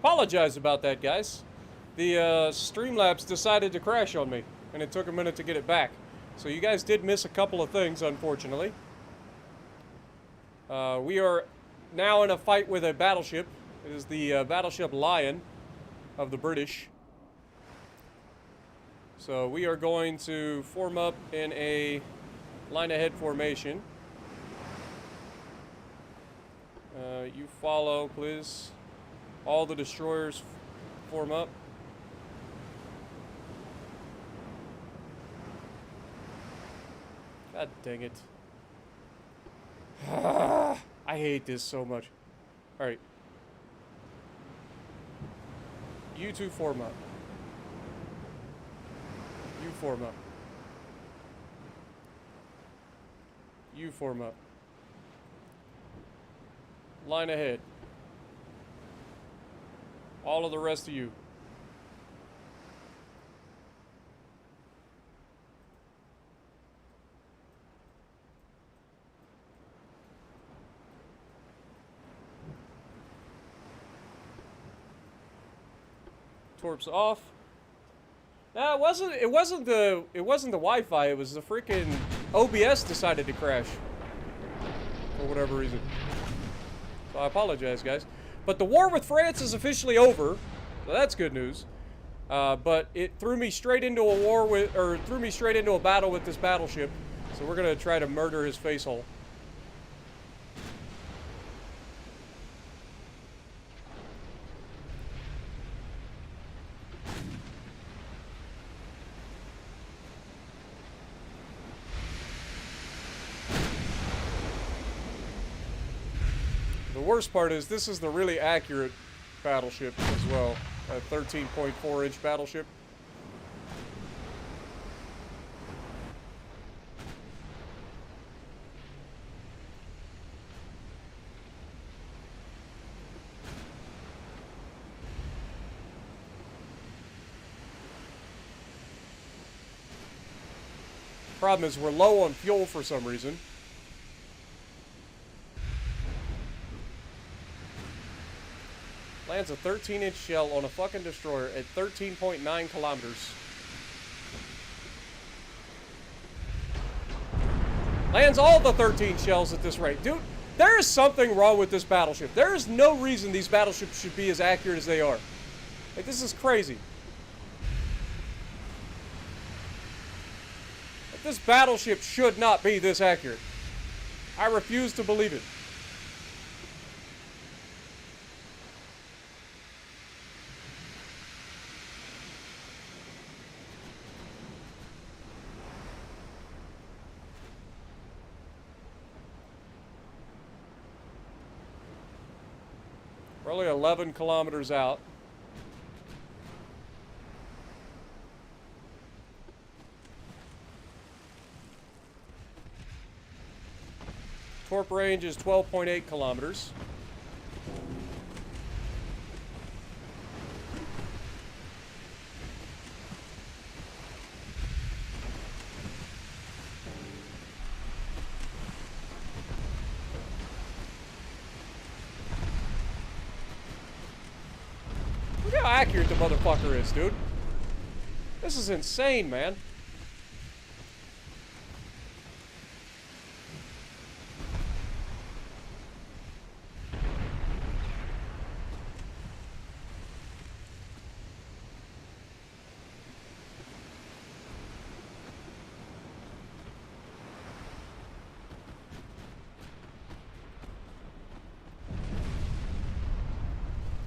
Apologize about that, guys. The Streamlabs decided to crash on me, and it took a minute to get it back. So you guys did miss a couple of things, unfortunately. We are now in a fight with a battleship. It is the Battleship Lion of the British. So we are going to form up in a line-ahead formation. You follow, please. All the destroyers form up. God dang it. I hate this so much. Alright. You two form up. You form up. You form up. Line ahead. All of the rest of you. Torps off. No, it wasn't the Wi-Fi, it was the freaking OBS decided to crash. For whatever reason. So I apologize, guys. But the war with France is officially over. So that's good news. But it threw me straight into a war with, or threw me straight into a battle with this battleship. So we're gonna try to murder his face hole. The worst part is this is the really accurate battleship as well. A 13.4-inch battleship. Problem is we're low on fuel for some reason. Lands a 13-inch shell on a fucking destroyer at 13.9 kilometers. Lands all the 13 shells at this rate. Dude, there is something wrong with this battleship. There is no reason these battleships should be as accurate as they are. Like, this is crazy. Like, this battleship should not be this accurate. I refuse to believe it. We're only 11 kilometers out. Torp range is 12.8 kilometers. Look how accurate the motherfucker is, dude. This is insane, man.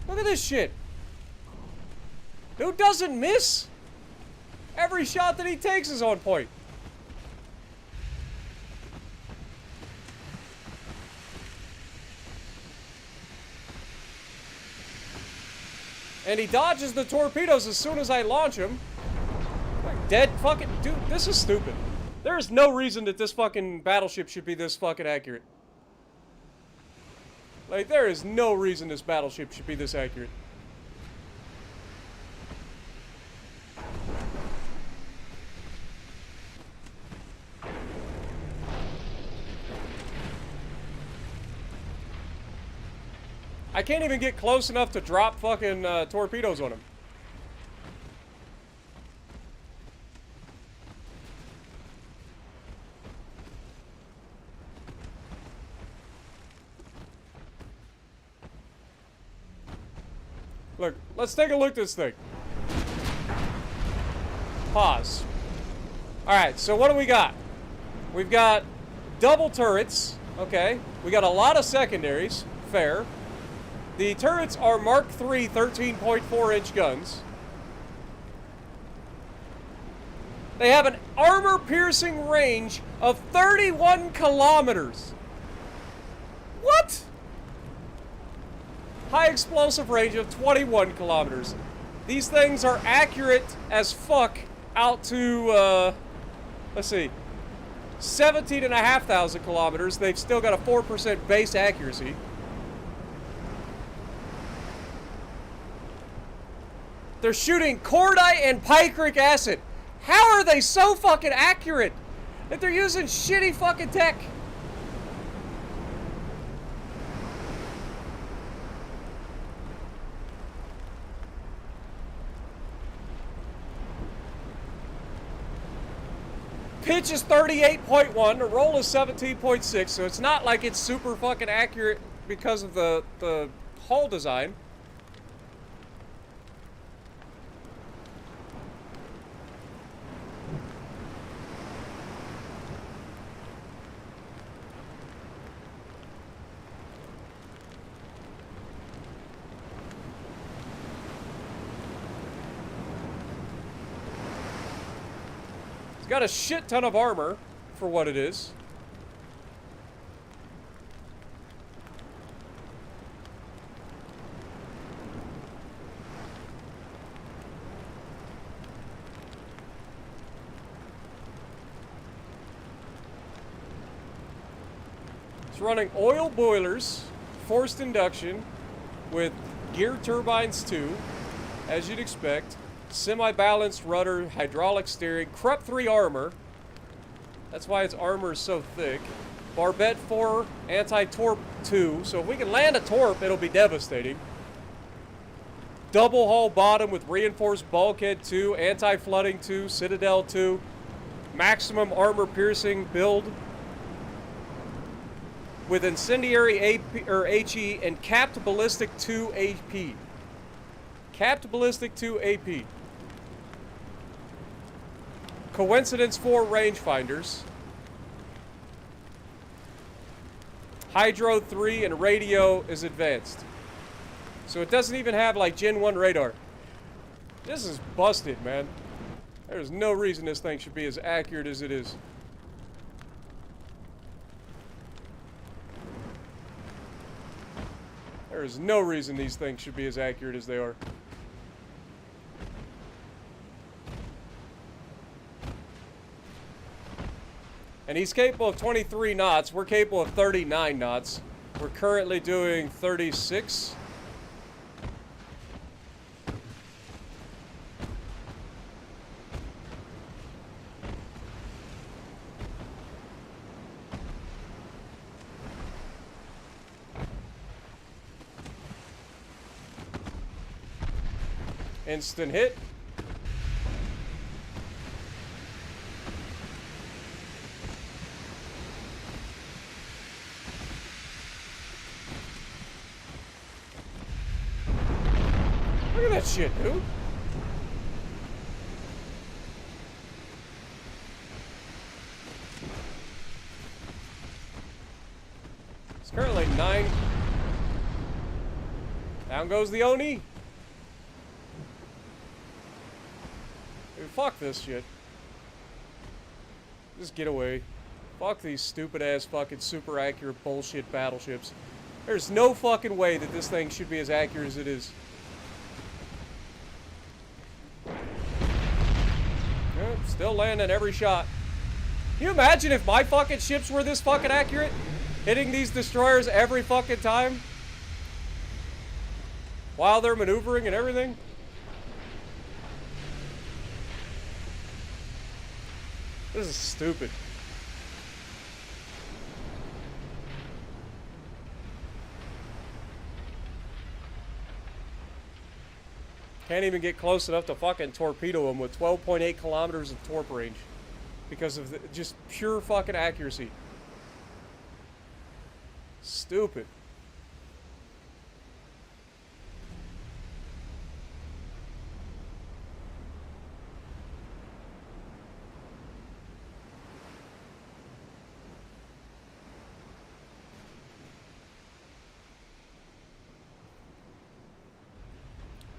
Look at this shit. Dude doesn't miss. Every shot that he takes is on point. And he dodges the torpedoes as soon as I launch him. Like dead fucking... Dude, this is stupid. There is no reason that this fucking battleship should be this fucking accurate. Like, there is no reason this battleship should be this accurate. I can't even get close enough to drop fucking torpedoes on him. Look, let's take a look at this thing. Pause. Alright, so what do we got? We've got double turrets. Okay. We got a lot of secondaries. Fair. The turrets are Mark III 13.4-inch guns. They have an armor-piercing range of 31 kilometers. What? High explosive range of 21 kilometers. These things are accurate as fuck out to, let's see, 17,500 kilometers. They've still got a 4% base accuracy. They're shooting cordite and picric acid. How are they so fucking accurate if they're using shitty fucking tech? Pitch is 38.1, the roll is 17.6, so it's not like it's super fucking accurate because of the hull design. Got a shit ton of armor for what it is. It's running oil boilers, forced induction, with gear turbines too, as you'd expect. Semi-balanced rudder, hydraulic steering, Krupp 3 armor. That's why its armor is so thick. Barbette 4, anti-torp 2. So if we can land a torp, it'll be devastating. Double hull bottom with reinforced bulkhead 2, anti-flooding 2, Citadel 2. Maximum armor piercing build with incendiary AP, or HE and capped ballistic 2 AP. Capped ballistic 2 AP. Coincidence 4 rangefinders. Hydro 3 and radio is advanced. So it doesn't even have like Gen 1 radar. This is busted, man. There's no reason this thing should be as accurate as it is. There is no reason these things should be as accurate as they are. And he's capable of 23 knots. We're capable of 39 knots. We're currently doing 36. Instant hit. Look at that shit, dude. It's currently 9. Down goes the Oni. Dude, fuck this shit. Just get away. Fuck these stupid ass fucking super accurate bullshit battleships. There's no fucking way that this thing should be as accurate as it is. Yep, still landing every shot. Can you imagine if my fucking ships were this fucking accurate? Hitting these destroyers every fucking time? While they're maneuvering and everything? This is stupid. Can't even get close enough to fucking torpedo him with 12.8 kilometers of torp range. Because of just pure fucking accuracy. Stupid.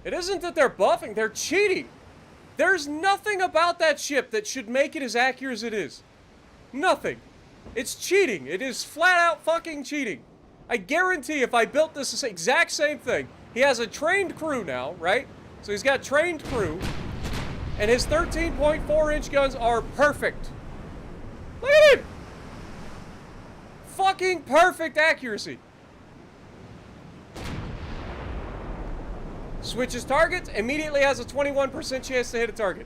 It isn't that they're buffing, they're cheating. There's nothing about that ship that should make it as accurate as it is. Nothing. It's cheating. It is flat out fucking cheating. I guarantee if I built this exact same thing, he has a trained crew now, right? So he's got trained crew, and his 13.4-inch guns are perfect. Look at it! Fucking perfect accuracy. Switches targets, immediately has a 21% chance to hit a target.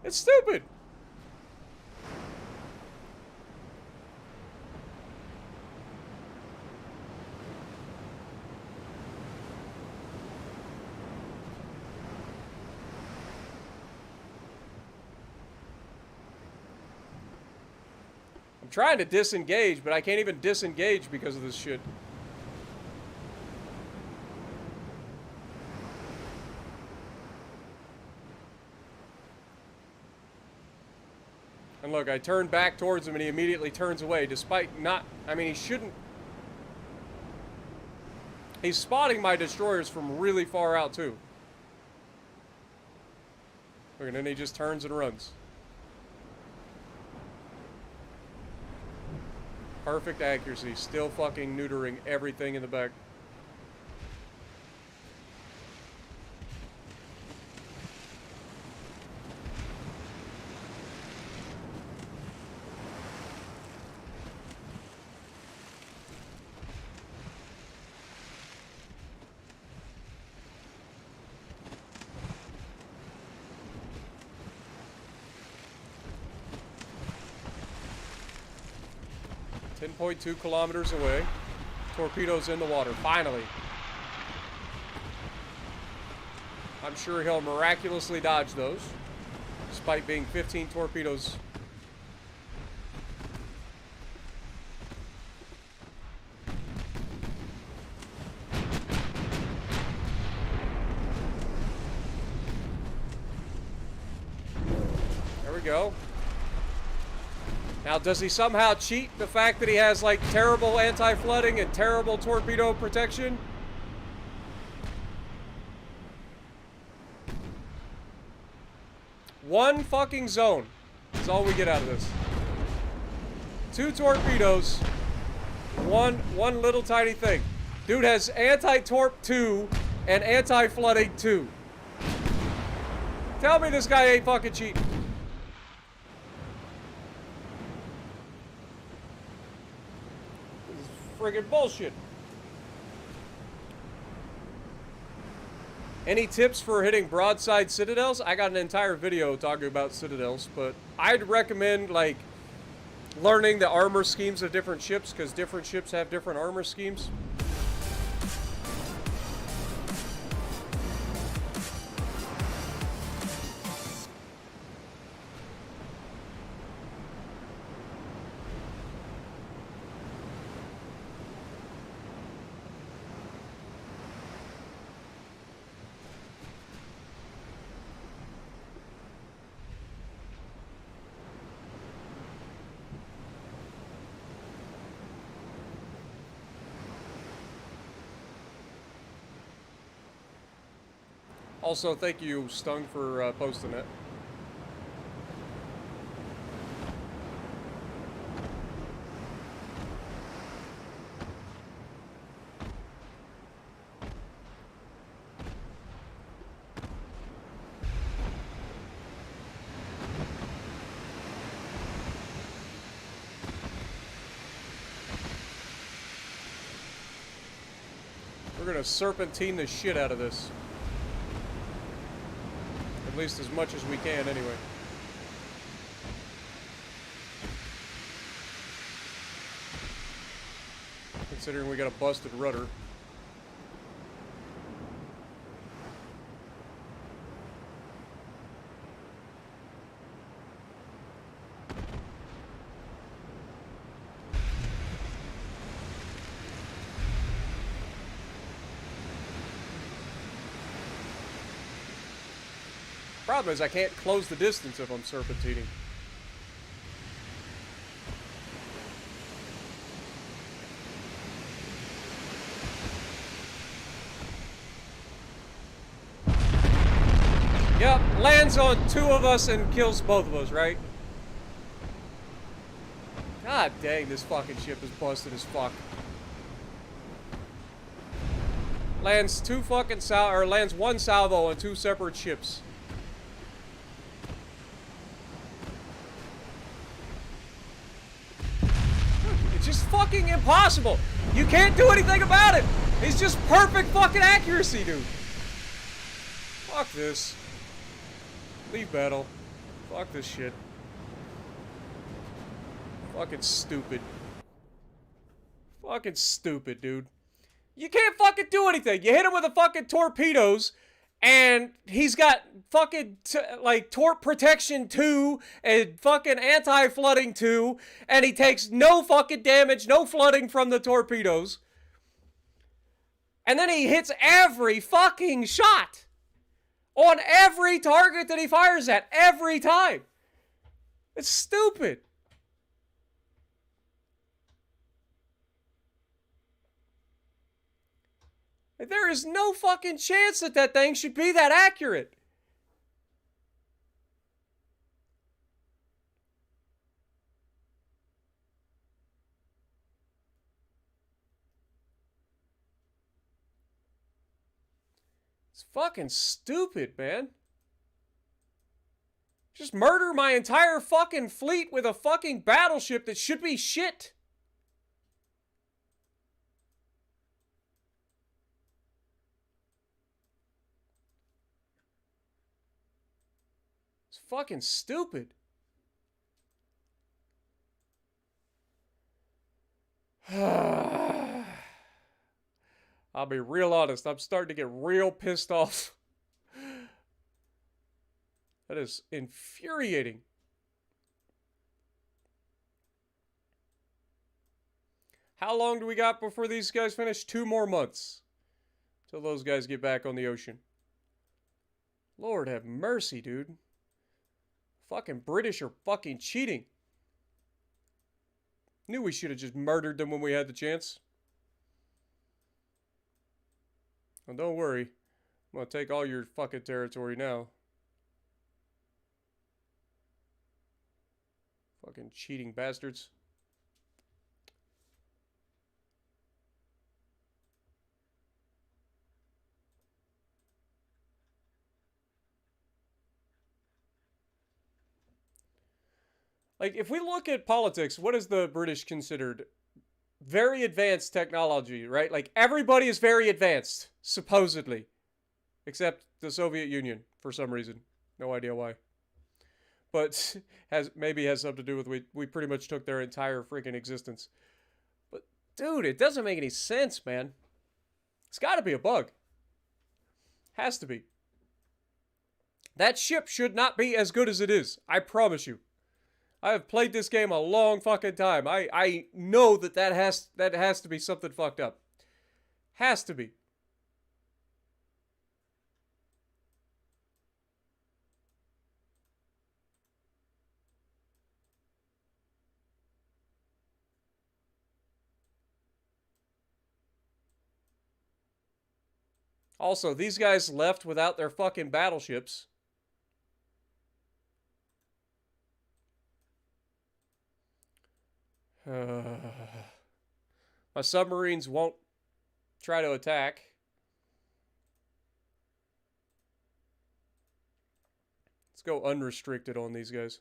It's stupid. I'm trying to disengage, but I can't even disengage because of this shit. And look, I turn back towards him and he immediately turns away, despite not... I mean, he shouldn't... He's spotting my destroyers from really far out, too. Look, and then he just turns and runs. Perfect accuracy, still fucking neutering everything in the back. .2 kilometers away. Torpedoes in the water, finally. I'm sure he'll miraculously dodge those, despite being 15 torpedoes. There we go. Now, does he somehow cheat the fact that he has, like, terrible anti-flooding and terrible torpedo protection? One fucking zone is all we get out of this. 2 torpedoes, one little tiny thing. Dude has anti-torp 2 and anti-flooding 2. Tell me this guy ain't fucking cheating. Friggin' bullshit. Any tips for hitting broadside citadels? I got an entire video talking about citadels, but I'd recommend, like, learning the armor schemes of different ships, because different ships have different armor schemes. Also, thank you, Stung, for posting it. We're gonna serpentine the shit out of this. At least as much as we can, anyway. Considering we got a busted rudder. Problem is, I can't close the distance if I'm serpentining. Yep, lands on 2 of us and kills both of us, right? God dang, this fucking ship is busted as fuck. Lands 2 fucking lands 1 salvo on 2 separate ships. It's just fucking impossible. You can't do anything about it. It's just perfect fucking accuracy, dude. Fuck this. Leave battle. Fuck this shit. Fucking stupid. Fucking stupid, dude. You can't fucking do anything. You hit him with the fucking torpedoes, and he's got fucking, like, torp protection 2, and fucking anti-flooding 2, and he takes no fucking damage, no flooding from the torpedoes. And then he hits every fucking shot. On every target that he fires at, every time. It's stupid. There is no fucking chance that that thing should be that accurate. It's fucking stupid, man. Just murder my entire fucking fleet with a fucking battleship that should be shit. It's fucking stupid. I'll be real honest. I'm starting to get real pissed off. That is infuriating. How long do we got before these guys finish? 2 more months. Till those guys get back on the ocean. Lord have mercy, dude. Fucking British are fucking cheating. Knew we should have just murdered them when we had the chance. Well, don't worry. I'm gonna take all your fucking territory now. Fucking cheating bastards. Like, if we look at politics, what is the British considered? Very advanced technology, right? Like, everybody is very advanced, supposedly. Except the Soviet Union, for some reason. No idea why. But maybe has something to do with we pretty much took their entire freaking existence. But, dude, it doesn't make any sense, man. It's gotta be a bug. Has to be. That ship should not be as good as it is. I promise you. I have played this game a long fucking time. I know that has to be something fucked up. Has to be. Also, these guys left without their fucking battleships. My submarines won't try to attack. Let's go unrestricted on these guys.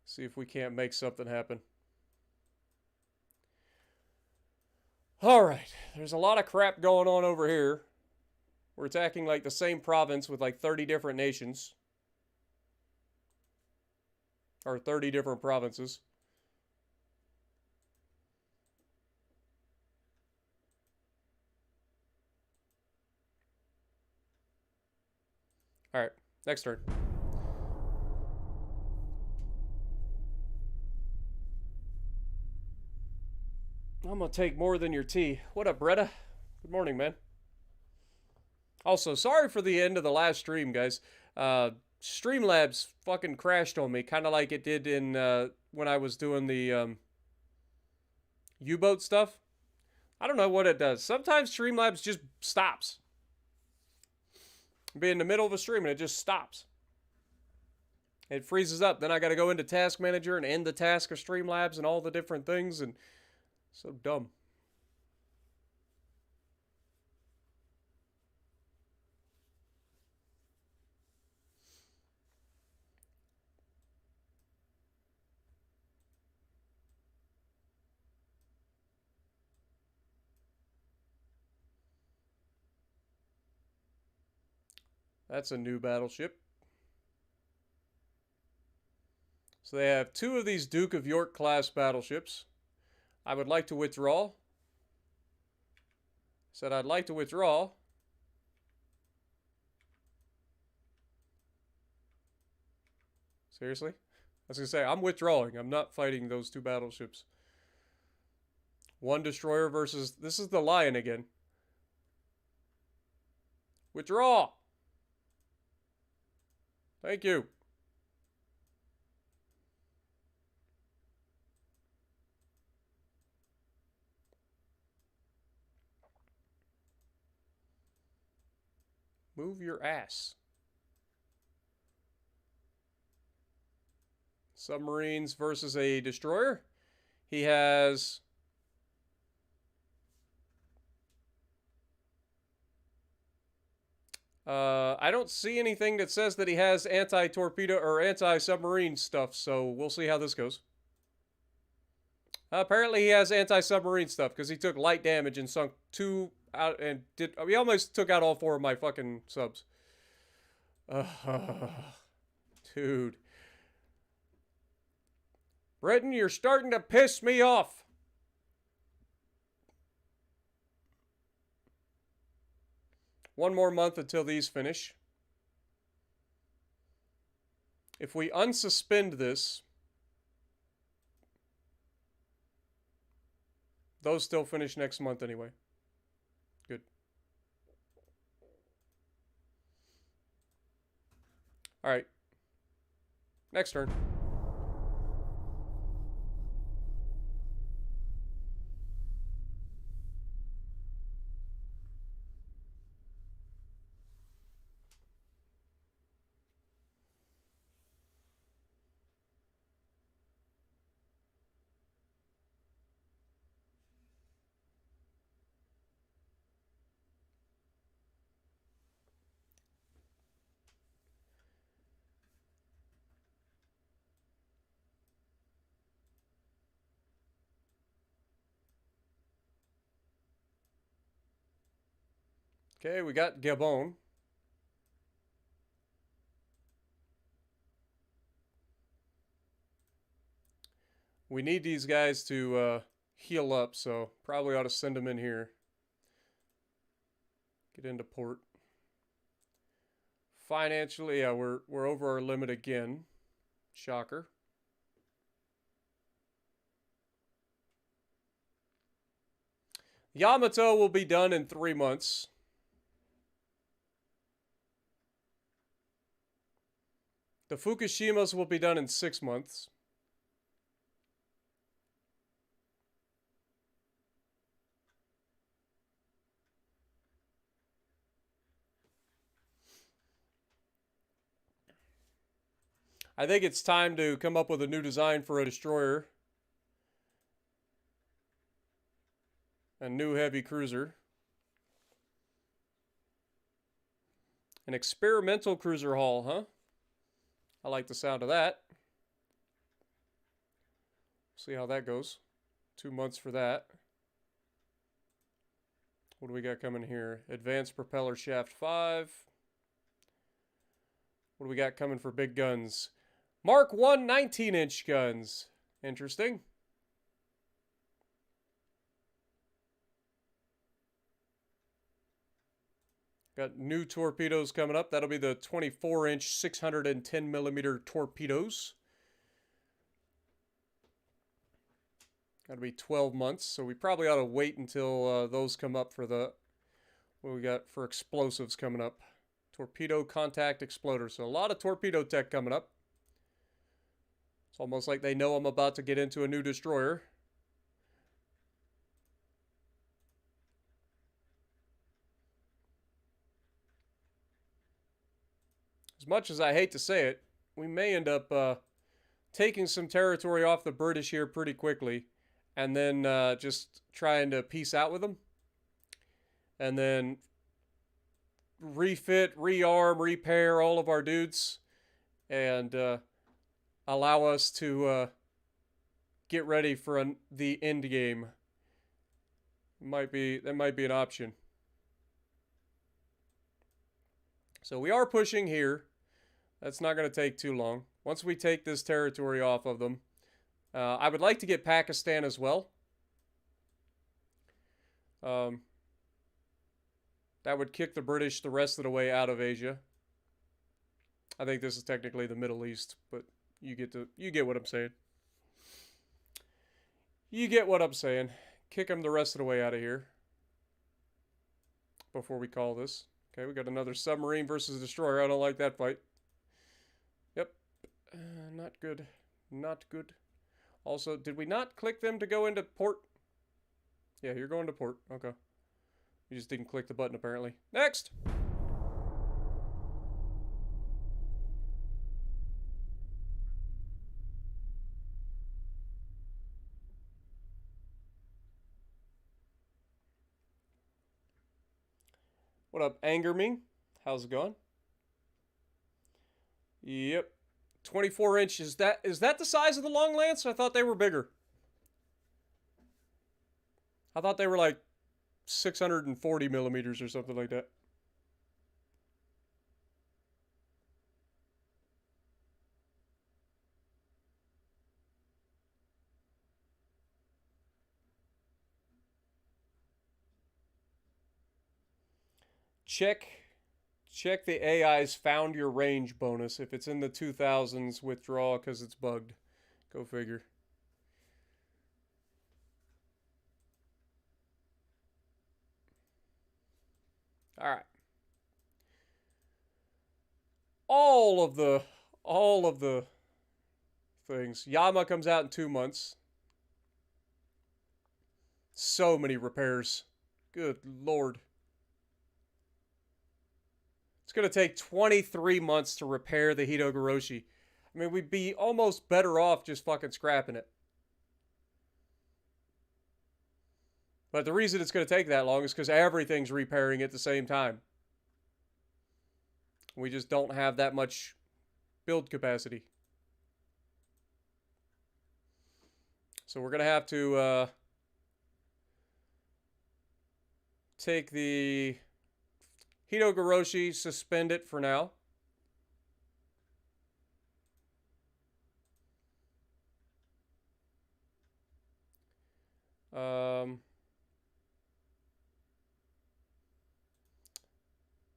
See if we can't make something happen. Alright, there's a lot of crap going on over here. We're attacking like the same province with like 30 different nations. Or 30 different provinces. Alright, Next turn. I'm gonna take more than your tea. What up, Bretta? Good morning, man. Also, sorry for the end of the last stream, guys. Streamlabs fucking crashed on me, kind of like it did in when I was doing the U-boat stuff. I don't know what it does. Sometimes Streamlabs just stops. I'll be in the middle of a stream and it just stops. It freezes up. Then I got to go into Task Manager and end the task of Streamlabs and all the different things. And so dumb. That's a new battleship. So they have 2 of these Duke of York class battleships. I would like to withdraw. Said I'd like to withdraw. Seriously? I was going to say, I'm withdrawing. I'm not fighting those 2 battleships. 1 destroyer versus... This is the Lion again. Withdraw! Thank you. Move your ass. Submarines versus a destroyer. He has... I don't see anything that says that he has anti-torpedo or anti-submarine stuff, so we'll see how this goes. Apparently he has anti-submarine stuff because he took light damage and sunk 2 out and did... He almost took out all 4 of my fucking subs. Dude. Britain, you're starting to piss me off. One more month until these finish. If we unsuspend this, those still finish next month anyway. Good. All right. Next turn. Okay, we got Gabon. We need these guys to heal up, so probably ought to send them in here. Get into port. Financially, yeah, we're over our limit again. Shocker. Yamato will be done in 3 months. The Fukushimas will be done in 6 months. I think it's time to come up with a new design for a destroyer. A new heavy cruiser. An experimental cruiser hull, huh? I like the sound of that. See how that goes. 2 months for that. What do we got coming here? Advanced propeller shaft 5. What do we got coming for big guns? Mark 1 19-inch guns. Interesting. Got new torpedoes coming up. That'll be the 24-inch 610 millimeter torpedoes. That'll be 12 months, so we probably ought to wait until those come up for the what we got for explosives coming up. Torpedo contact exploder. So a lot of torpedo tech coming up. It's almost like they know I'm about to get into a new destroyer. As much as I hate to say it, we may end up taking some territory off the British here pretty quickly, and then just trying to peace out with them. And then refit, rearm, repair all of our dudes, and allow us to get ready for the end game. That might be an option. So we are pushing here. That's not going to take too long. Once we take this territory off of them, I would like to get Pakistan as well. That would kick the British the rest of the way out of Asia. I think this is technically the Middle East, but you get what I'm saying. You get what I'm saying. Kick them the rest of the way out of here before we call this. Okay, we got another submarine versus destroyer. I don't like that fight. Yep. Not good. Not good. Also, did we not click them to go into port? Yeah, you're going to port. Okay. You just didn't click the button, apparently. Next! What up, Anger Me? How's it going? Yep. 24 inch. Is that the size of the Long Lance? I thought they were bigger. I thought they were like 640 millimeters or something like that. Check the AI's found your range bonus. If it's in the 2000s, withdraw because it's bugged. Go figure. All right. All of the things. Yama comes out in 2 months. So many repairs. Good Lord. It's going to take 23 months to repair the Hitogoroshi. I mean, we'd be almost better off just fucking scrapping it. But the reason it's going to take that long is because everything's repairing at the same time. We just don't have that much build capacity. So we're going to have to take the Hitogoroshi, suspend it for now.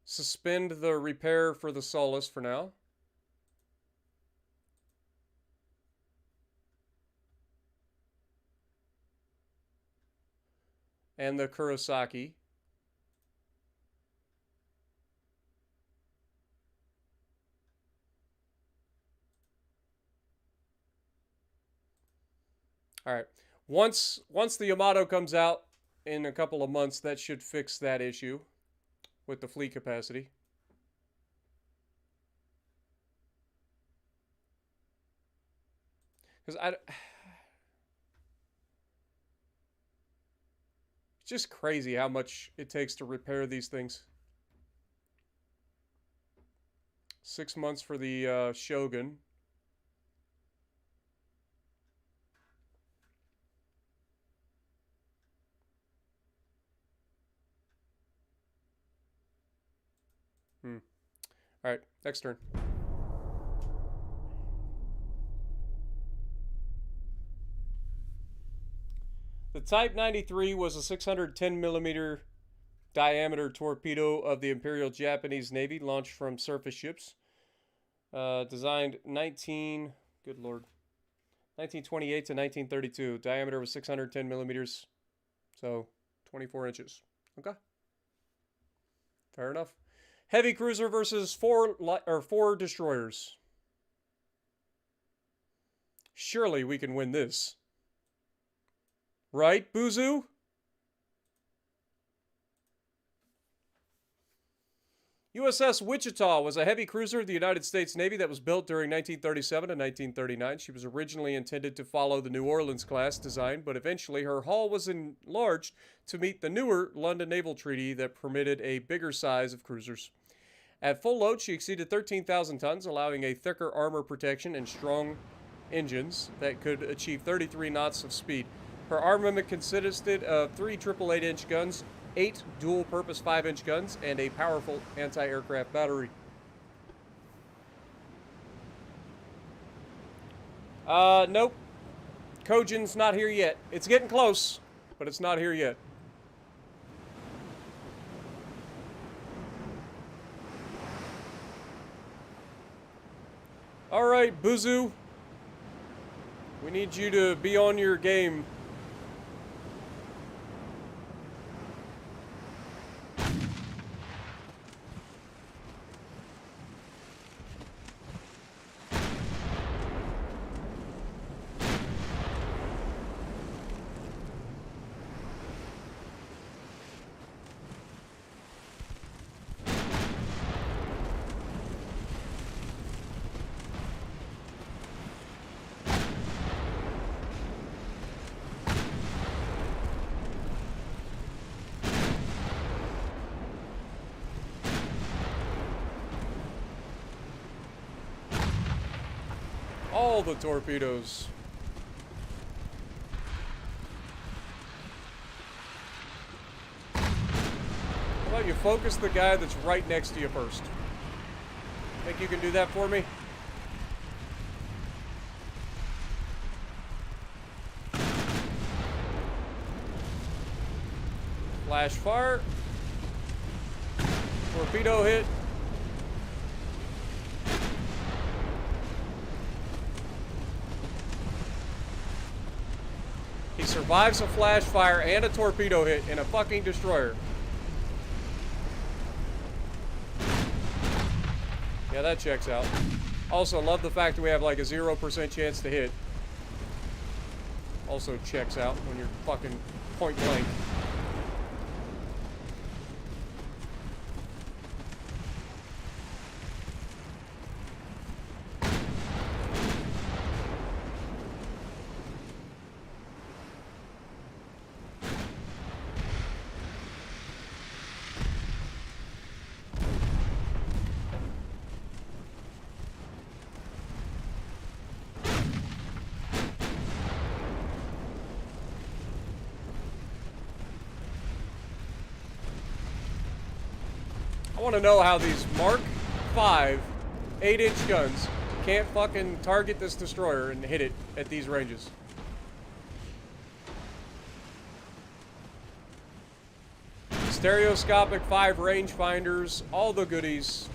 Suspend the repair for the Solace for now. And the Kurosaki. All right. Once the Yamato comes out in a couple of months, that should fix that issue with the fleet capacity. Because it's just crazy how much it takes to repair these things. 6 months for the Shogun. All right, next turn. The Type 93 was a 610 millimeter diameter torpedo of the Imperial Japanese Navy, launched from surface ships. Designed 1928 to 1932. Diameter was 610 millimeters, so 24 inches. Okay. Fair enough. Heavy cruiser versus four destroyers. Surely we can win this. Right, Buzu? USS Wichita was a heavy cruiser of the United States Navy that was built during 1937 to 1939. She was originally intended to follow the New Orleans class design, but eventually her hull was enlarged to meet the newer London Naval Treaty that permitted a bigger size of cruisers. At full load, she exceeded 13,000 tons, allowing a thicker armor protection and strong engines that could achieve 33 knots of speed. Her armament consisted of 3 888-inch guns, 8 dual-purpose 5-inch guns, and a powerful anti-aircraft battery. Nope. Kojin's not here yet. It's getting close, but it's not here yet. Alright, Buzu. We need you to be on your game. All the torpedoes. How about you focus the guy that's right next to you first? Think you can do that for me? Flash fire. Torpedo hit. He survives a flash fire and a torpedo hit in a fucking destroyer. Yeah, that checks out. Also, love the fact that we have like a 0% chance to hit. Also checks out when you're fucking point blank. I want to know how these Mark 5 8-inch guns can't fucking target this destroyer and hit it at these ranges. Stereoscopic 5 rangefinders, all the goodies.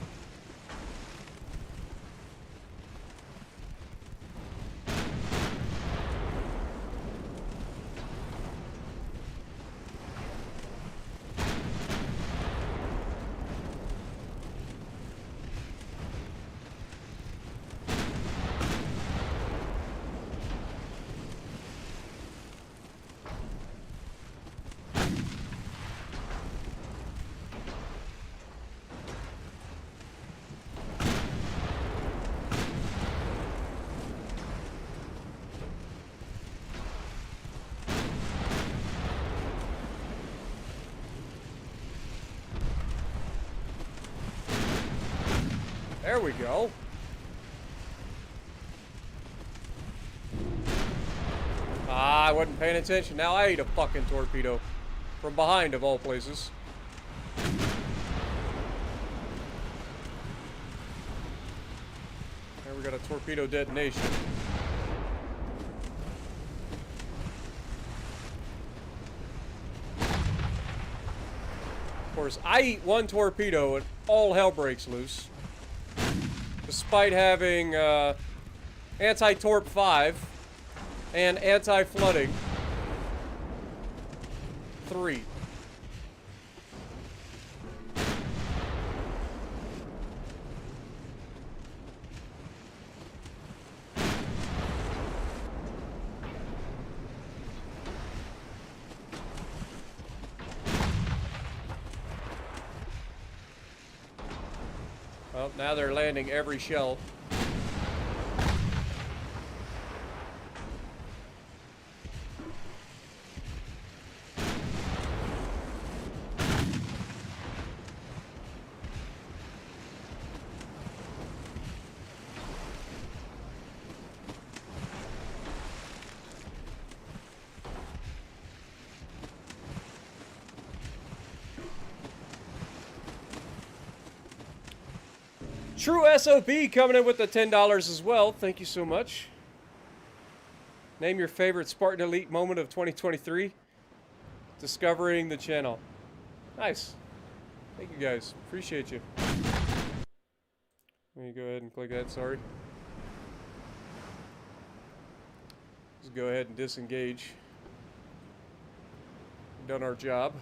There we go. Ah, I wasn't paying attention. Now I ate a fucking torpedo. From behind, of all places. There we got a torpedo detonation. course, I eat one torpedo and all hell breaks loose. Despite having anti-torp 5 and anti-flooding 3. Well, now they're landing every shell. True SOB coming in with the $10 as well. Thank you so much. Name your favorite Spartan Elite moment of 2023. Discovering the channel. Nice. Thank you guys. Appreciate you. Let me go ahead and click that. Sorry. Just go ahead and disengage. We've done our job.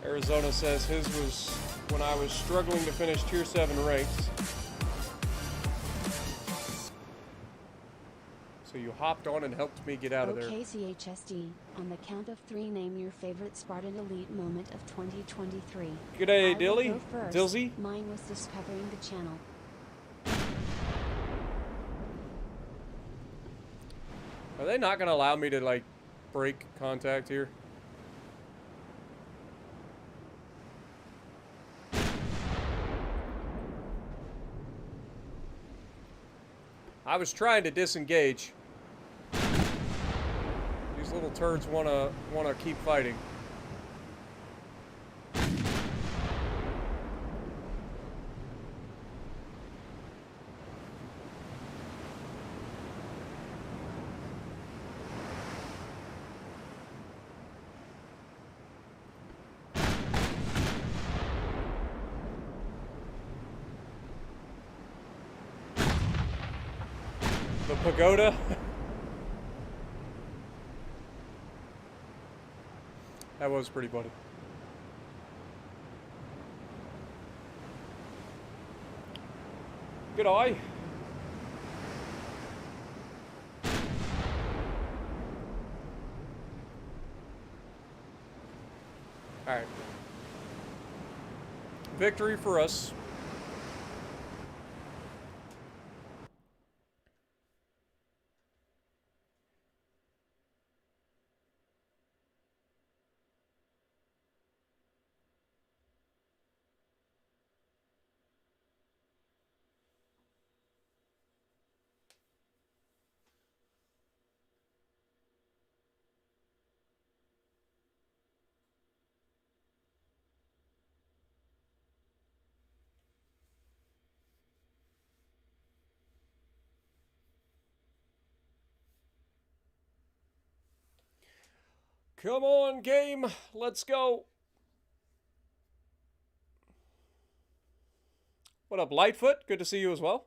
Arizona says his was when I was struggling to finish Tier 7 ranks. So you hopped on and helped me get out of there. Okay, CHSD. On the count of 3, name your favorite Spartan Elite moment of 2023. G'day, Dilly. Dilzy. Mine was discovering the channel. Are they not going to allow me to, like, break contact here? I was trying to disengage. These little turds wanna keep fighting. The pagoda. That was pretty funny. Good eye. All right. Victory for us. Come on, game. Let's go. What up, Lightfoot? Good to see you as well.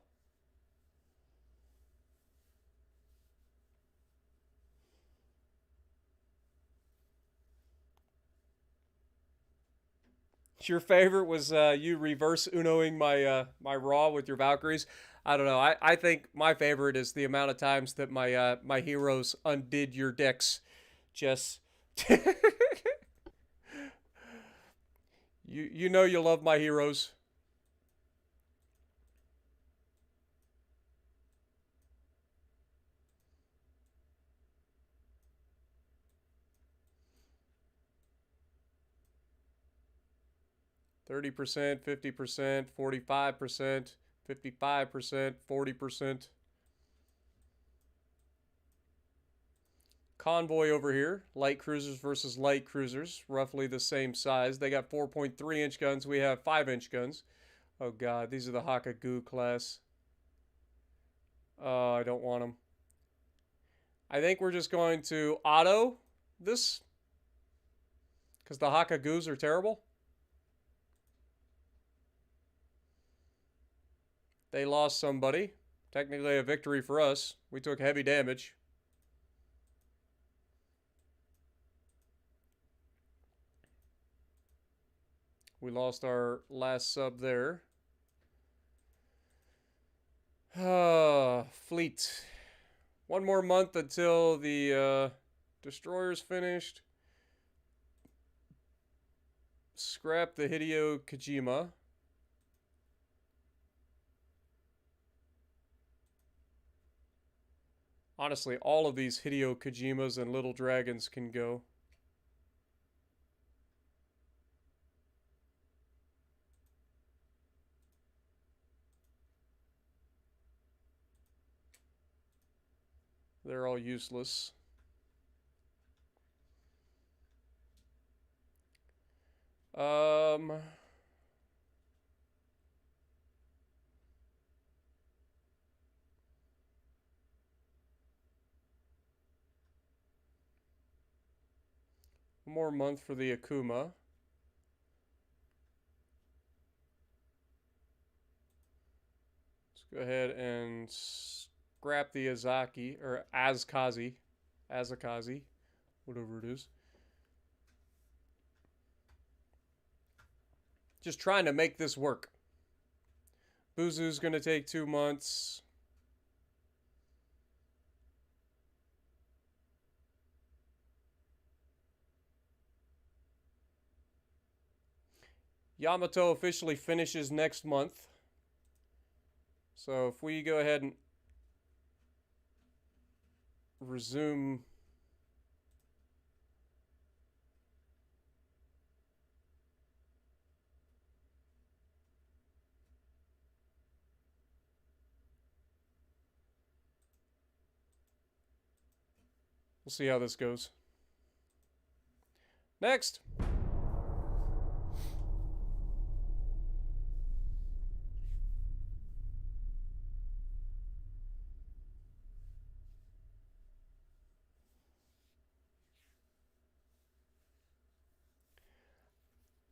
Your favorite was you reverse Unoing my my Raw with your Valkyries. I don't know. I think my favorite is the amount of times that my my heroes undid your decks. Just you know you love my heroes. %, 50%, 45%, 55%, 40%. Convoy over here. Light cruisers versus light cruisers. Roughly the same size. They got 4.3-inch guns. We have 5-inch guns. Oh, God. These are the Hakagu class. Oh, I don't want them. I think we're just going to auto this. Because the Hakagus are terrible. They lost somebody. Technically a victory for us. We took heavy damage. We lost our last sub there. Fleet. One more month until the destroyer's finished. Scrap the Hideo Kojima. Honestly, all of these Hideo Kojimas and Little Dragons can go. They're all useless. One more month for the Akuma. Let's go ahead and scrap the Azaki, or Azkazi, whatever it is. Just trying to make this work. Buzu's going to take 2 months. Yamato officially finishes next month. So if we go ahead and resume. We'll see how this goes. Next.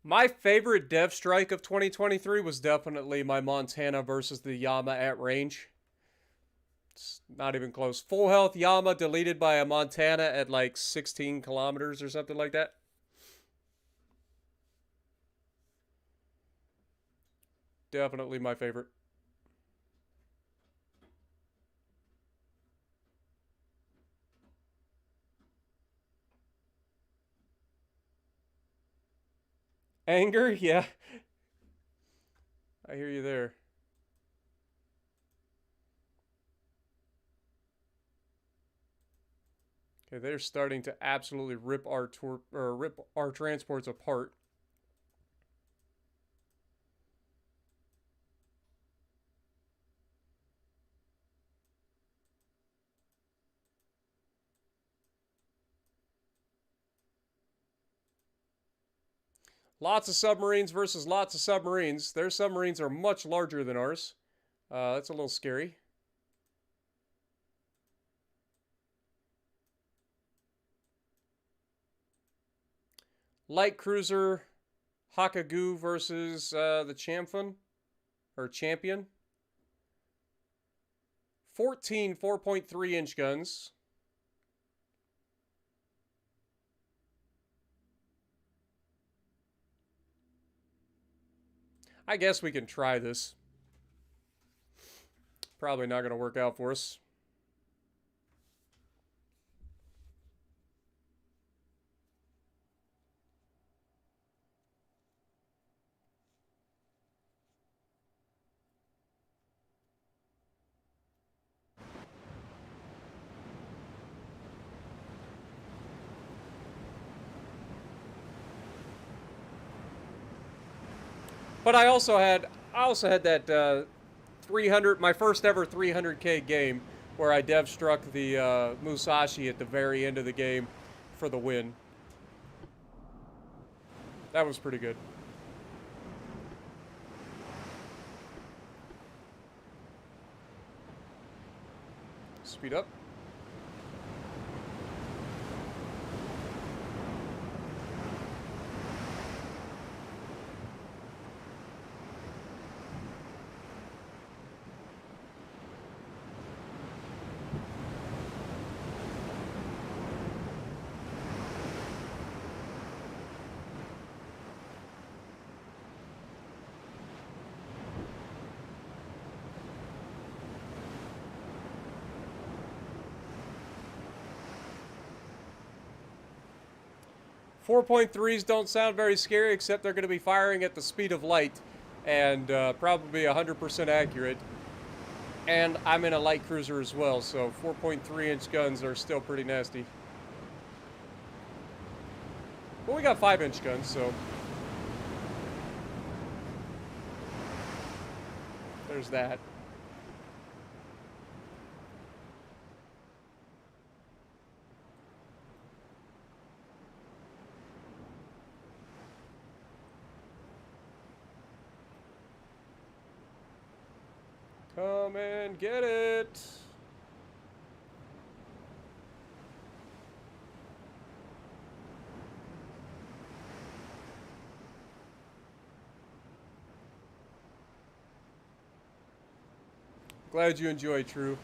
My favorite dev strike of 2023 was definitely my Montana versus the Yama at range. It's not even close. Full health Yama deleted by a Montana at like 16 kilometers or something like that. Definitely my favorite. Anger? Yeah. I hear you there. Okay, they're starting to absolutely rip our transports apart. Lots of submarines versus lots of submarines. Their submarines are much larger than ours. That's a little scary. Light cruiser Hakagu versus the Champion. 14 4.3-inch guns. I guess we can try this. Probably not going to work out for us. But I also had that 300, my first ever 300K game where I dev struck the Musashi at the very end of the game for the win. That was pretty good. Speed up. .3s don't sound very scary, except they're going to be firing at the speed of light and probably 100% accurate. And I'm in a light cruiser as well, so 4.3-inch guns are still pretty nasty. Well, we got 5-inch guns, so there's that. Come and get it. Glad you enjoyed, True.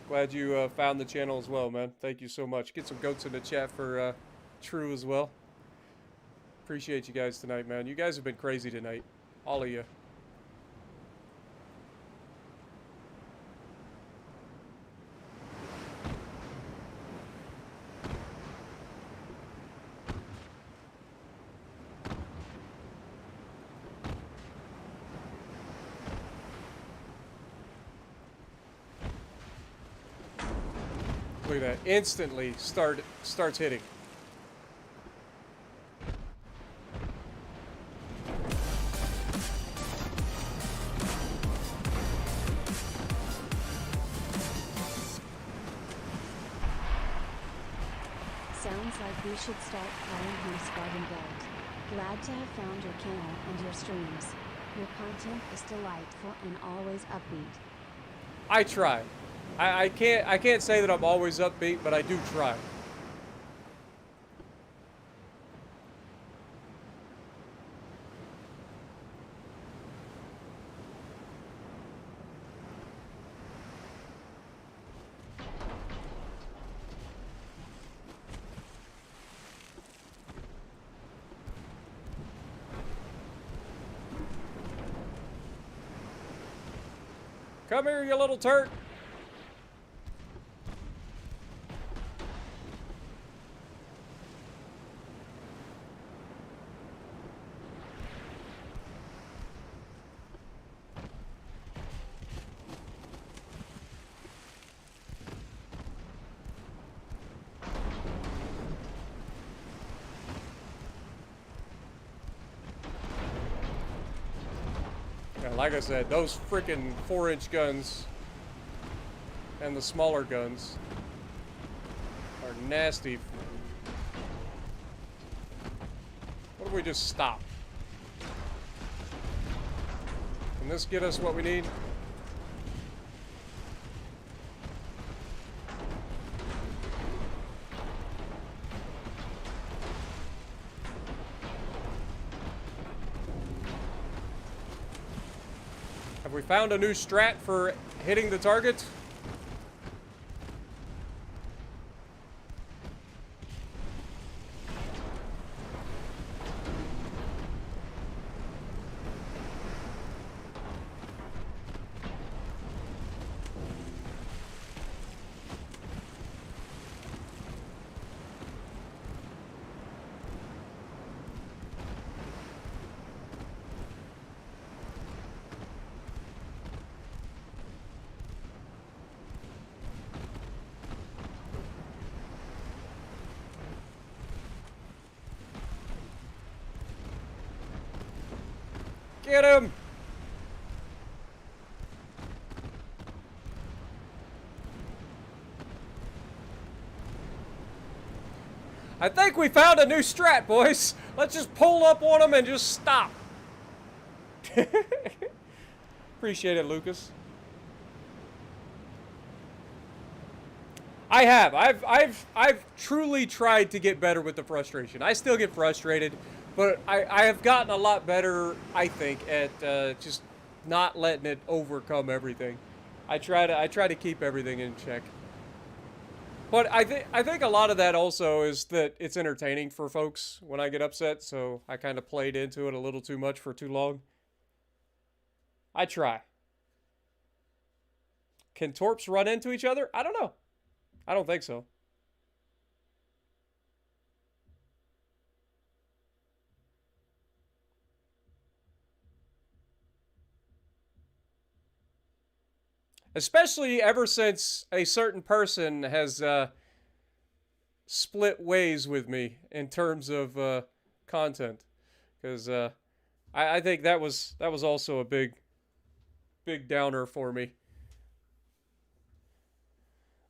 Glad you found the channel as well, man. Thank you so much. Get some goats in the chat for True as well. Appreciate you guys tonight, man. You guys have been crazy tonight. All of you. Look at that. Instantly starts hitting. Sounds like we should start calling him Spartan Belt. Glad to have found your channel and your streams. Your content is delightful and always upbeat. I try. I can't say that I'm always upbeat, but I do try. Come here, you little turd. Like I said, those freaking 4-inch guns and the smaller guns are nasty. What if we just stop? Can this get us what we need? Have we found a new strat for hitting the target? Get him! I think we found a new strat, boys. Let's just pull up on them and just stop. Appreciate it, Lucas. I have. I've truly tried to get better with the frustration. I still get frustrated, but I have gotten a lot better, I think, at just not letting it overcome everything. I try to keep everything in check. But I think a lot of that also is that it's entertaining for folks when I get upset, so I kind of played into it a little too much for too long. I try. Can torps run into each other? I don't know. I don't think so. Especially ever since a certain person has split ways with me in terms of content. Because I think that was also a big downer for me.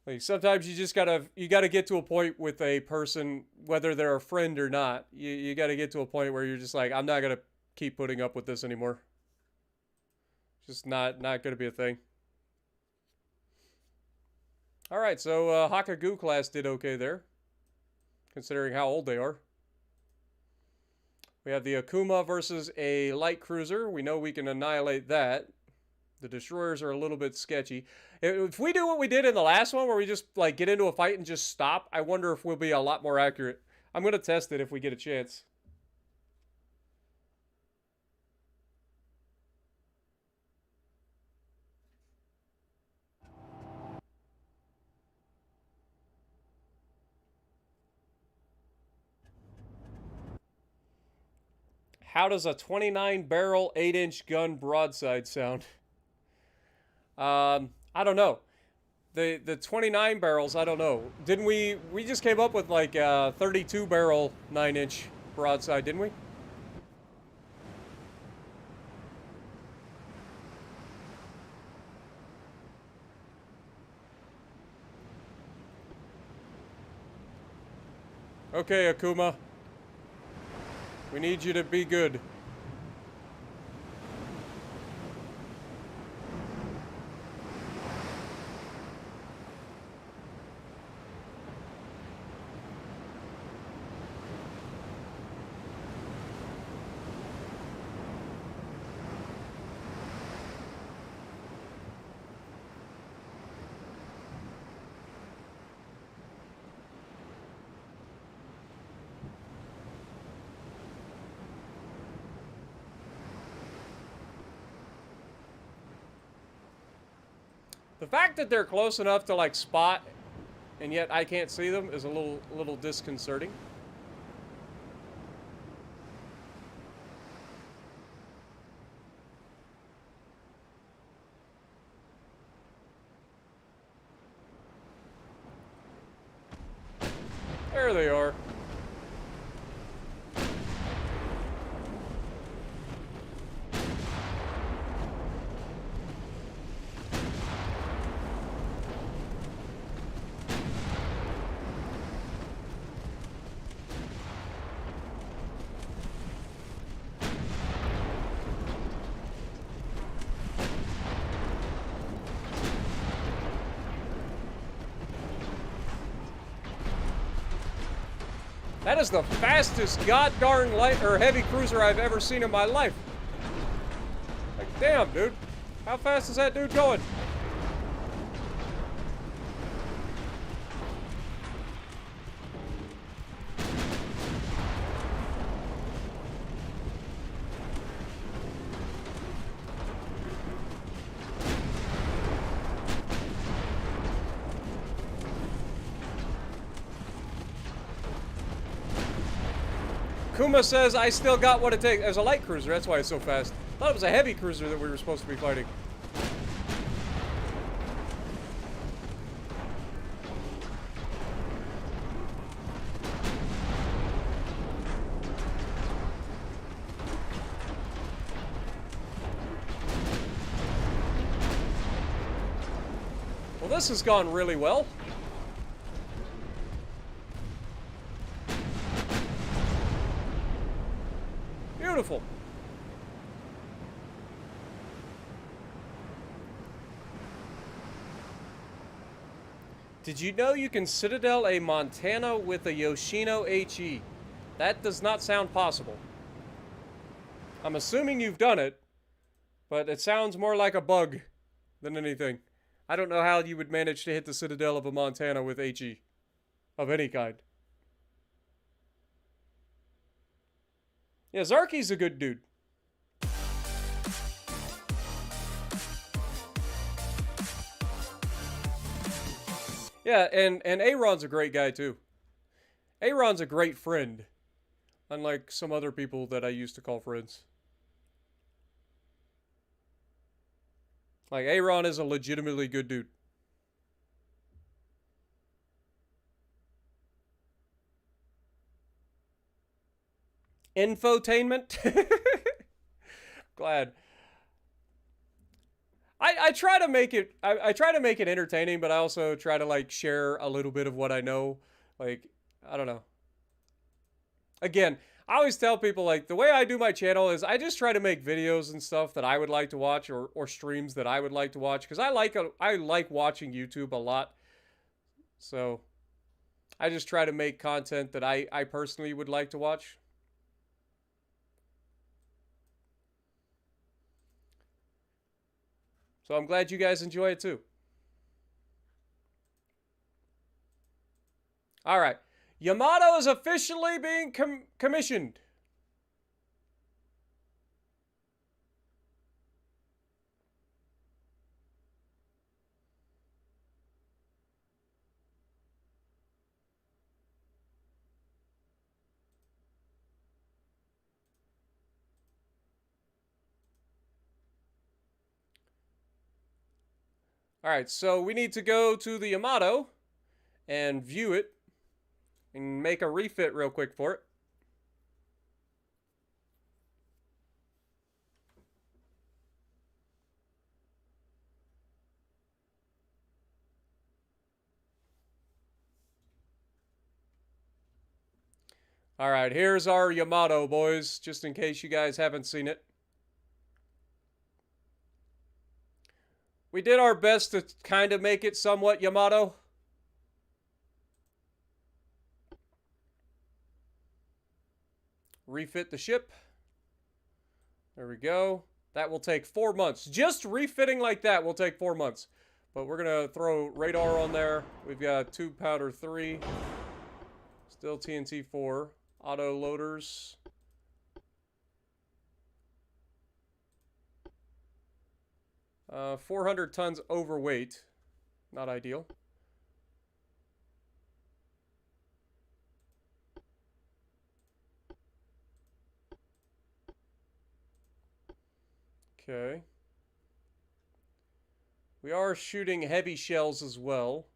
Like sometimes you just gotta get to a point with a person, whether they're a friend or not. You gotta get to a point where you're just like, I'm not gonna keep putting up with this anymore. Just not gonna be a thing. All right, so Hakagu class did okay there, considering how old they are. We have the Akuma versus a light cruiser. We know we can annihilate that. The destroyers are a little bit sketchy. If we do what we did in the last one, where we just like get into a fight and just stop, I wonder if we'll be a lot more accurate. I'm gonna test it if we get a chance. How does a 29-barrel, 8-inch gun broadside sound? I don't know. The 29 barrels, I don't know. Didn't we just came up with like a 32-barrel 9-inch broadside, didn't we? Okay, Akuma. We need you to be good. The fact that they're close enough to like spot and yet I can't see them is a little disconcerting. There they are. That is the fastest goddarn light or heavy cruiser I've ever seen in my life. Like, damn, dude. How fast is that dude going? Kuma says, I still got what it takes. As a light cruiser, that's why it's so fast. I thought it was a heavy cruiser that we were supposed to be fighting. Well, this has gone really well. Beautiful. Did you know you can Citadel a Montana with a Yoshino HE? That does not sound possible. I'm assuming you've done it, but it sounds more like a bug than anything. I don't know how you would manage to hit the Citadel of a Montana with HE of any kind. Yeah, Zarky's a good dude. Yeah, and Aaron's a great guy too. Aaron's a great friend, unlike some other people that I used to call friends. Like, Aaron is a legitimately good dude. Infotainment? Glad. I try to make it I try to make it entertaining, but I also try to like share a little bit of what I know. Like, I don't know. Again, I always tell people like the way I do my channel is I just try to make videos and stuff that I would like to watch, or streams that I would like to watch, because I like watching YouTube a lot. So I just try to make content that I personally would like to watch. So I'm glad you guys enjoy it too. All right. Yamato is officially being commissioned. All right, so we need to go to the Yamato and view it and make a refit real quick for it. All right, here's our Yamato, boys, just in case you guys haven't seen it. We did our best to kind of make it somewhat Yamato. Refit the ship. There we go. That will take 4 months. Just refitting like that will take 4 months. But we're going to throw radar on there. We've got 2 powder 3. Still TNT 4. Auto loaders. Uh, 400 tons overweight. Not ideal. Okay. We are shooting heavy shells as well.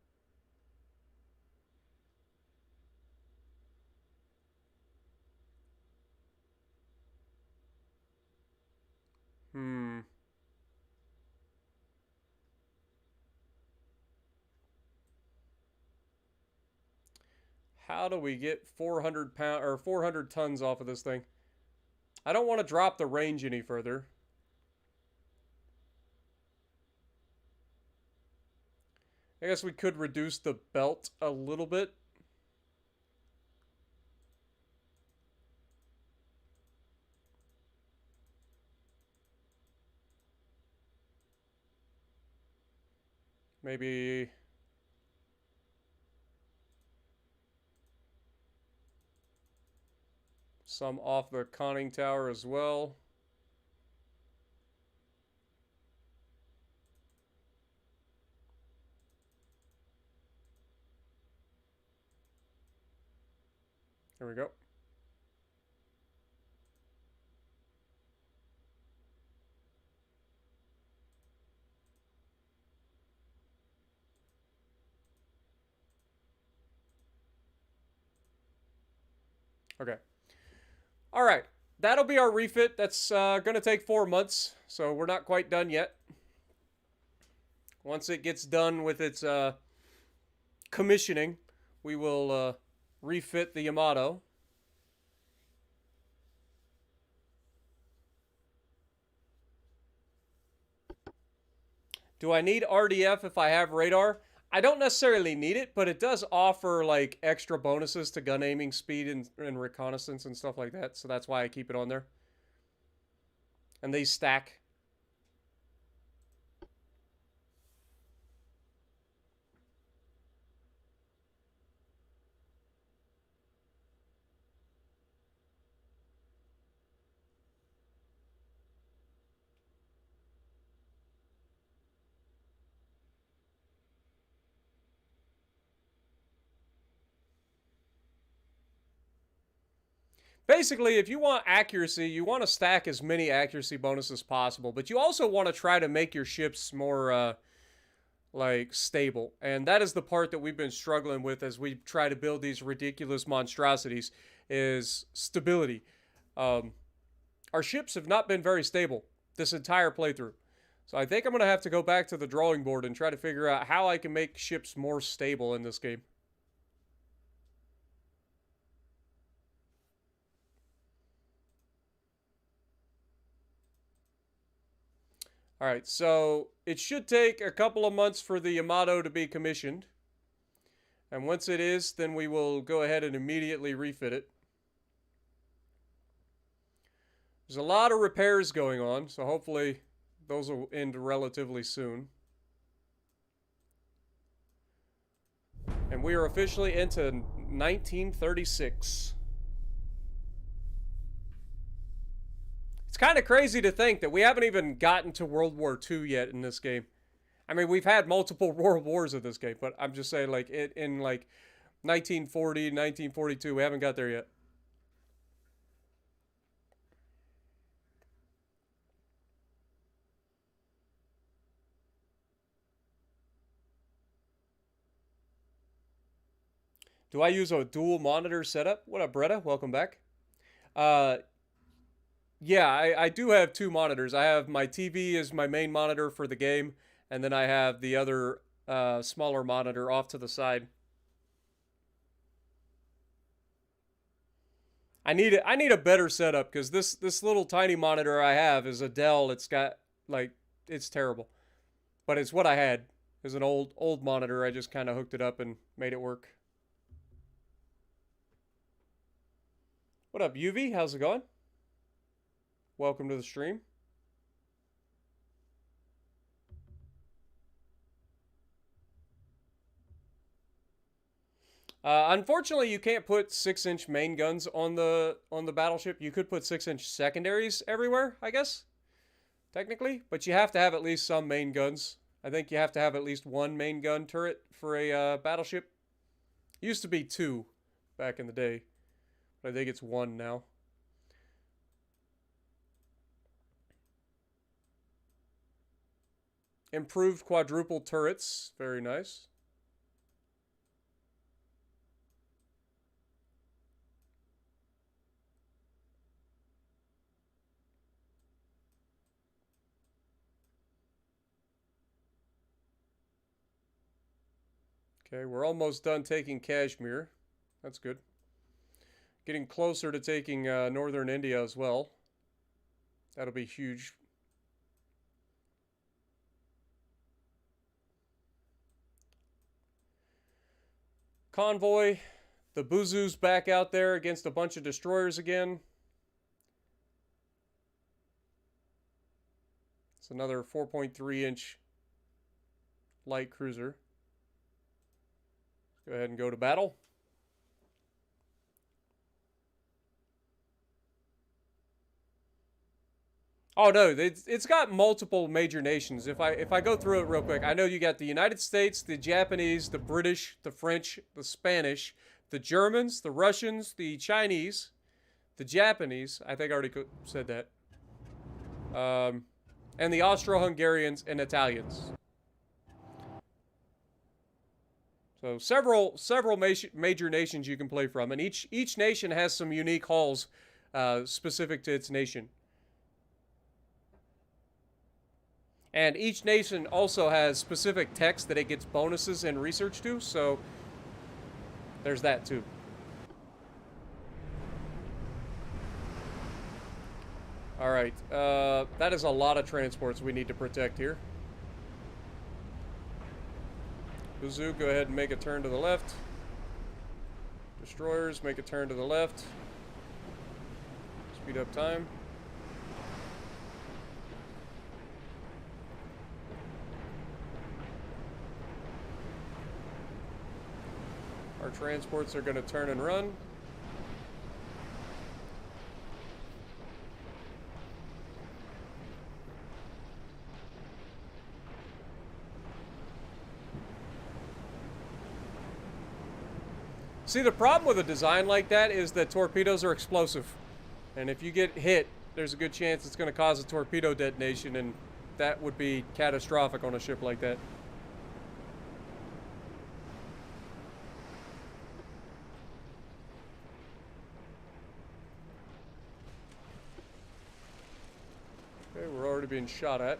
How do we get 400 pound or 400 tons off of this thing? I don't want to drop the range any further. I guess we could reduce the belt a little bit. Maybe some off the conning tower as well. There we go. Okay. All right. That'll be our refit. That's going to take 4 months, so we're not quite done yet. Once it gets done with its commissioning, we will refit the Yamato. Do I need RDF if I have radar? I don't necessarily need it, but it does offer like extra bonuses to gun aiming speed and reconnaissance and stuff like that. So that's why I keep it on there. And they stack. Basically, if you want accuracy, you want to stack as many accuracy bonuses as possible, but you also want to try to make your ships more, like, stable. And that is the part that we've been struggling with as we try to build these ridiculous monstrosities, is stability. Our ships have not been very stable this entire playthrough. So I think I'm going to have to go back to the drawing board and try to figure out how I can make ships more stable in this game. Alright, so it should take a couple of months for the Yamato to be commissioned. And once it is, then we will go ahead and immediately refit it. There's a lot of repairs going on, so hopefully those will end relatively soon. And we are officially into 1936. It's kind of crazy to think that we haven't even gotten to World War II yet in this game. I mean, we've had multiple world wars in this game, but I'm just saying, like, in like 1940, 1942, we haven't got there yet. Do I use a dual monitor setup? What up, Bretta? Welcome back. Yeah, I do have two monitors. I have my TV as my main monitor for the game, and then I have the other smaller monitor off to the side. I need a better setup because this little tiny monitor I have is a Dell. It's got like it's terrible, but it's what I had. It's an old monitor. I just kind of hooked it up and made it work. What up, UV? How's it going? Welcome to the stream. Unfortunately, you can't put 6-inch main guns on the battleship. You could put 6-inch secondaries everywhere, I guess, technically, but you have to have at least some main guns. I think you have to have at least one main gun turret for a battleship. It used to be 2 back in the day, but I think it's 1 now. Improved quadruple turrets. Very nice. Okay, we're almost done taking Kashmir. That's good. Getting closer to taking northern India as well. That'll be huge. Convoy. The Buzu's back out there against a bunch of destroyers again. It's another 4.3-inch light cruiser. Let's go ahead and go to battle. Oh no, it's got multiple major nations. If I go through it real quick, I know you got the United States, the Japanese, the British, the French, the Spanish, the Germans, the Russians, the Chinese, the Japanese. I think I already said that. And the Austro-Hungarians and Italians. So several major nations you can play from, and each nation has some unique halls specific to its nation. And each nation also has specific text that it gets bonuses and research to, so there's that too. Alright, that is a lot of transports we need to protect here. Bazoo, go ahead and make a turn to the left. Destroyers, make a turn to the left. Speed up time. Our transports are going to turn and run. See, the problem with a design like that is that torpedoes are explosive. And if you get hit, there's a good chance it's going to cause a torpedo detonation, and that would be catastrophic on a ship like that. Okay, we're already being shot at.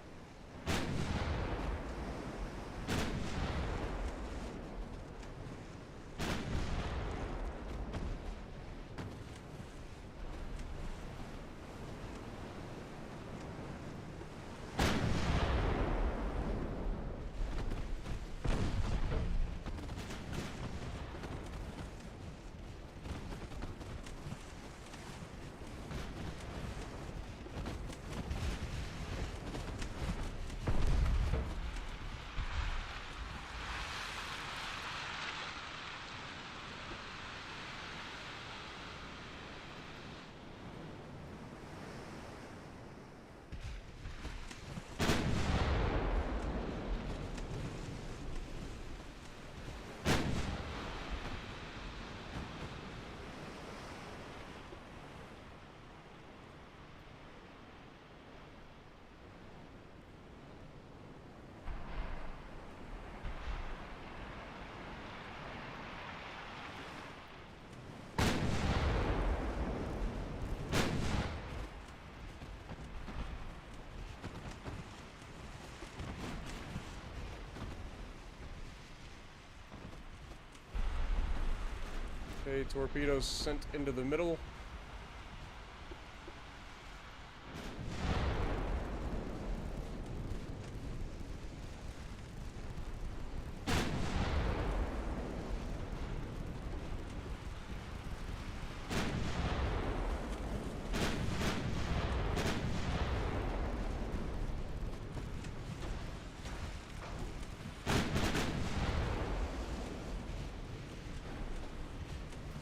Okay, torpedoes sent into the middle.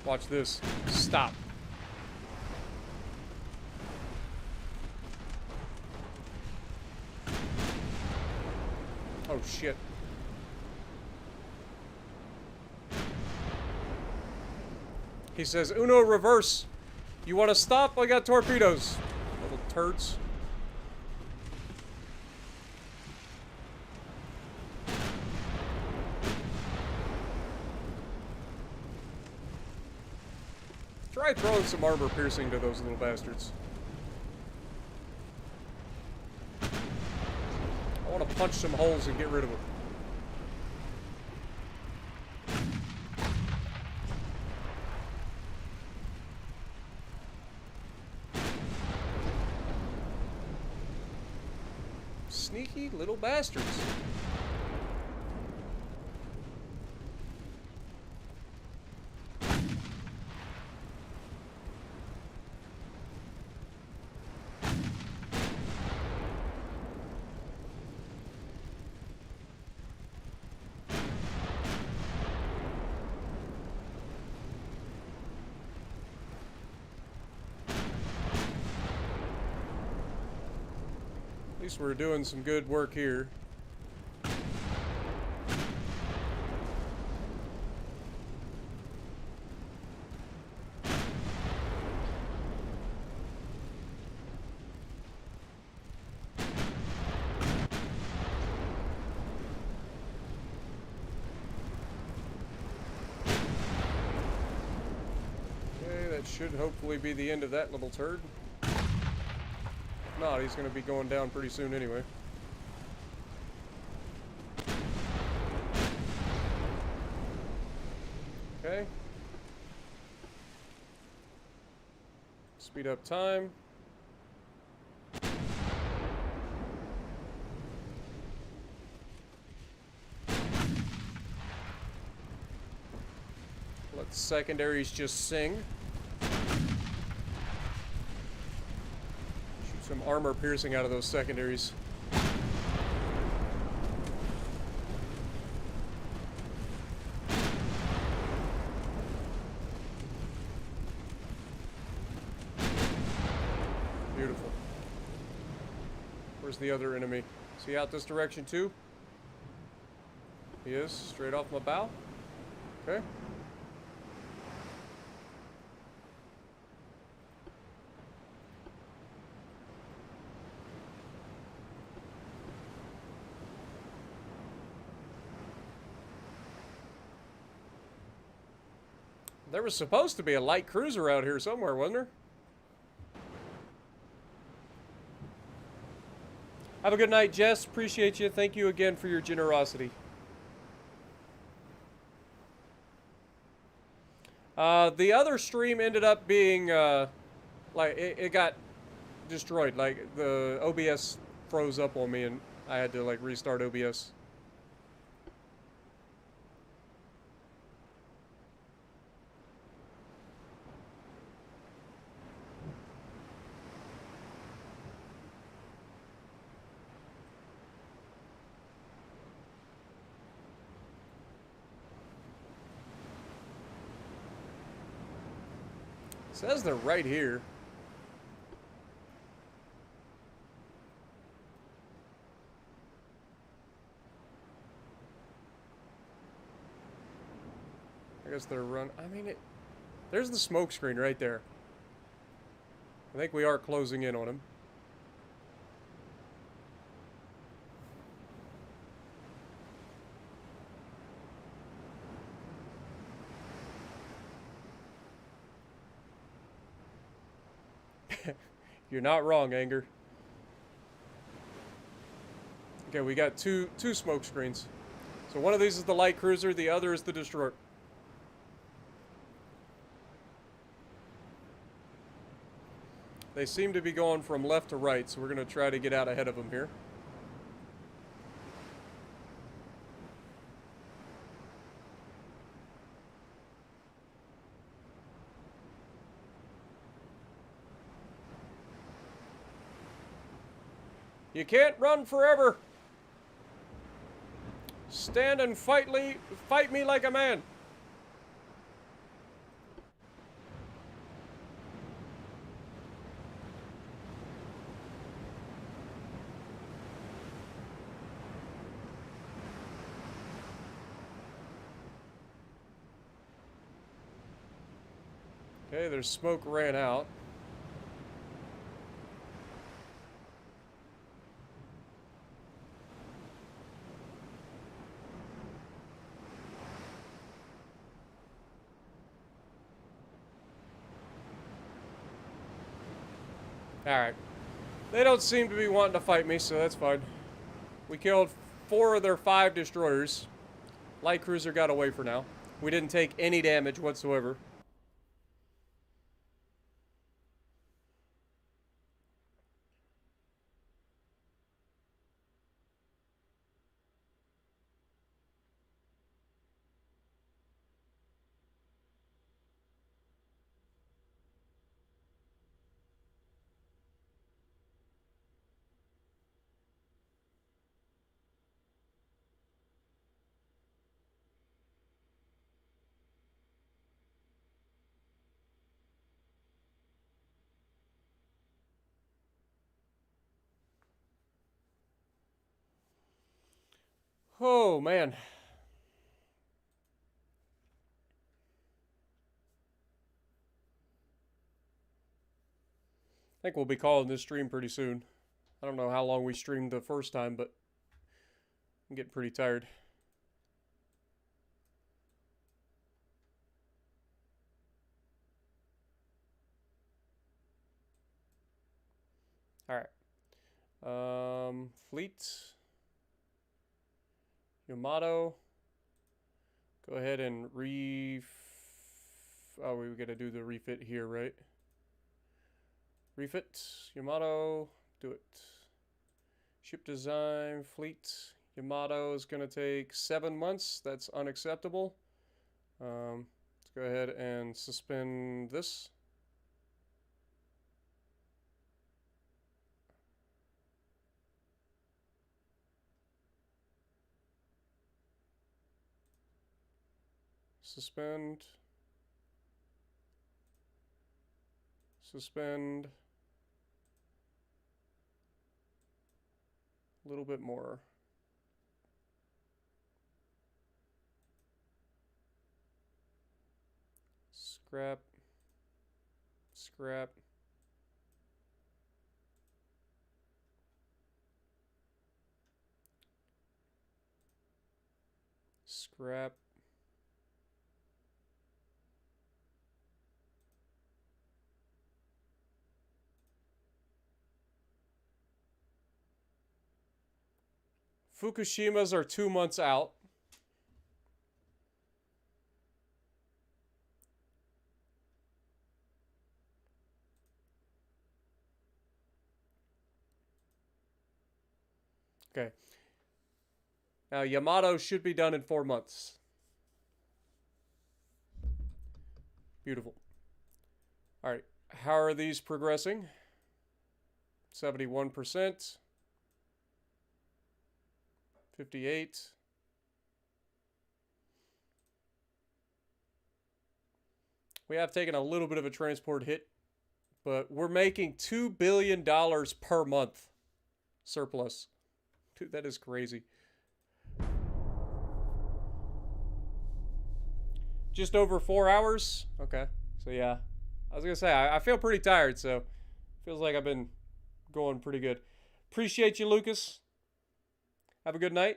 Watch this. Stop. Oh, shit. He says, Uno, reverse. You want to stop? I got torpedoes. Little turds. Try throwing some armor piercing to those little bastards. I want to punch some holes and get rid of them. Sneaky little bastards. At least we're doing some good work here. Okay, that should hopefully be the end of that little turd. Not, he's going to be going down pretty soon anyway. Okay. Speed up time. Let the secondaries just sing. Shoot some armor piercing out of those secondaries. Beautiful. Where's the other enemy? Is he out this direction too? He is, straight off my bow. Okay. There was supposed to be a light cruiser out here somewhere, wasn't there? Have a good night, Jess. Appreciate you. Thank you again for your generosity. The other stream ended up being, like, it got destroyed. Like, the OBS froze up on me and I had to, like, restart OBS. It says they're right here. I guess they're I mean, there's the smoke screen right there. I think we are closing in on him. You're not wrong, Anger. Okay, we got two smoke screens. So one of these is the light cruiser, the other is the destroyer. They seem to be going from left to right, so we're going to try to get out ahead of them here. You can't run forever. Stand and fight me like a man. Okay, their smoke ran out. Alright. They don't seem to be wanting to fight me, so that's fine. We killed 4 of their 5 destroyers. Light cruiser got away for now. We didn't take any damage whatsoever. Oh, man. I think we'll be calling this stream pretty soon. I don't know how long we streamed the first time, but I'm getting pretty tired. Alright. Fleet. Yamato. Go ahead and oh, we gotta do the refit here, right? Refit. Yamato. Do it. Ship design. Fleet. Yamato is gonna take 7 months. That's unacceptable. It's Let's go ahead and suspend this. Suspend. Suspend. A little bit more. Scrap. Scrap. Scrap. Fukushimas are 2 months out. Okay. Now, Yamato should be done in 4 months. Beautiful. All right. How are these progressing? 71%. 58. We have taken a little bit of a transport hit, but we're making $2 billion per month surplus. Dude, that is crazy. Just over 4 hours? Okay. So, yeah. I was going to say, I feel pretty tired, so feels like I've been going pretty good. Appreciate you, Lucas. Have a good night.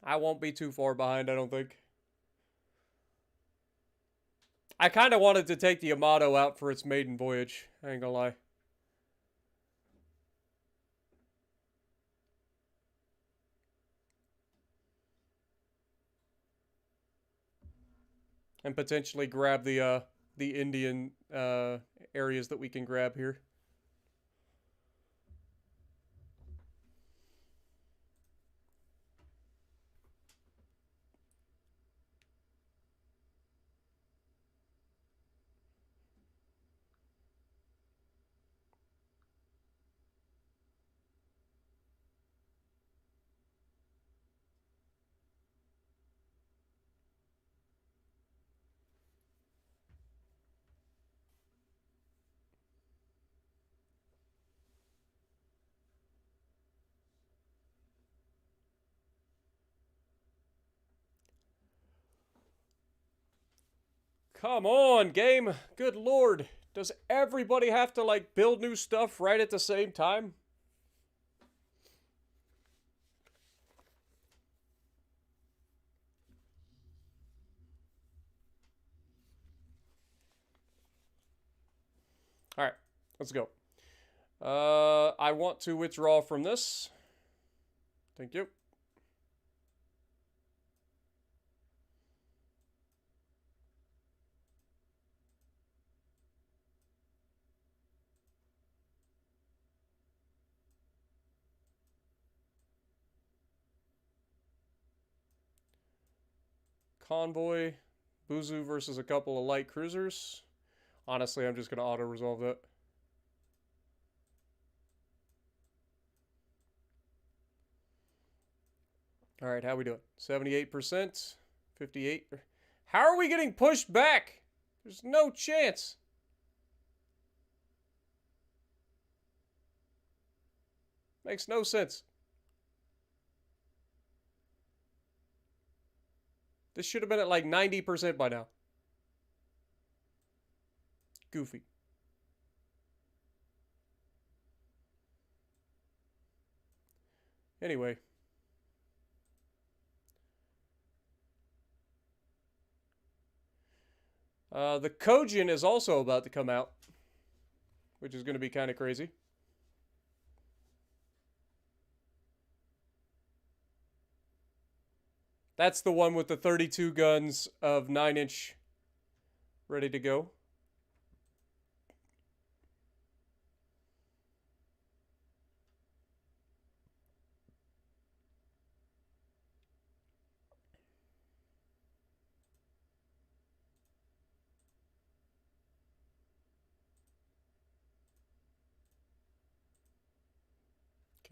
I won't be too far behind, I don't think. I kind of wanted to take the Yamato out for its maiden voyage. I ain't gonna lie. And potentially grab the Indian areas that we can grab here. Come on, game. Good lord. Does everybody have to, like, build new stuff right at the same time? Alright, let's go. I want to withdraw from this. Thank you. Convoy. Buzu versus a couple of light cruisers. Honestly, I'm just going to auto-resolve that. Alright, how we doing? 78%. 58. How are we getting pushed back? There's no chance. Makes no sense. This should have been at like 90% by now. Goofy. Anyway. The Kojin is also about to come out, which is going to be kind of crazy. That's the one with the 32 guns of 9-inch ready to go.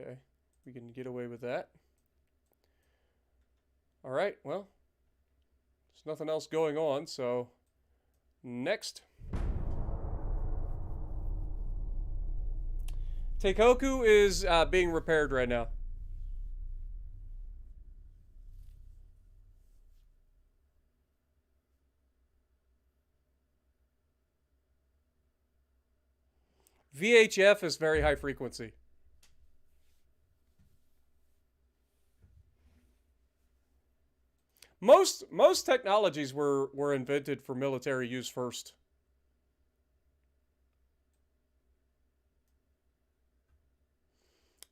Okay, we can get away with that. Alright, well, there's nothing else going on, so next. Teikoku is being repaired right now. VHF is very high frequency. Most technologies were invented for military use first.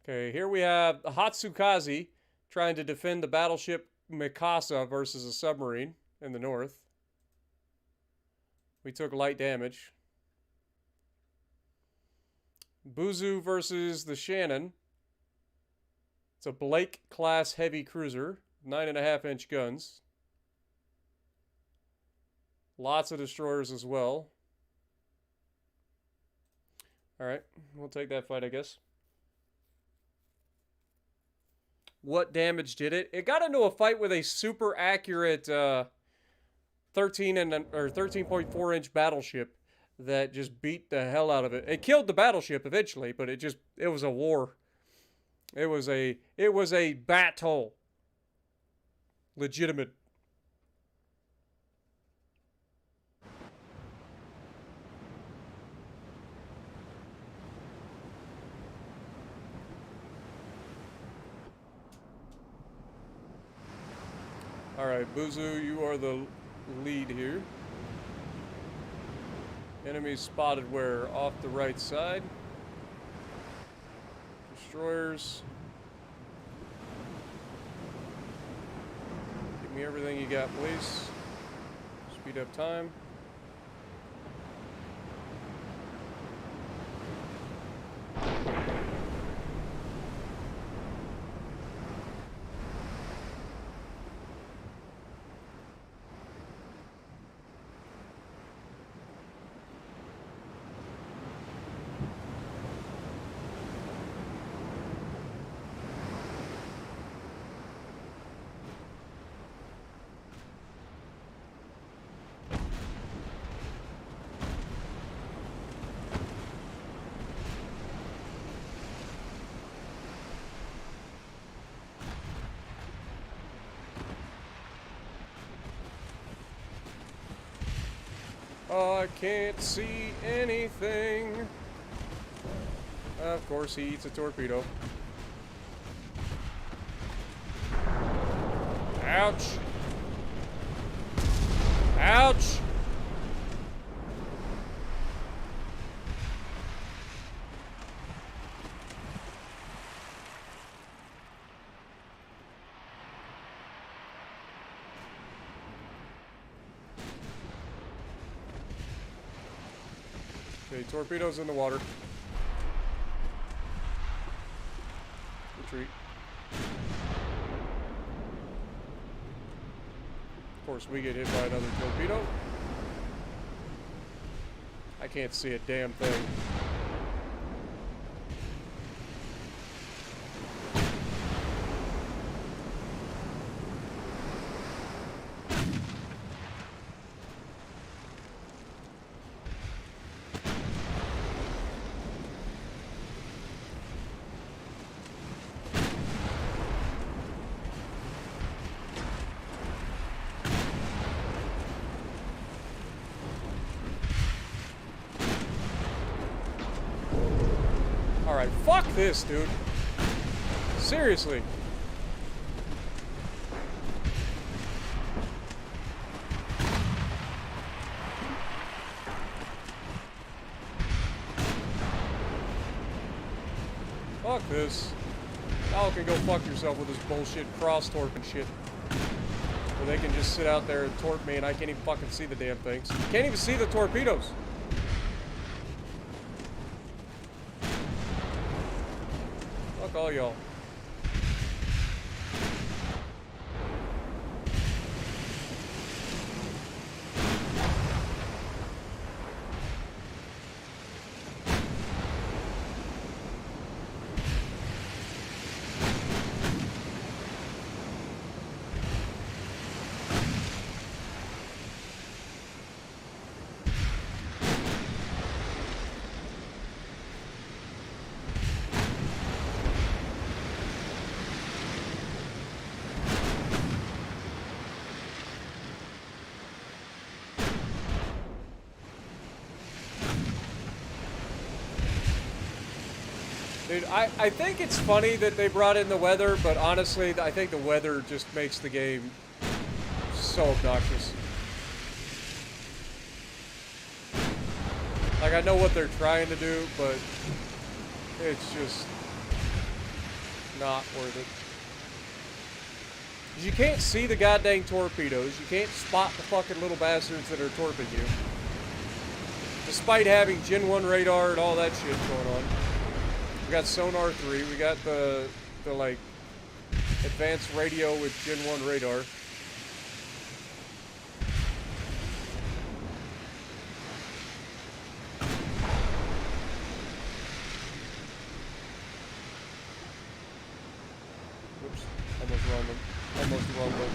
Okay, here we have the Hatsukaze trying to defend the battleship Mikasa versus a submarine in the north. We took light damage. Buzu versus the Shannon. It's a Blake-class heavy cruiser, 9.5-inch guns. Lots of destroyers as well. Alright, we'll take that fight, I guess. What damage did it? It got into a fight with a super accurate 13.4-inch battleship that just beat the hell out of it. It killed the battleship eventually, but it was a war. It was a battle. Legitimate. Alright, Buzu, you are the lead here. Enemy spotted where? Off the right side. Destroyers. Give me everything you got, please. Speed up time. I can't see anything. Of course, he eats a torpedo. Ouch! Ouch! Okay, torpedoes in the water. Retreat. Of course, we get hit by another torpedo. I can't see a damn thing. Alright, fuck this, dude. Seriously. Fuck this. Y'all can go fuck yourself with this bullshit cross-torp and shit. Where they can just sit out there and torp me and I can't even fucking see the damn things. Can't even see the torpedoes. Fuck all y'all. Dude, I think it's funny that they brought in the weather, but honestly, I think the weather just makes the game so obnoxious. Like, I know what they're trying to do, but it's just not worth it. 'Cause you can't see the goddamn torpedoes. You can't spot the fucking little bastards that are torping you. Despite having Gen 1 radar and all that shit going on. We got Sonar 3. We got the like, advanced radio with Gen 1 radar. Oops, almost wrong one. Almost the wrong one.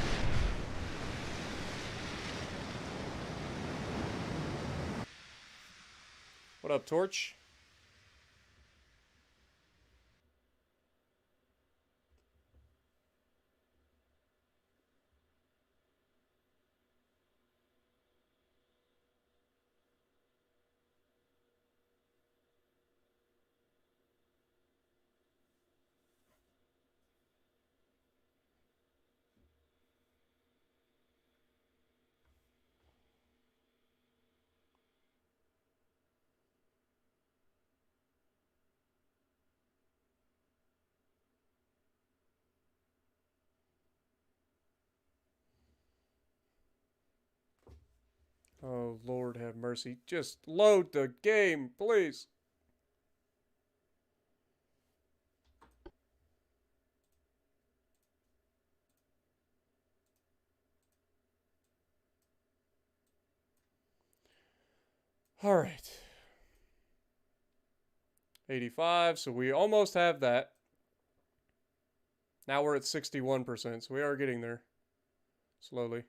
What up, Torch? Oh, Lord have mercy. Just load the game, please. All right. 85, so we almost have that. Now we're at 61%, so we are getting there. Slowly.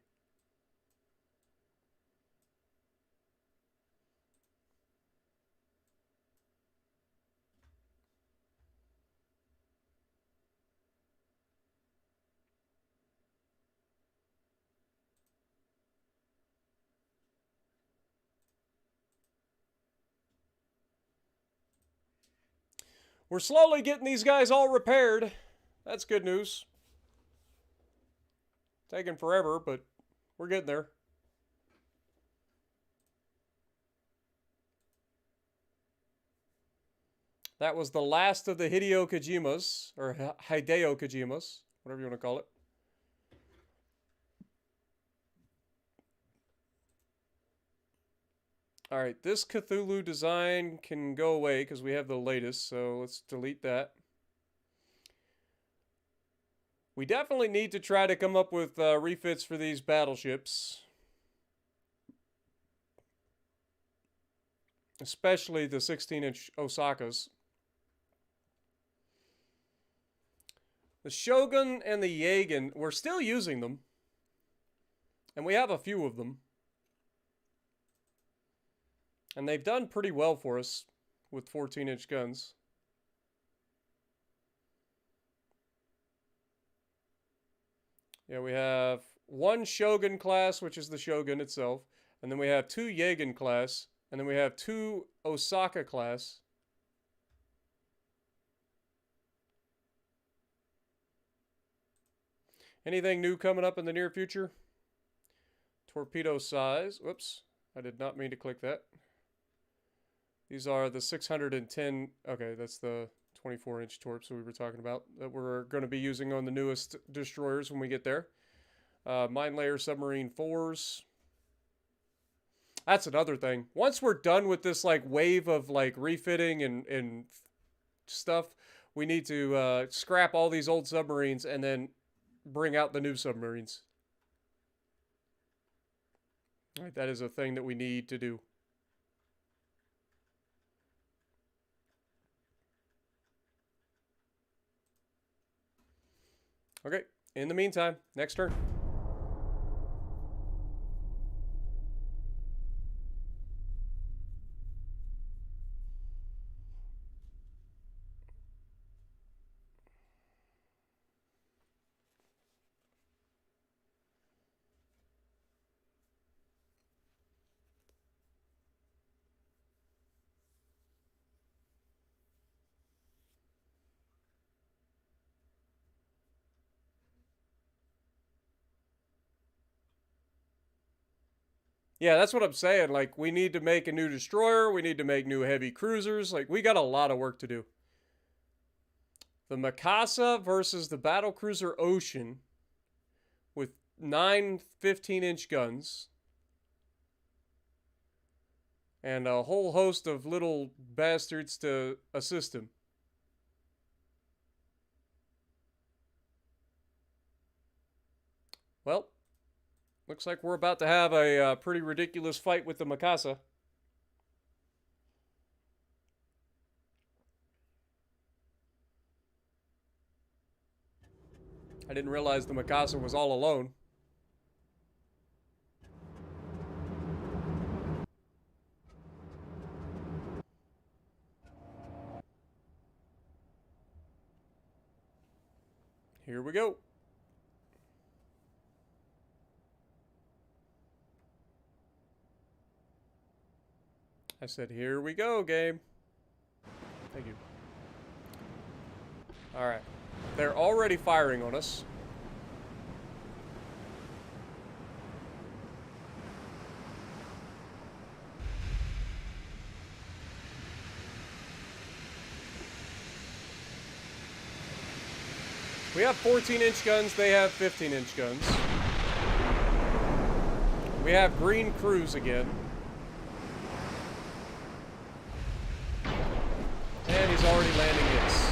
We're slowly getting these guys all repaired. That's good news. Taking forever, but we're getting there. That was the last of the Hideo Kojimas, or Hideo Kojimas, whatever you want to call it. All right, this Cthulhu design can go away because we have the latest, so let's delete that. We definitely need to try to come up with refits for these battleships. Especially the 16-inch Osakas. The Shogun and the Yagen, we're still using them. And we have a few of them. And they've done pretty well for us with 14-inch guns. Yeah, we have one Shogun class, which is the Shogun itself. And then we have two Yagen class. And then we have two Osaka class. Anything new coming up in the near future? Torpedo size. Whoops. I did not mean to click that. These are the 610. Okay, that's the 24-inch torps that we were talking about that we're going to be using on the newest destroyers when we get there. Mine layer submarine 4s. That's another thing. Once we're done with this like wave of like refitting and stuff, we need to scrap all these old submarines and then bring out the new submarines. All right, that is a thing that we need to do. Okay, in the meantime, next turn. Yeah, that's what I'm saying. Like, we need to make a new destroyer. We need to make new heavy cruisers. Like, we got a lot of work to do. The Mikasa versus the Battlecruiser Ocean with 9 15-inch guns. And a whole host of little bastards to assist him. Well, looks like we're about to have a pretty ridiculous fight with the Mikasa. I didn't realize the Mikasa was all alone. Here we go. I said, here we go, game. Thank you. Alright. They're already firing on us. We have 14-inch guns, they have 15-inch guns. We have green crews again. And he's already landing hits.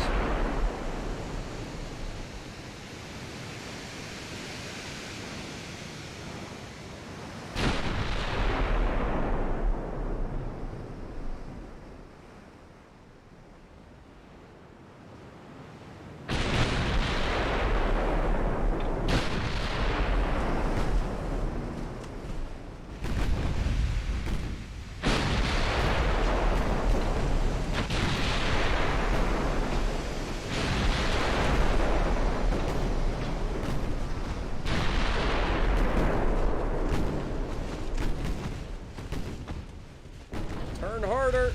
Turn harder.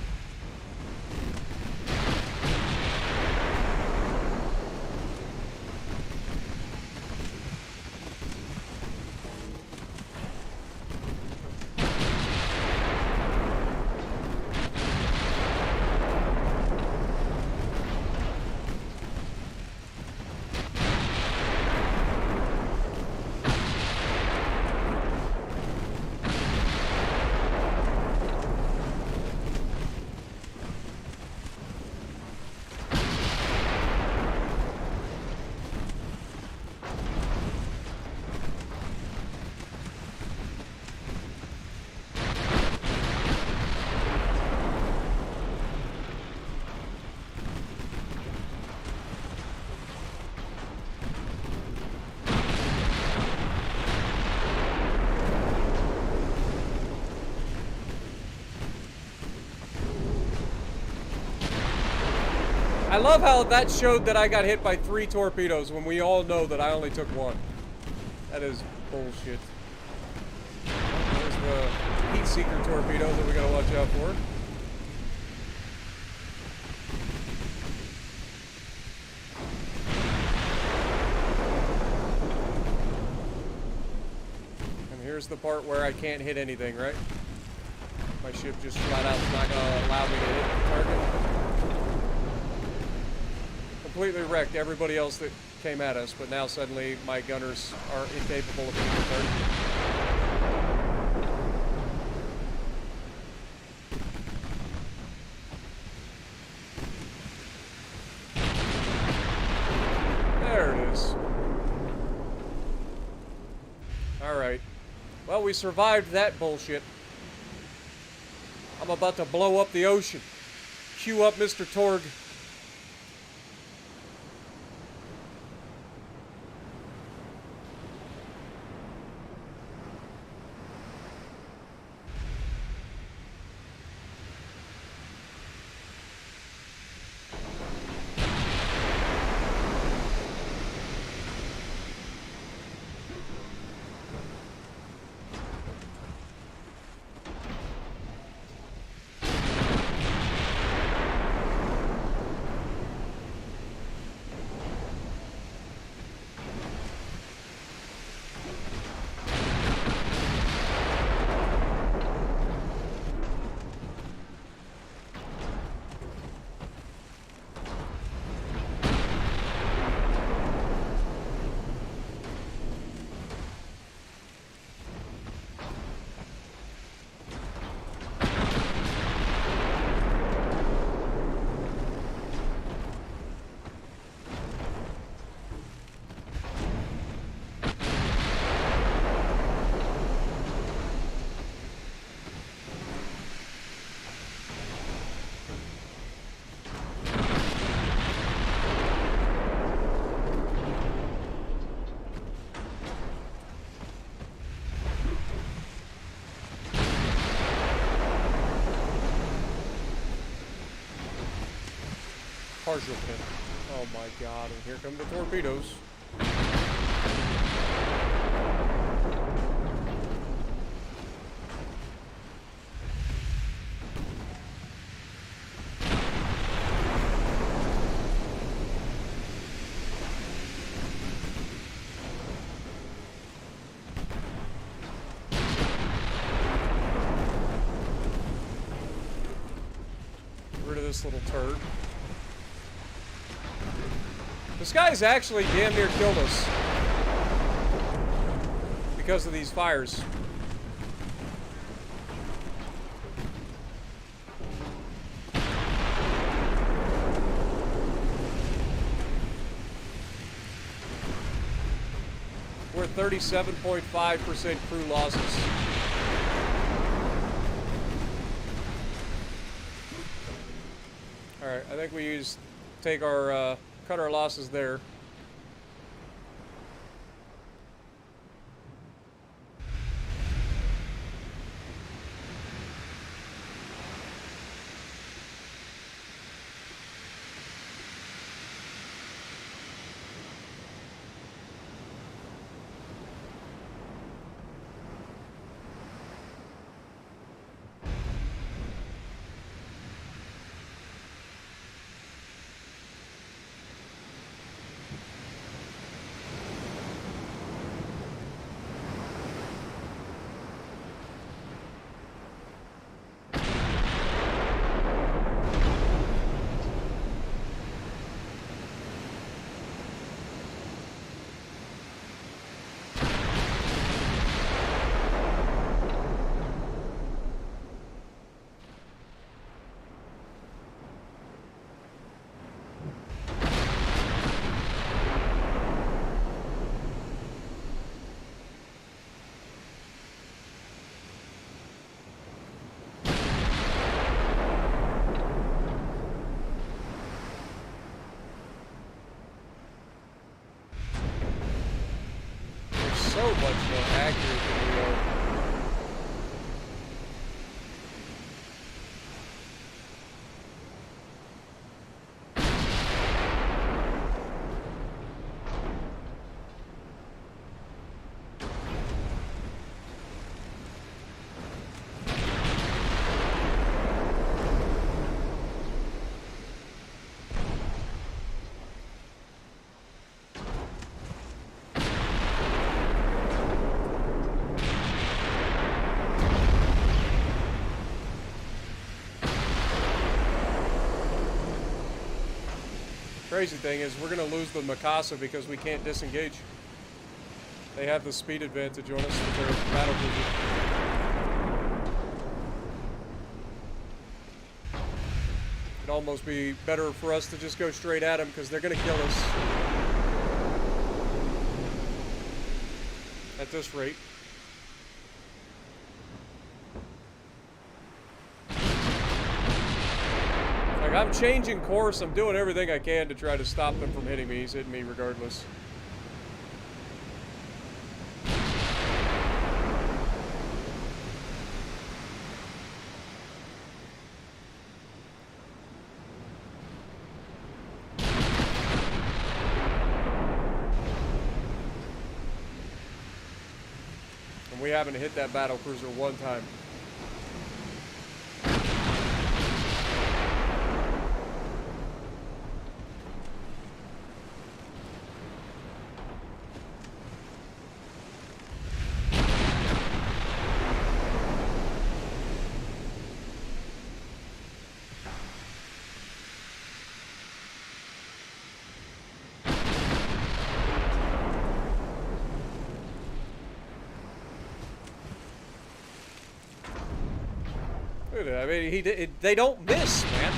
I love how that showed that I got hit by 3 torpedoes when we all know that I only took 1. That is bullshit. There's the heat seeker torpedo that we gotta watch out for. And here's the part where I can't hit anything, right? My ship just flat out is not gonna allow me to hit the target. Completely wrecked everybody else that came at us, but now suddenly my gunners are incapable of hitting the target. There it is. Alright. Well, we survived that bullshit. I'm about to blow up the ocean. Cue up Mr. Torg. partial pin. Oh my god, and here come the torpedoes. This little turd. This guy's actually damn near killed us because of these fires. We're at 37.5% crew losses. Alright, I think we cut our losses there. So much more accurate than we are. Crazy thing is, we're going to lose the Mikasa because we can't disengage. They have the speed advantage on us with their battle cruiser. It'd almost be better for us to just go straight at them because they're going to kill us at this rate. I'm changing course. I'm doing everything I can to try to stop them from hitting me. He's hitting me regardless. And we haven't hit that battle cruiser one time. I mean, they don't miss, man.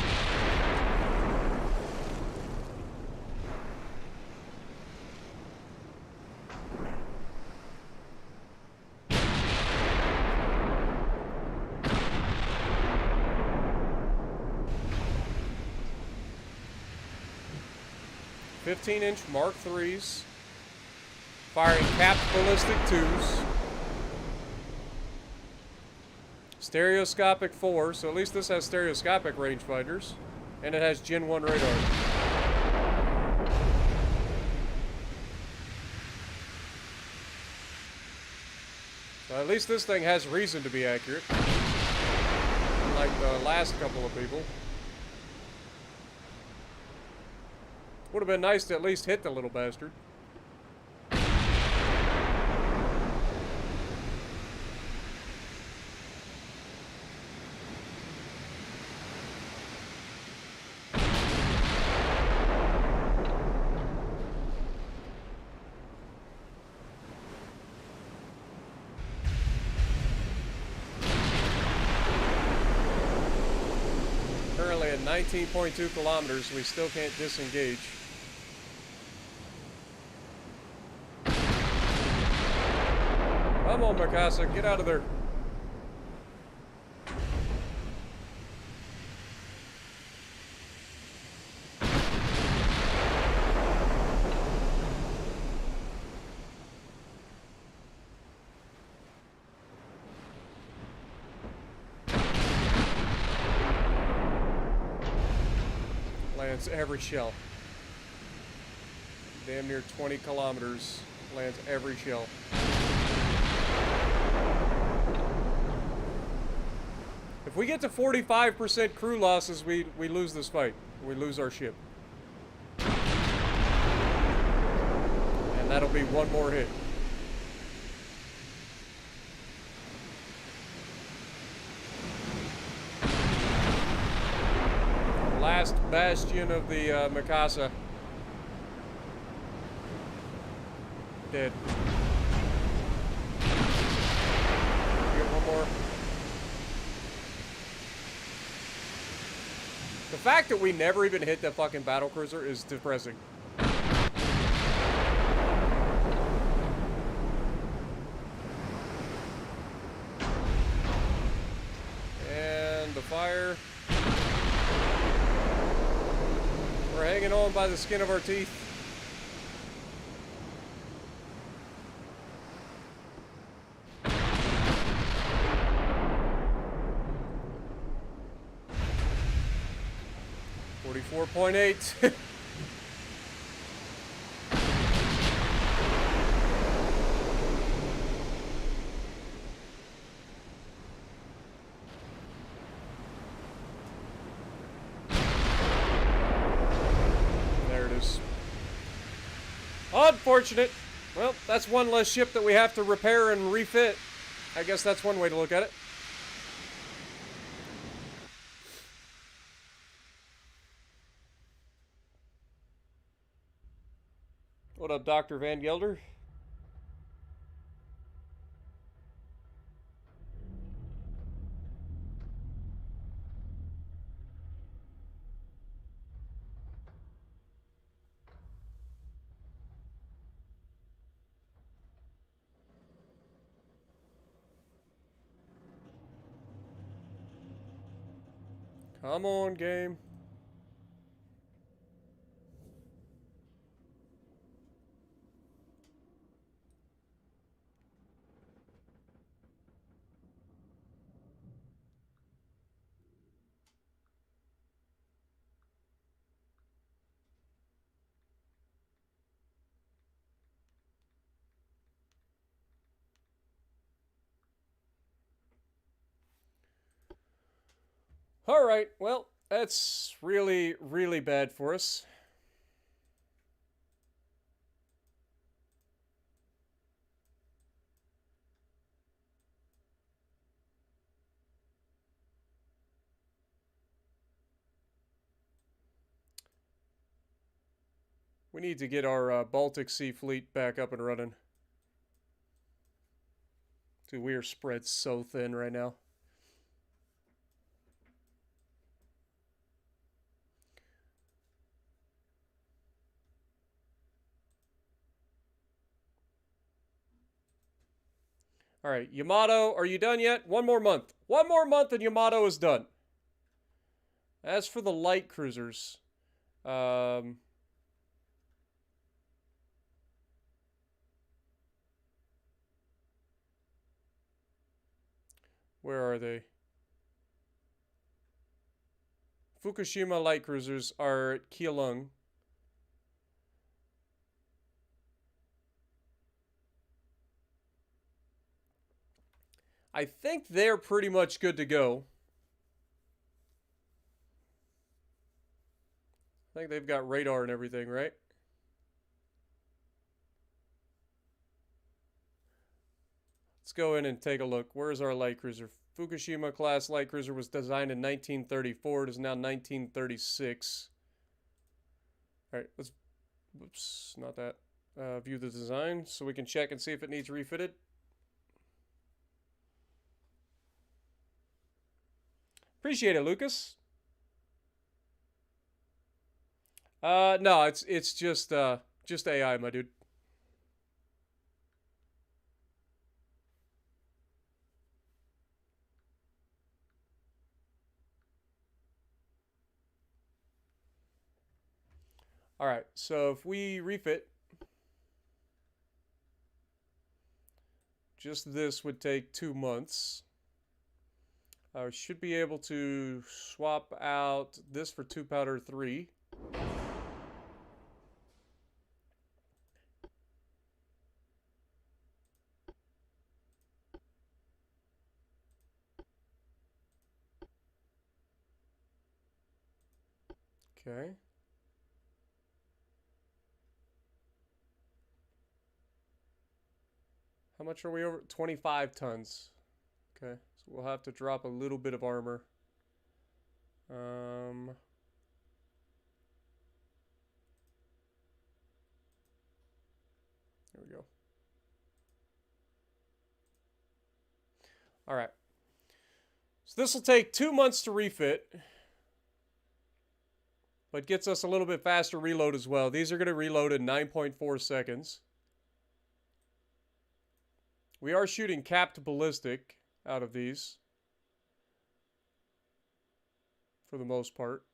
.15-inch Mark IIIs, firing capped ballistic 2s. Stereoscopic 4, so at least this has stereoscopic rangefinders. And it has Gen 1 radar. So at least this thing has reason to be accurate. Unlike the last couple of people. Would have been nice to at least hit the little bastard. Currently at 19.2 kilometers, we still can't disengage. Come on, Mikasa, get out of there. Lands every shell. Damn near 20 kilometers. Lands every shell. If we get to 45% crew losses, we lose this fight. We lose our ship. And that'll be one more hit. Last bastion of the Mikasa. Dead. Get one more. The fact that we never even hit that fucking battlecruiser is depressing. And the fire. We're hanging on by the skin of our teeth. .8. There it is. Unfortunate. Well, that's one less ship that we have to repair and refit. I guess that's one way to look at it. What up, Dr. Van Gelder? Come on, game. All right, well, that's really, really bad for us. We need to get our Baltic Sea fleet back up and running. Dude, we are spread so thin right now. All right, Yamato, are you done yet? One more month. One more month and Yamato is done. As for the light cruisers, where are they? Fukushima light cruisers are at Keelung. I think they're pretty much good to go. I think they've got radar and everything, right? Let's go in and take a look. Where's our light cruiser? Fukushima class light cruiser was designed in 1934. It is now 1936. All right, let's, whoops, not that. View the design so we can check and see if it needs refitted. Appreciate it, Lucas. No, it's just AI, my dude. All right, so if we refit, just this would take 2 months. I should be able to swap out this for 2 powder 3. Okay. How much are we over? 25 tons. Okay, so we'll have to drop a little bit of armor. There we go. All right. So this will take 2 months to refit, but gets us a little bit faster reload as well. These are going to reload in 9.4 seconds. We are shooting capped ballistic out of these, for the most part.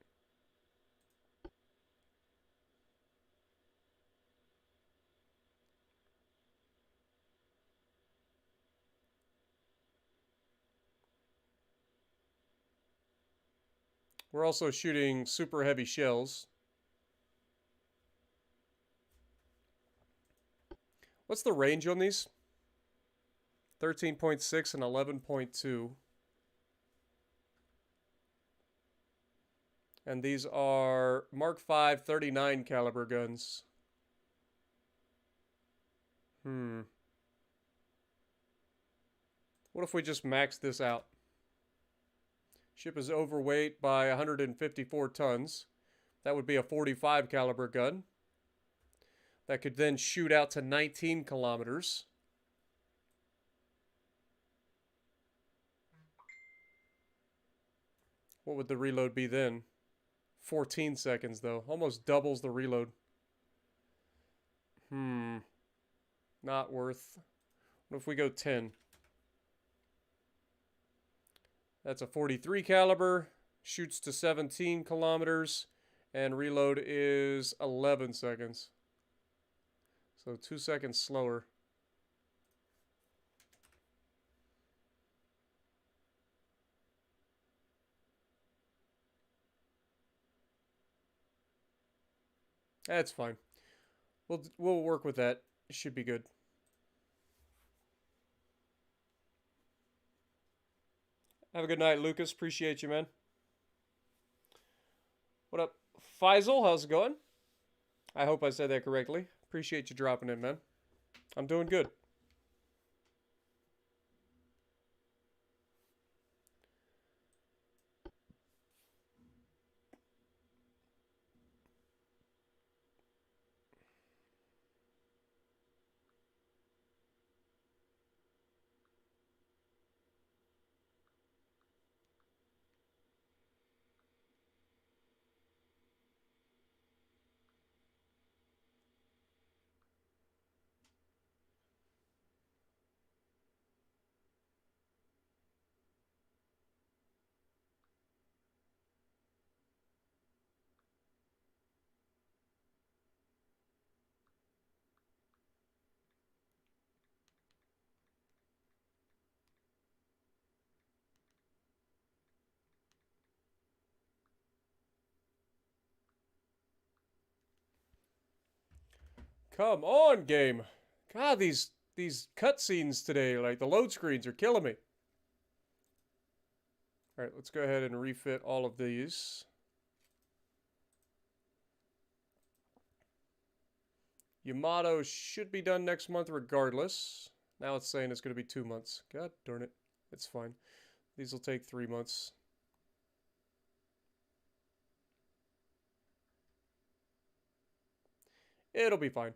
We're also shooting super heavy shells. What's the range on these? 13.6 and 11.2. And these are Mark V 39 caliber guns. What if we just max this out? Ship is overweight by 154 tons. That would be a 45 caliber gun. That could then shoot out to 19 kilometers. What would the reload be then? 14 seconds though. Almost doubles the reload. Not worth. What if we go 10? That's a 43 caliber. Shoots to 17 kilometers. And reload is 11 seconds. So 2 seconds slower. That's fine. We'll work with that. It should be good. Have a good night, Lucas. Appreciate you, man. What up, Faisal? How's it going? I hope I said that correctly. Appreciate you dropping in, man. I'm doing good. Come on, game. God, these cutscenes today, like the load screens are killing me. Alright, let's go ahead and refit all of these. Yamato should be done next month regardless. Now it's saying it's going to be 2 months. God darn it. It's fine. These will take 3 months. It'll be fine.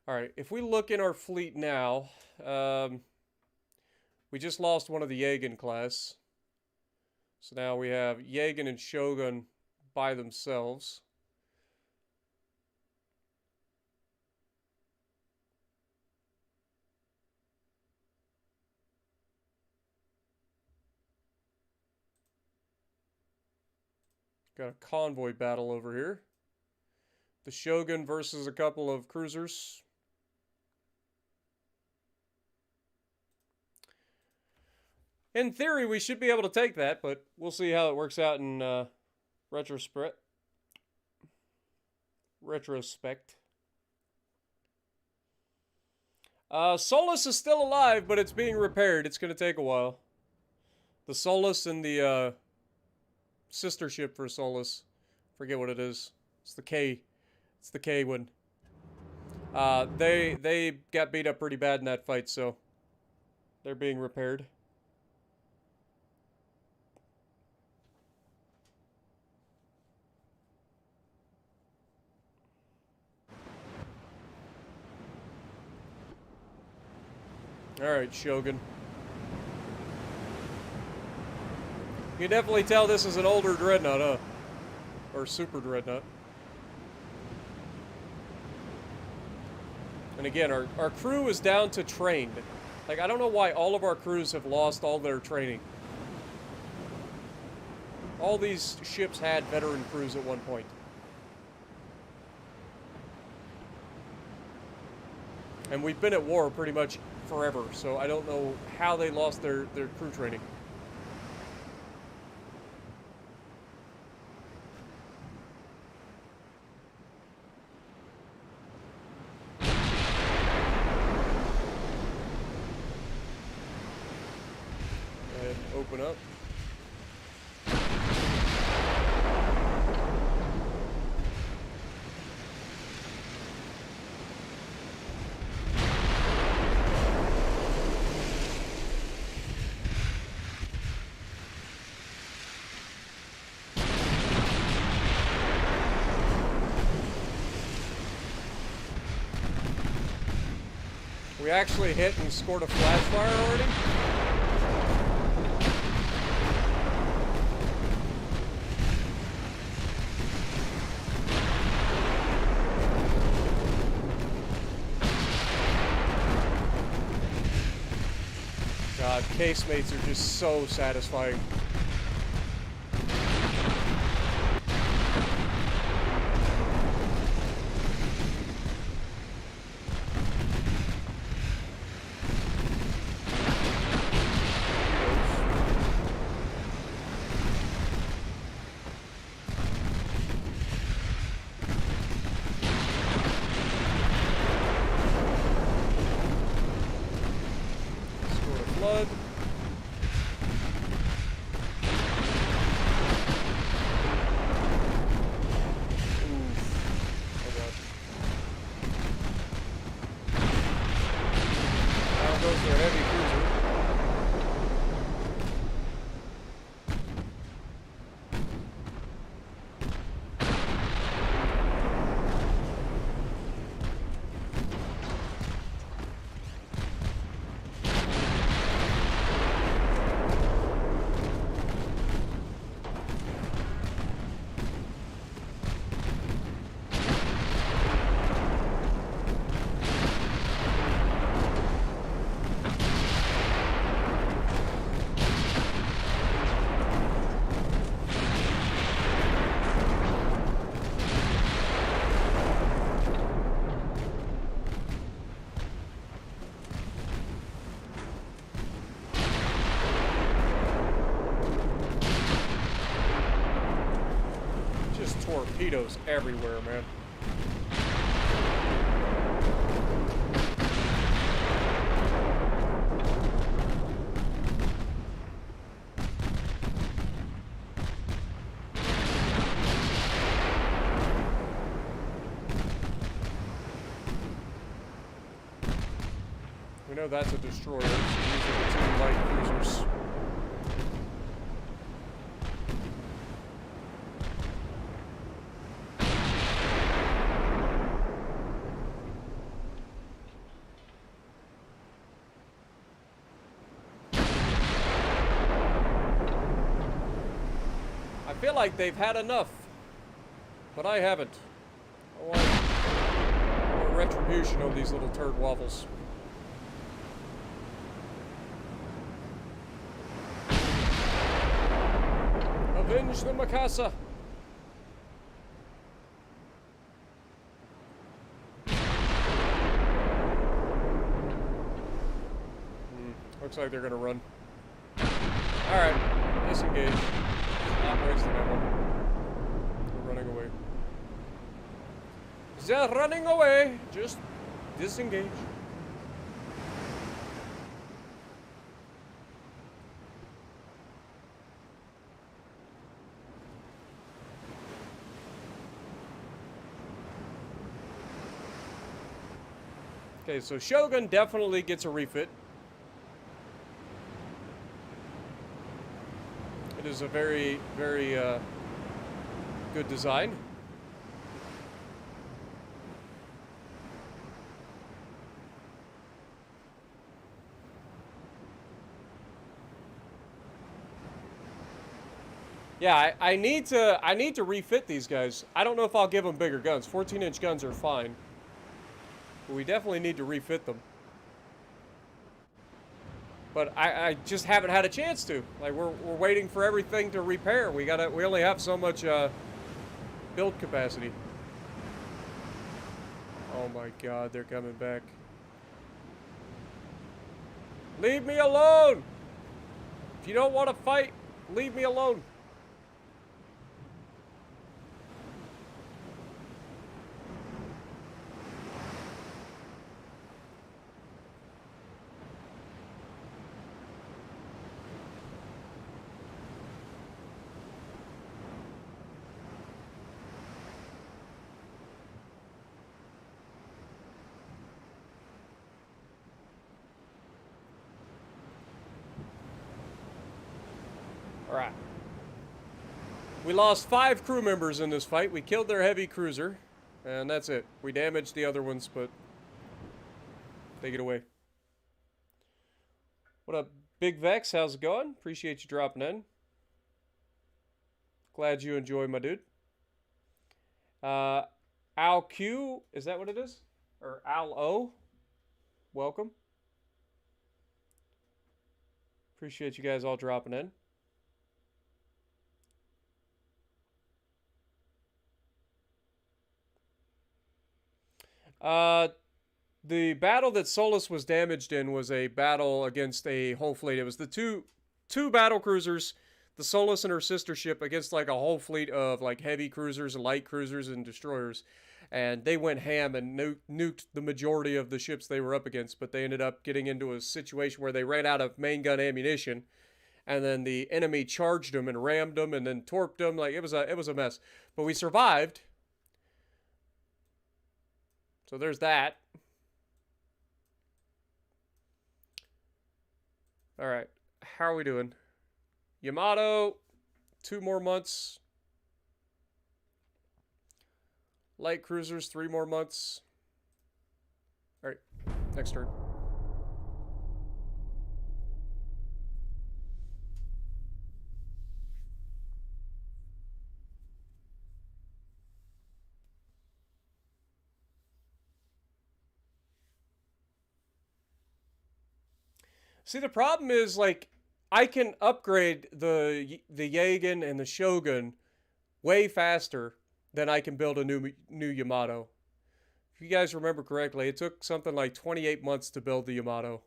Alright, if we look in our fleet now, we just lost one of the Yagen class. So now we have Yagen and Shogun by themselves. Got a convoy battle over here. The Shogun versus a couple of cruisers. In theory, we should be able to take that, but we'll see how it works out in retrospect. Solus is still alive, but it's being repaired. It's going to take a while. The Solus and the sister ship for Solus. Forget what it is. It's the K. It's the K one. They got beat up pretty bad in that fight, so they're being repaired. Alright, Shogun. You can definitely tell this is an older Dreadnought, huh? Or Super Dreadnought. And again, our crew is down to trained. Like, I don't know why all of our crews have lost all their training. All these ships had veteran crews at one point. And we've been at war pretty much forever, so I don't know how they lost their crew training. And open up. We actually hit and scored a flash fire already? God, casemates are just so satisfying. Flood. Oh god. Now goes their heavy cruiser. Torpedoes everywhere, man. We know that's a destroyer. So these are the two light cruisers. I feel like they've had enough, but I haven't. I want retribution on these little turd waffles. Avenge the Mikasa. Looks like they're gonna run. Alright, disengage. Not wasting ammo. They're running away. They're running away. Just disengage. Okay, so Shogun definitely gets a refit. It is a very, very good design. Yeah, I need to refit these guys. I don't know if I'll give them bigger guns. 14-inch guns are fine. But we definitely need to refit them. But I just haven't had a chance to. Like we're waiting for everything to repair. We only have so much build capacity. Oh my god, they're coming back. Leave me alone! If you don't want to fight, leave me alone. Alright. We lost 5 crew members in this fight. We killed their heavy cruiser. And that's it. We damaged the other ones, but... take it away. What up, Big Vex? How's it going? Appreciate you dropping in. Glad you enjoy, my dude. Al Q, is that what it is? Or Al O? Welcome. Appreciate you guys all dropping in. The battle that Solus was damaged in was a battle against a whole fleet. It was the two battle cruisers, the Solus and her sister ship, against like a whole fleet of like heavy cruisers and light cruisers and destroyers. And they went ham and nuked the majority of the ships they were up against, but they ended up getting into a situation where they ran out of main gun ammunition, and then the enemy charged them and rammed them and then torped them. Like it was a mess. But we survived. So there's that. Alright. How are we doing? Yamato, 2 more months. Light cruisers, 3 more months. Alright. Next turn. See, the problem is, like, I can upgrade the Yagen and the Shogun way faster than I can build a new Yamato. If you guys remember correctly, it took something like 28 months to build the Yamato.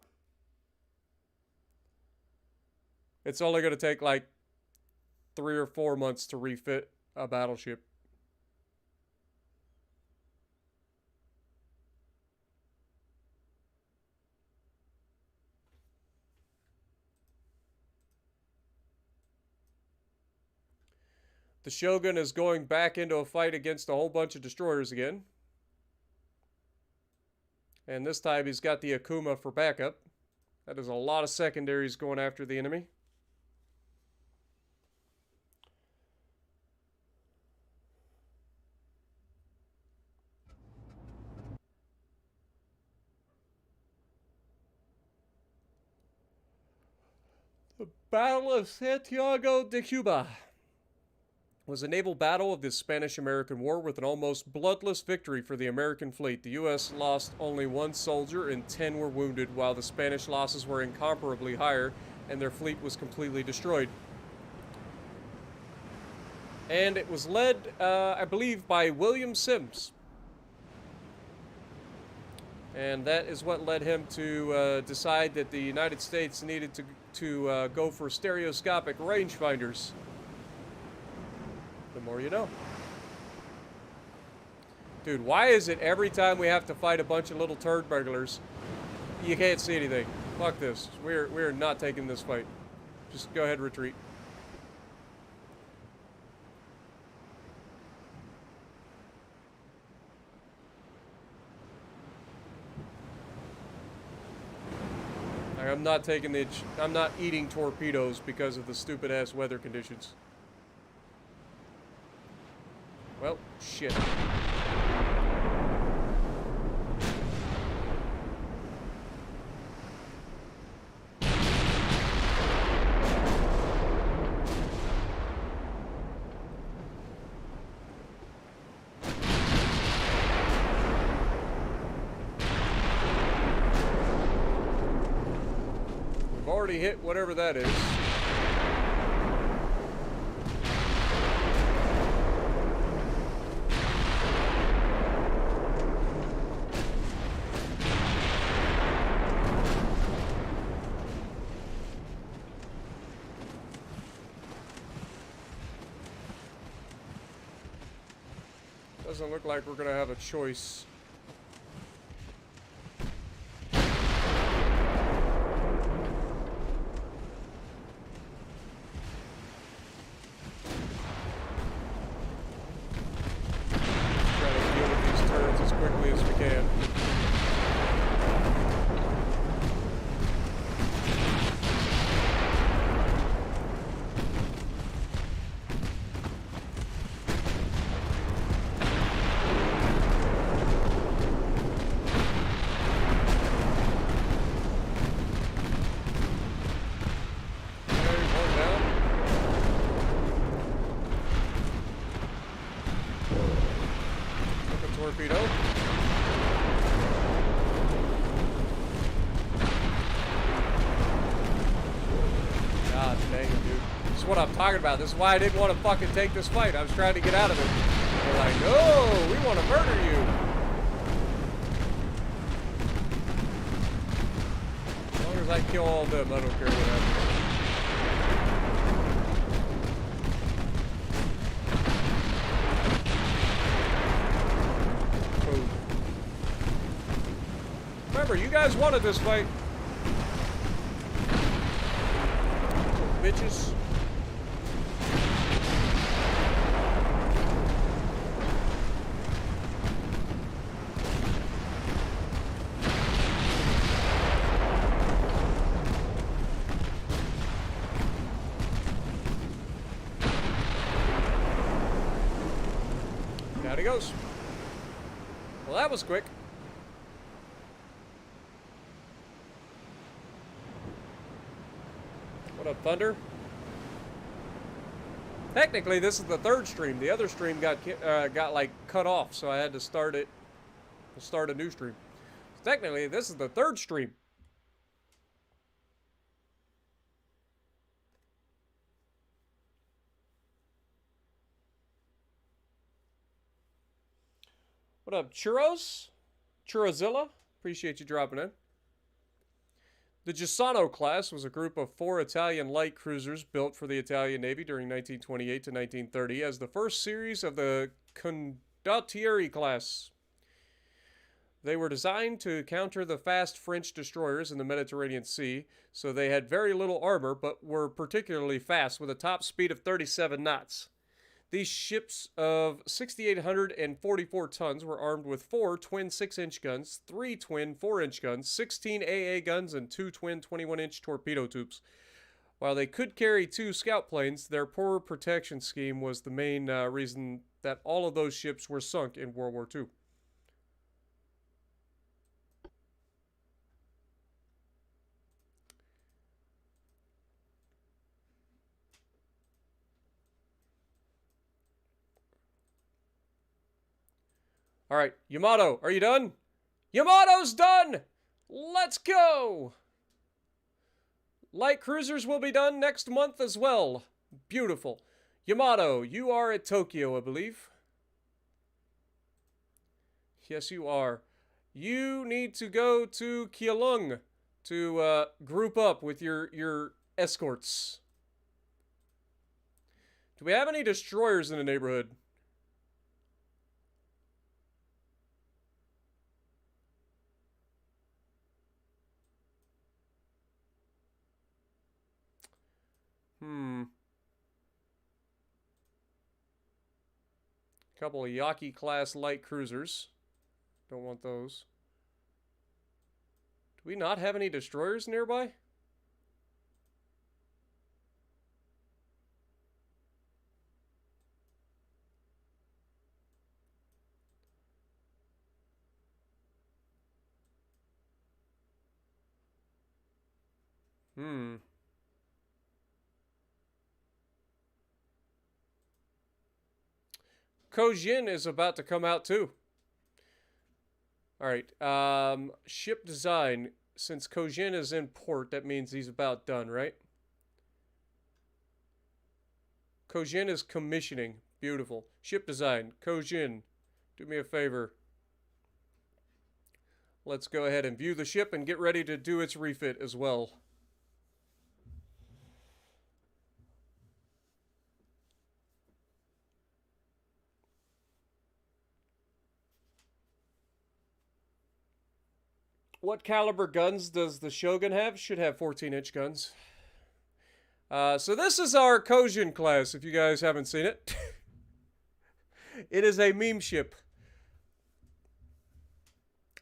It's only going to take like 3 or 4 months to refit a battleship. The Shogun is going back into a fight against a whole bunch of destroyers again. And this time he's got the Akuma for backup. That is a lot of secondaries going after the enemy. The Battle of Santiago de Cuba was a naval battle of the Spanish-American War with an almost bloodless victory for the American fleet. The U.S. lost only 1 soldier and 10 were wounded, while the Spanish losses were incomparably higher and their fleet was completely destroyed. And it was led, I believe, by William Sims. And that is what led him to decide that the United States needed to go for stereoscopic rangefinders. The more you know. Dude, why is it every time we have to fight a bunch of little turd burglars, you can't see anything? Fuck this. We're not taking this fight. Just go ahead and retreat. I'm not eating torpedoes because of the stupid ass weather conditions. Well, shit. We've already hit whatever that is. Doesn't look like we're gonna have a choice. Try to deal with these turrets as quickly as we can. Torpedo. God dang it, dude. This is what I'm talking about. This is why I didn't want to fucking take this fight. I was trying to get out of it. They're like, no, we want to murder you. As long as I kill all of them, I don't care what happens. Remember, you guys wanted this fight. Bitches. Down he goes. Well, that was quick. What up, Thunder? Technically, this is the third stream. The other stream got like cut off, so I had to start a new stream. So technically, this is the third stream. What up, Churros? Churrozilla? Appreciate you dropping in. The Gisano class was a group of 4 Italian light cruisers built for the Italian Navy during 1928 to 1930 as the first series of the Condottieri class. They were designed to counter the fast French destroyers in the Mediterranean Sea, so they had very little armor but were particularly fast with a top speed of 37 knots. These ships of 6,844 tons were armed with 4 twin 6-inch guns, 3 twin 4-inch guns, 16 AA guns, and 2 twin 21-inch torpedo tubes. While they could carry 2 scout planes, their poor protection scheme was the main reason that all of those ships were sunk in World War II. All right, Yamato, are you done? Yamato's done! Let's go! Light cruisers will be done next month as well. Beautiful. Yamato, you are at Tokyo, I believe. Yes, you are. You need to go to Keelung to group up with your escorts. Do we have any destroyers in the neighborhood? Couple of Yaki class light cruisers. Don't want those. Do we not have any destroyers nearby? Kojin is about to come out too. Alright, ship design. Since Kojin is in port, that means he's about done, right? Kojin is commissioning. Beautiful. Ship design. Kojin, do me a favor. Let's go ahead and view the ship and get ready to do its refit as well. What caliber guns does the Shogun have? Should have 14-inch guns. So this is our Kojin class, if you guys haven't seen it. It is a meme ship.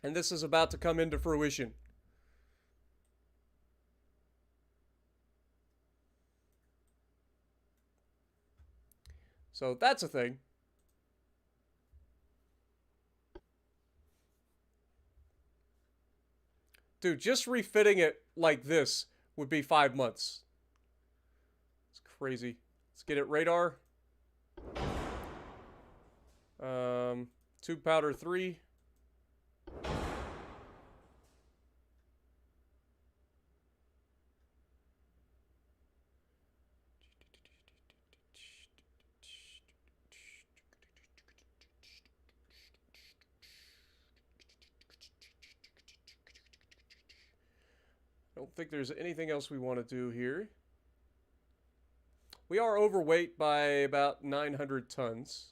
And this is about to come into fruition. So that's a thing. Dude, just refitting it like this would be 5 months. It's crazy. Let's get it radar. Tube powder 3. I don't think there's anything else we want to do here. We are overweight by about 900 tons.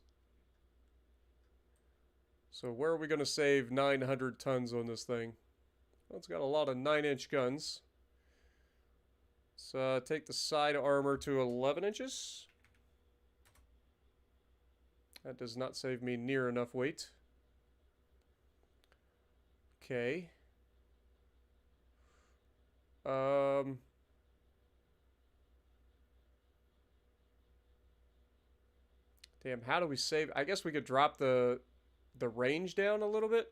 So where are we going to save 900 tons on this thing? Well, it's got a lot of 9-inch guns. Let's take the side armor to 11 inches. That does not save me near enough weight. Okay. Damn, how do we save? I guess we could drop the range down a little bit.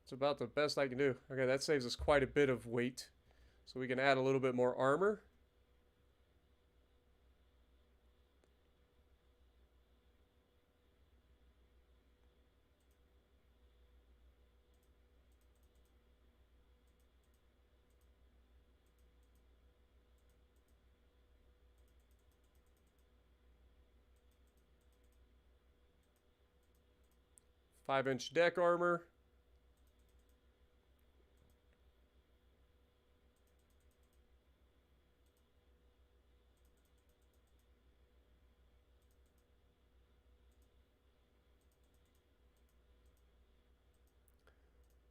It's about the best I can do. Okay, that saves us quite a bit of weight. So we can add a little bit more armor. Five-inch deck armor.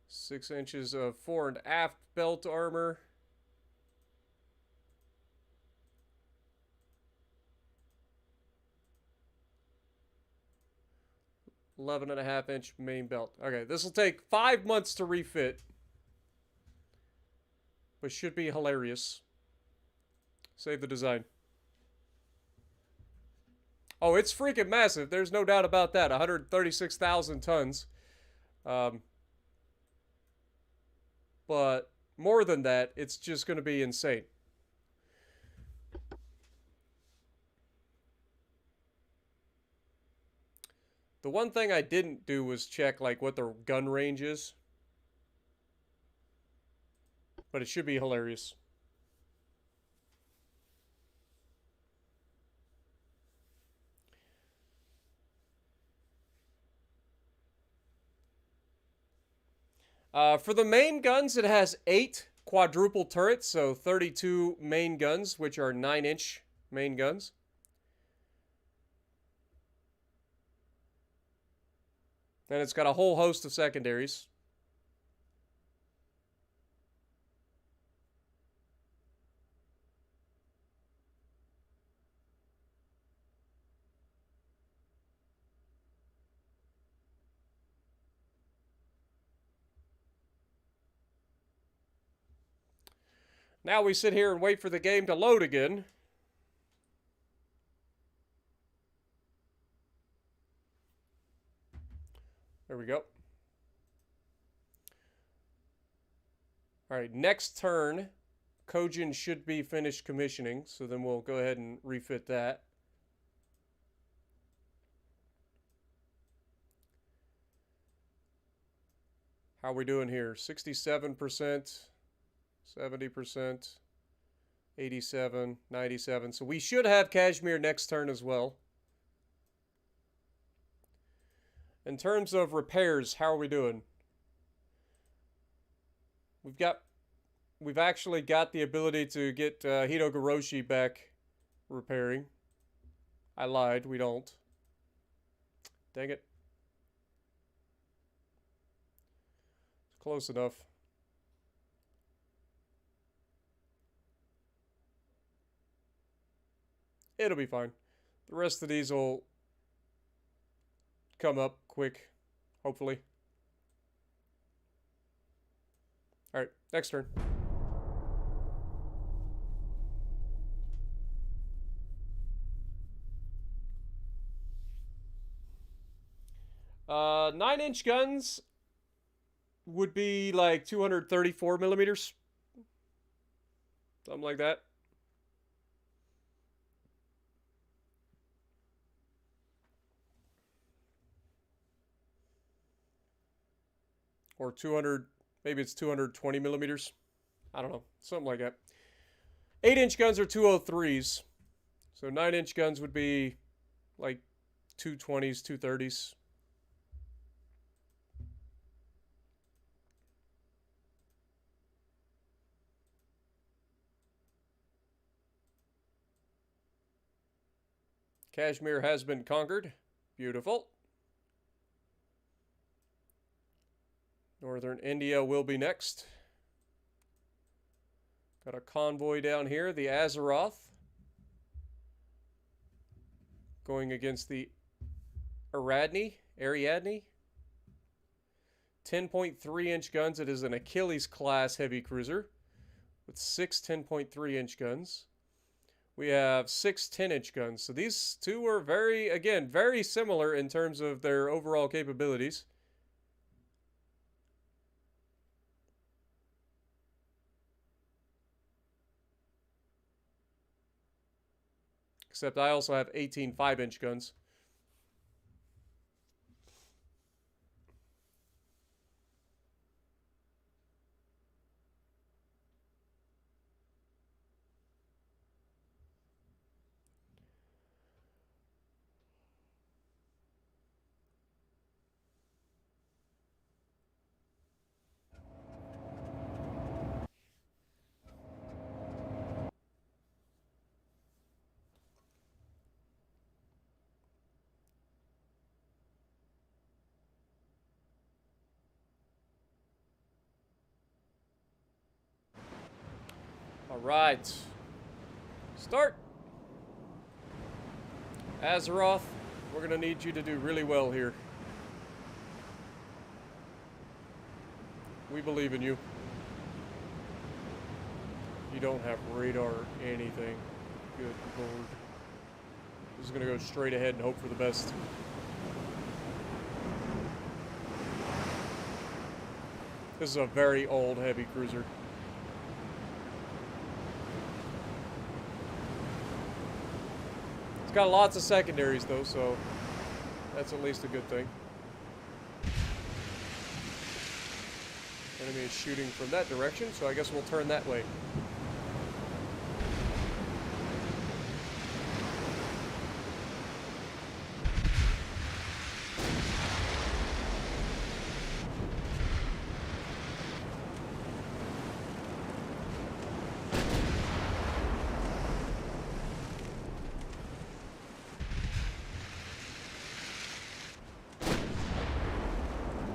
Six inches of fore and aft belt armor. 11.5-inch main belt. Okay, this will take 5 months to refit. But should be hilarious. Save the design. Oh, it's freaking massive. There's no doubt about that. 136,000 tons. But more than that, it's just going to be insane. The one thing I didn't do was check like what their gun range is. But it should be hilarious. For the main guns, it has 8 quadruple turrets, so 32 main guns, which are 9-inch main guns. And it's got a whole host of secondaries. Now we sit here and wait for the game to load again. There we go. Alright, next turn, Kojin should be finished commissioning, so then we'll go ahead and refit that. How are we doing here? 67%, 70%, 87, 97. So we should have Kashmir next turn as well. In terms of repairs, how are we doing? We've actually got the ability to get Hitogoroshi back repairing. I lied, we don't. Dang it. It's close enough. It'll be fine. The rest of these will come up quick, hopefully. Alright, next turn. Uh, 9-inch guns would be like 234 millimeters. Something like that. Or 200, maybe it's 220 millimeters. I don't know, something like that. 8-inch guns are 203s. So 9-inch guns would be like 220s, 230s. Kashmir has been conquered. Beautiful. Northern India will be next. Got a convoy down here, the Azeroth. Going against the Ariadne. 10.3-inch guns. It is an Achilles class heavy cruiser with 6 10.3-inch guns. We have 6 10-inch guns. So these two are very similar in terms of their overall capabilities. Except I also have 18 5-inch guns. All right. Start. Azeroth, we're going to need you to do really well here. We believe in you. You don't have radar or anything. Good lord. Just gonna go straight ahead and hope for the best. This is a very old heavy cruiser. It's got lots of secondaries though, so that's at least a good thing. Enemy is shooting from that direction, so I guess we'll turn that way.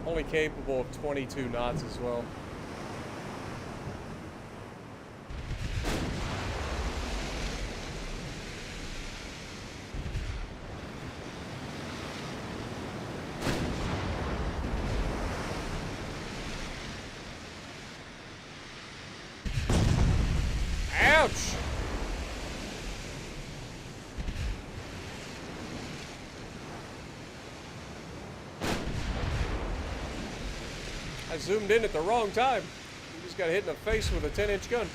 Only capable of 22 knots as well. Ouch! I zoomed in at the wrong time. We just got hit in the face with a 10-inch gun.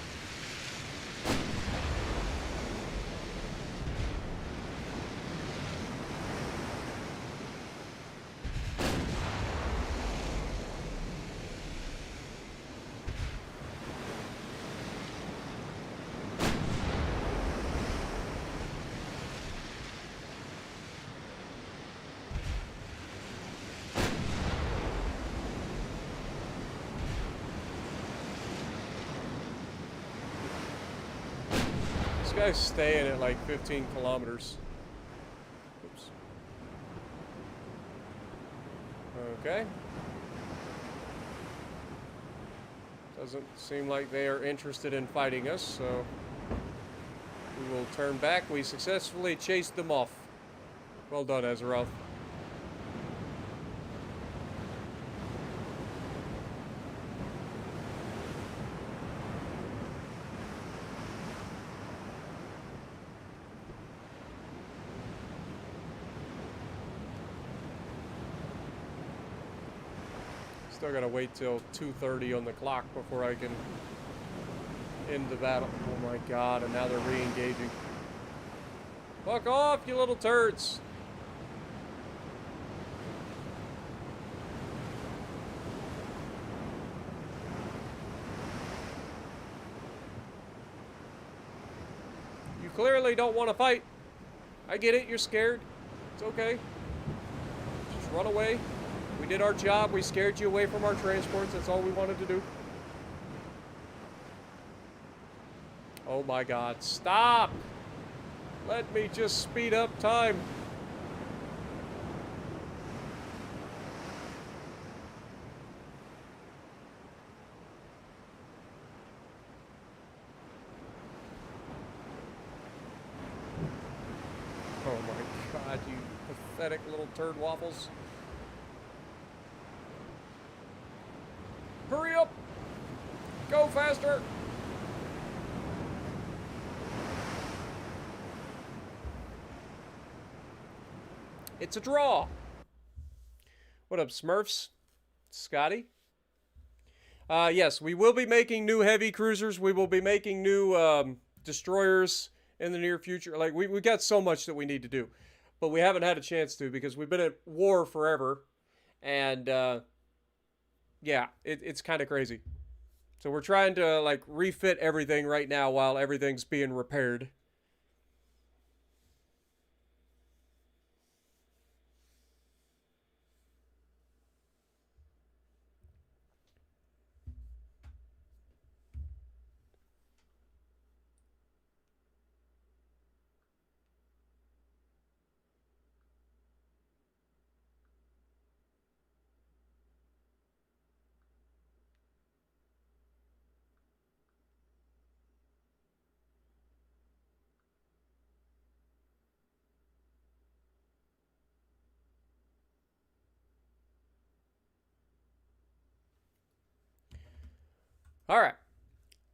This guy's staying at like 15 kilometers. Oops. Okay. Doesn't seem like they are interested in fighting us, so we will turn back. We successfully chased them off. Well done, Azeroth. Still gotta wait till 2:30 on the clock before I can end the battle. Oh my god, and now they're re-engaging. Fuck off, you little turds! You clearly don't want to fight. I get it, you're scared. It's okay. Just run away. We did our job. We scared you away from our transports. That's all we wanted to do. Oh my god. Stop! Let me just speed up time. Oh my god, you pathetic little turd waffles. Hurry up! Go faster! It's a draw! What up, Smurfs? Scotty? Yes, we will be making new heavy cruisers. We will be making new destroyers in the near future. Like, we got so much that we need to do. But we haven't had a chance to because we've been at war forever. And, yeah, it's kind of crazy. So we're trying to, like, refit everything right now while everything's being repaired. All right.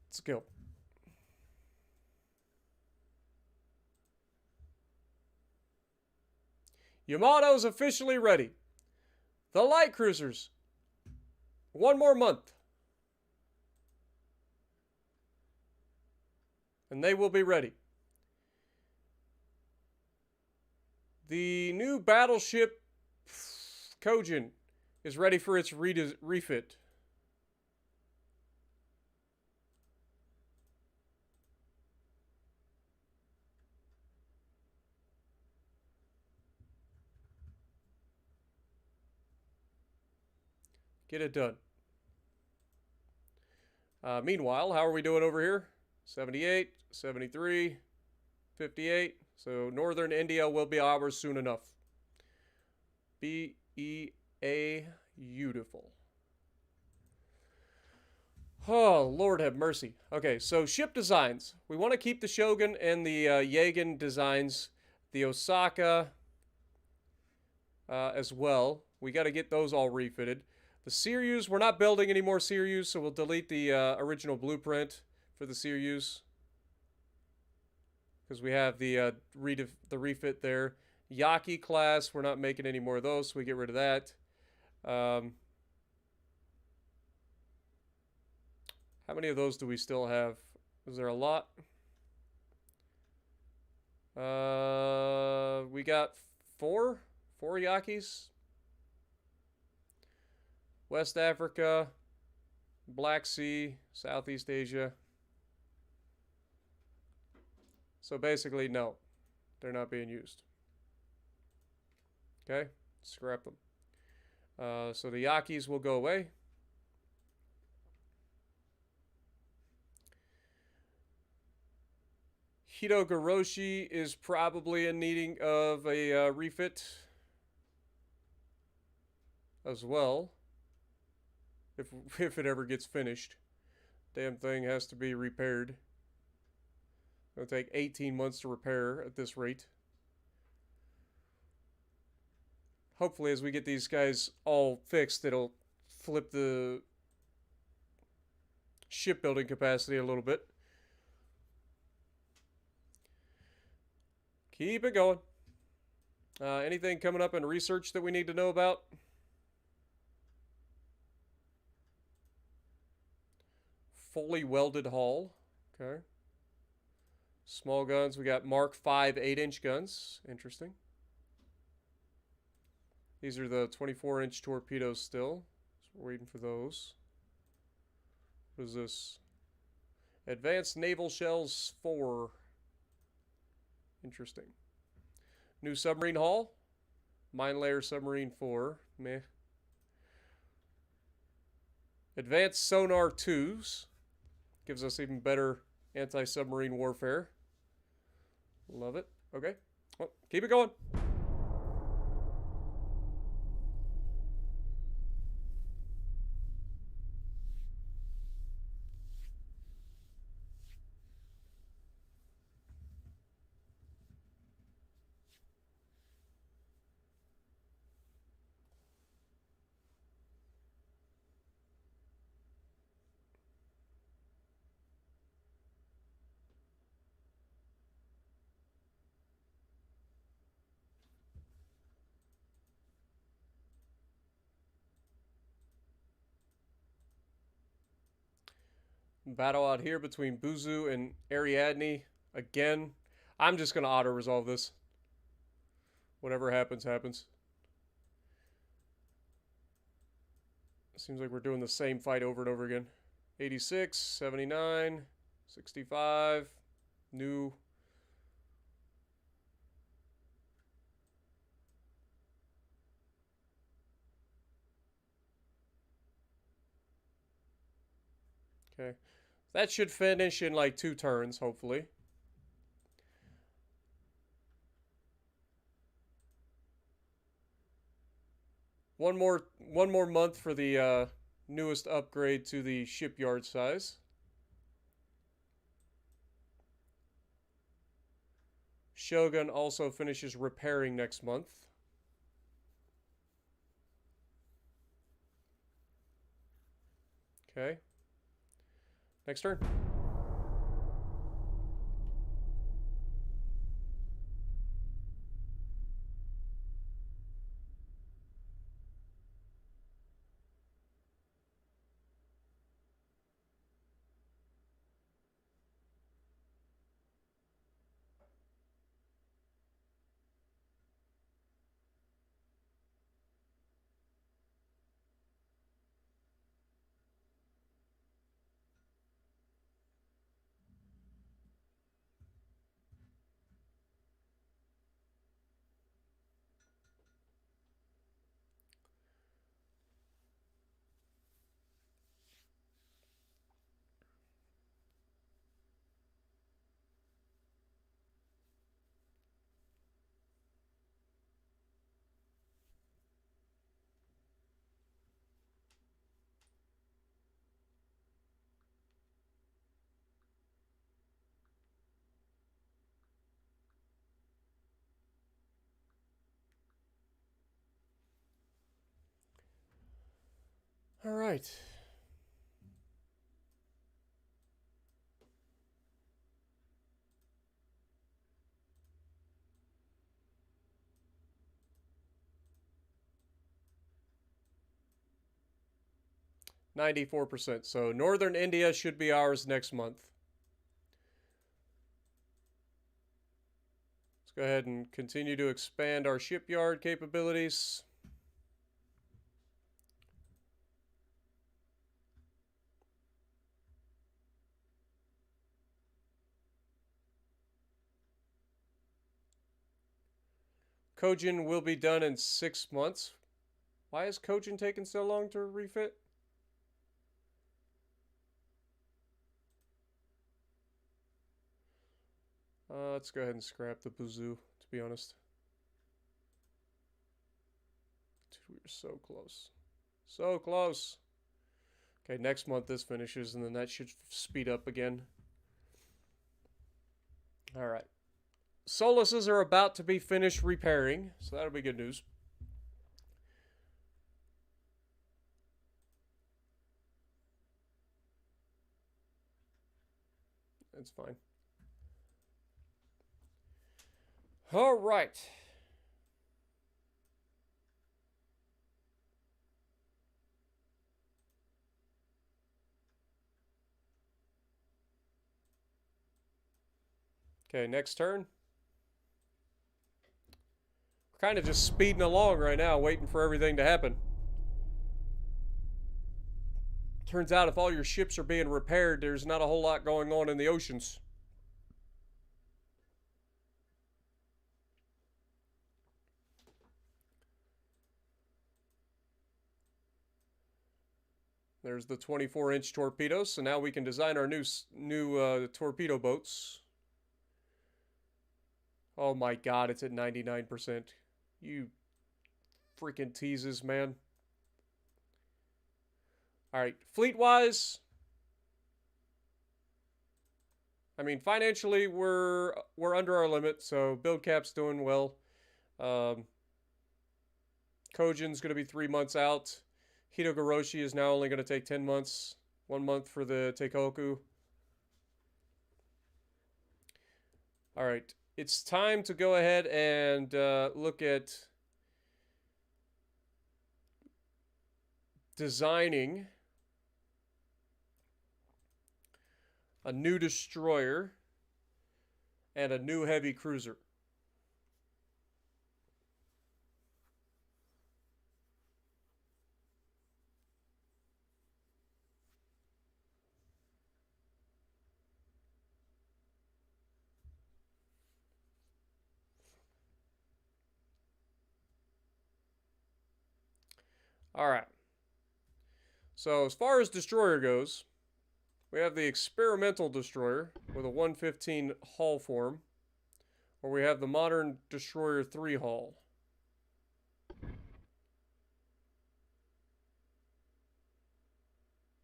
Let's go. Yamato's officially ready. The light cruisers. One more month. And they will be ready. The new battleship Kojin is ready for its refit. Get it done. Meanwhile, how are we doing over here? 78, 73, 58. So Northern India will be ours soon enough. B-E-A, beautiful. Oh, Lord have mercy. Okay, so ship designs. We want to keep the Shogun and the Yagen designs. The Osaka as well. We got to get those all refitted. The Siryus, we're not building any more Siryus, so we'll delete the original blueprint for the Siryus. Because we have the refit there. Yaki class, we're not making any more of those, so we get rid of that. How many of those do we still have? Is there a lot? We got four Yakis. West Africa, Black Sea, Southeast Asia. So basically, no, they're not being used. Okay, scrap them. So the Yakis will go away. Hitogoroshi is probably in needing of a refit as well. If it ever gets finished. Damn thing has to be repaired. It'll take 18 months to repair at this rate. Hopefully as we get these guys all fixed, it'll flip the shipbuilding capacity a little bit. Keep it going. Anything coming up in research that we need to know about? Fully welded hull. Okay. Small guns. We got Mark 5 8-inch guns. Interesting. These are the 24-inch torpedoes still. So we're waiting for those. What is this? Advanced Naval Shells 4. Interesting. New submarine hull. Mine layer submarine 4. Meh. Advanced sonar 2s. Gives us even better anti-submarine warfare. Love it. Okay. Well, keep it going. Battle out here between Buzu and Ariadne. Again, I'm just going to auto-resolve this. Whatever happens, happens. Seems like we're doing the same fight over and over again. 86, 79, 65, new. Okay. That should finish in like 2 turns, hopefully. One more month for the newest upgrade to the shipyard size. Shogun also finishes repairing next month. Okay. Next turn. All right. %. So northern India should be ours next month. Let's go ahead and continue to expand our shipyard capabilities. Kojin will be done in 6 months. Why is Kojin taking so long to refit? Let's go ahead and scrap the Buzu, to be honest. Dude, we were so close. So close. Okay, next month this finishes, and then that should speed up again. Alright. Soluses are about to be finished repairing, so that'll be good news. That's fine. All right. Okay, next turn. We're kind of just speeding along right now, waiting for everything to happen. Turns out if all your ships are being repaired, there's not a whole lot going on in the oceans. There's the 24-inch torpedoes, so now we can design our new torpedo boats. Oh my god, it's at 99%. You freaking teases, man. Alright, fleet-wise, I mean, financially, we're under our limit, so build cap's doing well. Kojin's going to be 3 months out. Hitogoroshi is now only going to take 10 months. 1 month for the Teikoku. Alright, it's time to go ahead and look at designing a new destroyer and a new heavy cruiser. All right. So as far as destroyer goes, we have the experimental destroyer with a 115 hull form, or we have the modern destroyer 3 hull.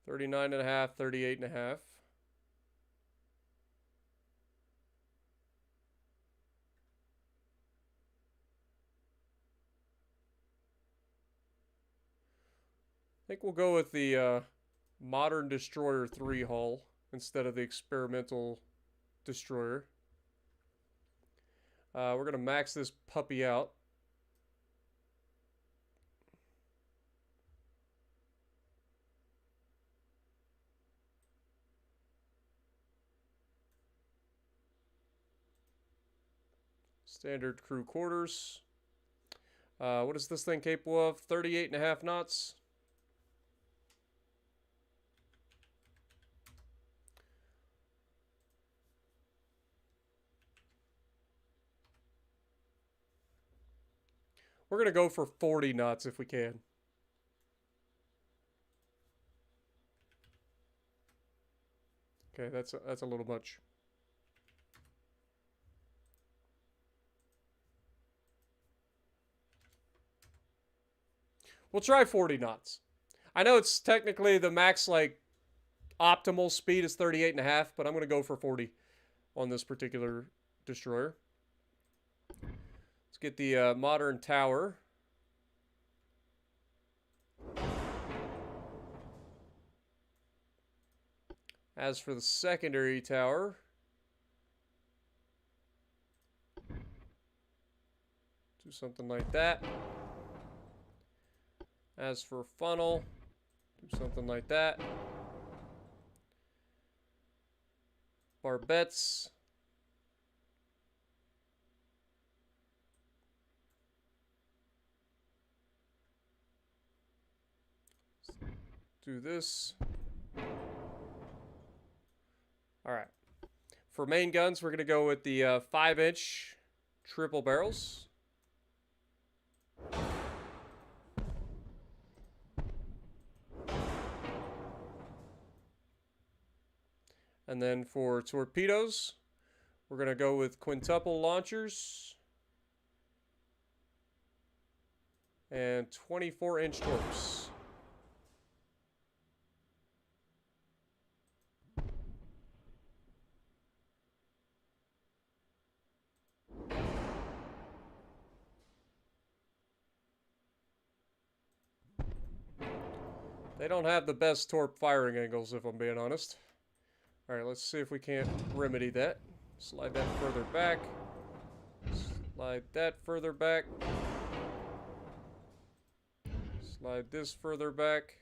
$39.5, $38.5. I think we'll go with the modern destroyer 3 hull. instead of the experimental destroyer. We're going to max this puppy out. Standard crew quarters. What is this thing capable of? 38.5 knots. We're going to go for 40 knots if we can. Okay, that's a little much. We'll try 40 knots. I know it's technically the max, like, optimal speed is 38.5, but I'm going to go for 40 on this particular destroyer. Let's get the modern tower. As for the secondary tower, do something like that. As for funnel, do something like that. Barbettes. Do this. Alright. For main guns, we're going to go with the 5-inch triple barrels. And then for torpedoes, we're going to go with quintuple launchers and 24-inch torps. They don't have the best torp firing angles, if I'm being honest. Alright, let's see if we can't remedy that. Slide that further back. Slide that further back. Slide this further back.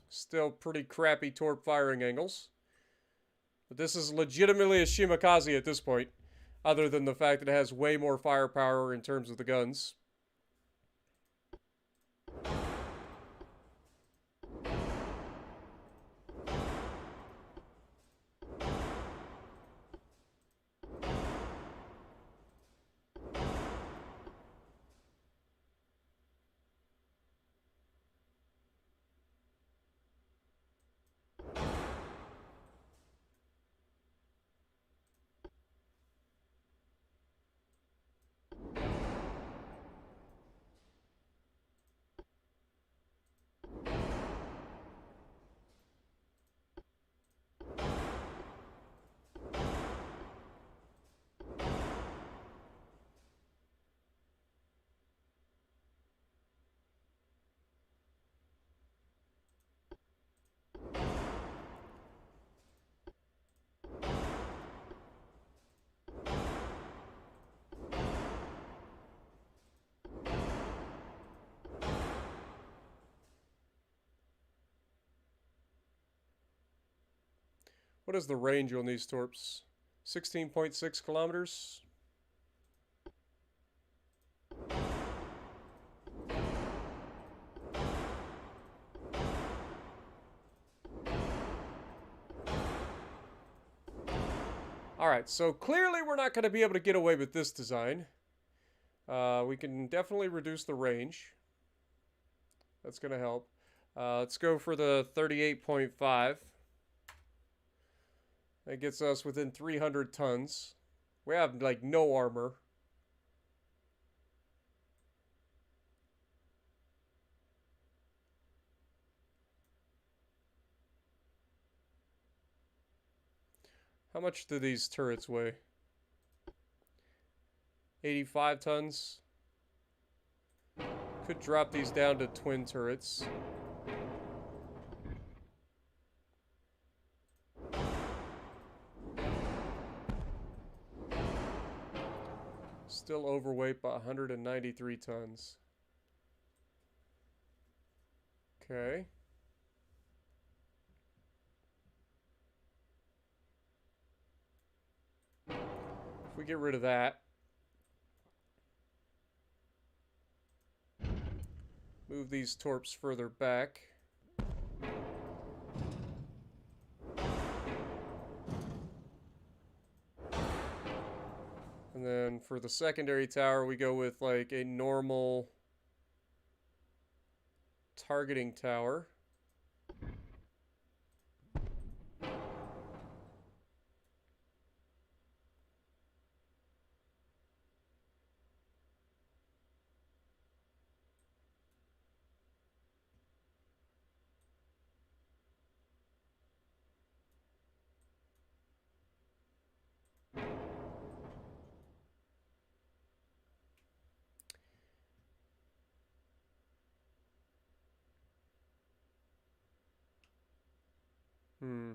Still pretty crappy torp firing angles. But this is legitimately a Shimakaze at this point. Other than the fact that it has way more firepower in terms of the guns. What is the range on these torps? 16.6 kilometers. Alright, so clearly we're not going to be able to get away with this design. We can definitely reduce the range. That's going to help. Let's go for the 38.5. That gets us within 300 tons. We have, like, no armor. How much do these turrets weigh? 85 tons. Could drop these down to twin turrets. Still overweight by 193 tons. Okay. If we get rid of that, move these torps further back. And then for the secondary tower, we go with like a normal targeting tower. Hmm.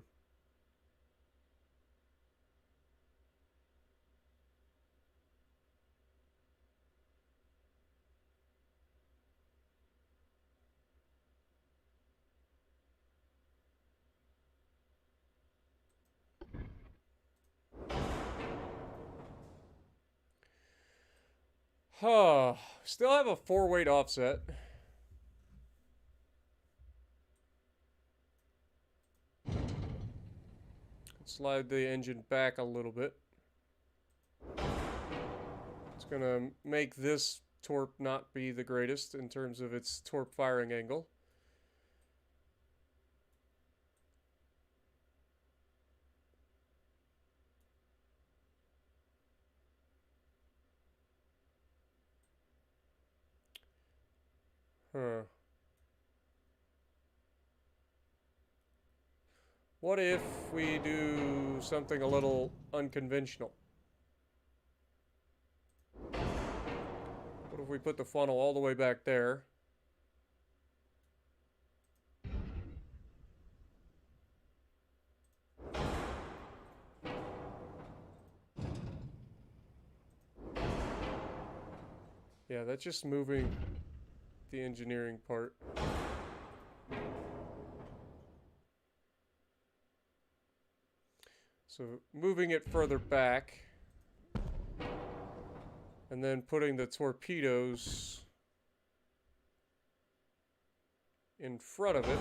Huh. Still have a 4-weight offset. Slide the engine back a little bit. It's gonna make this torp not be the greatest in terms of its torp firing angle. Huh. What if we do something a little unconventional? What if we put the funnel all the way back there? Yeah, that's just moving the engineering part. So moving it further back, and then putting the torpedoes in front of it.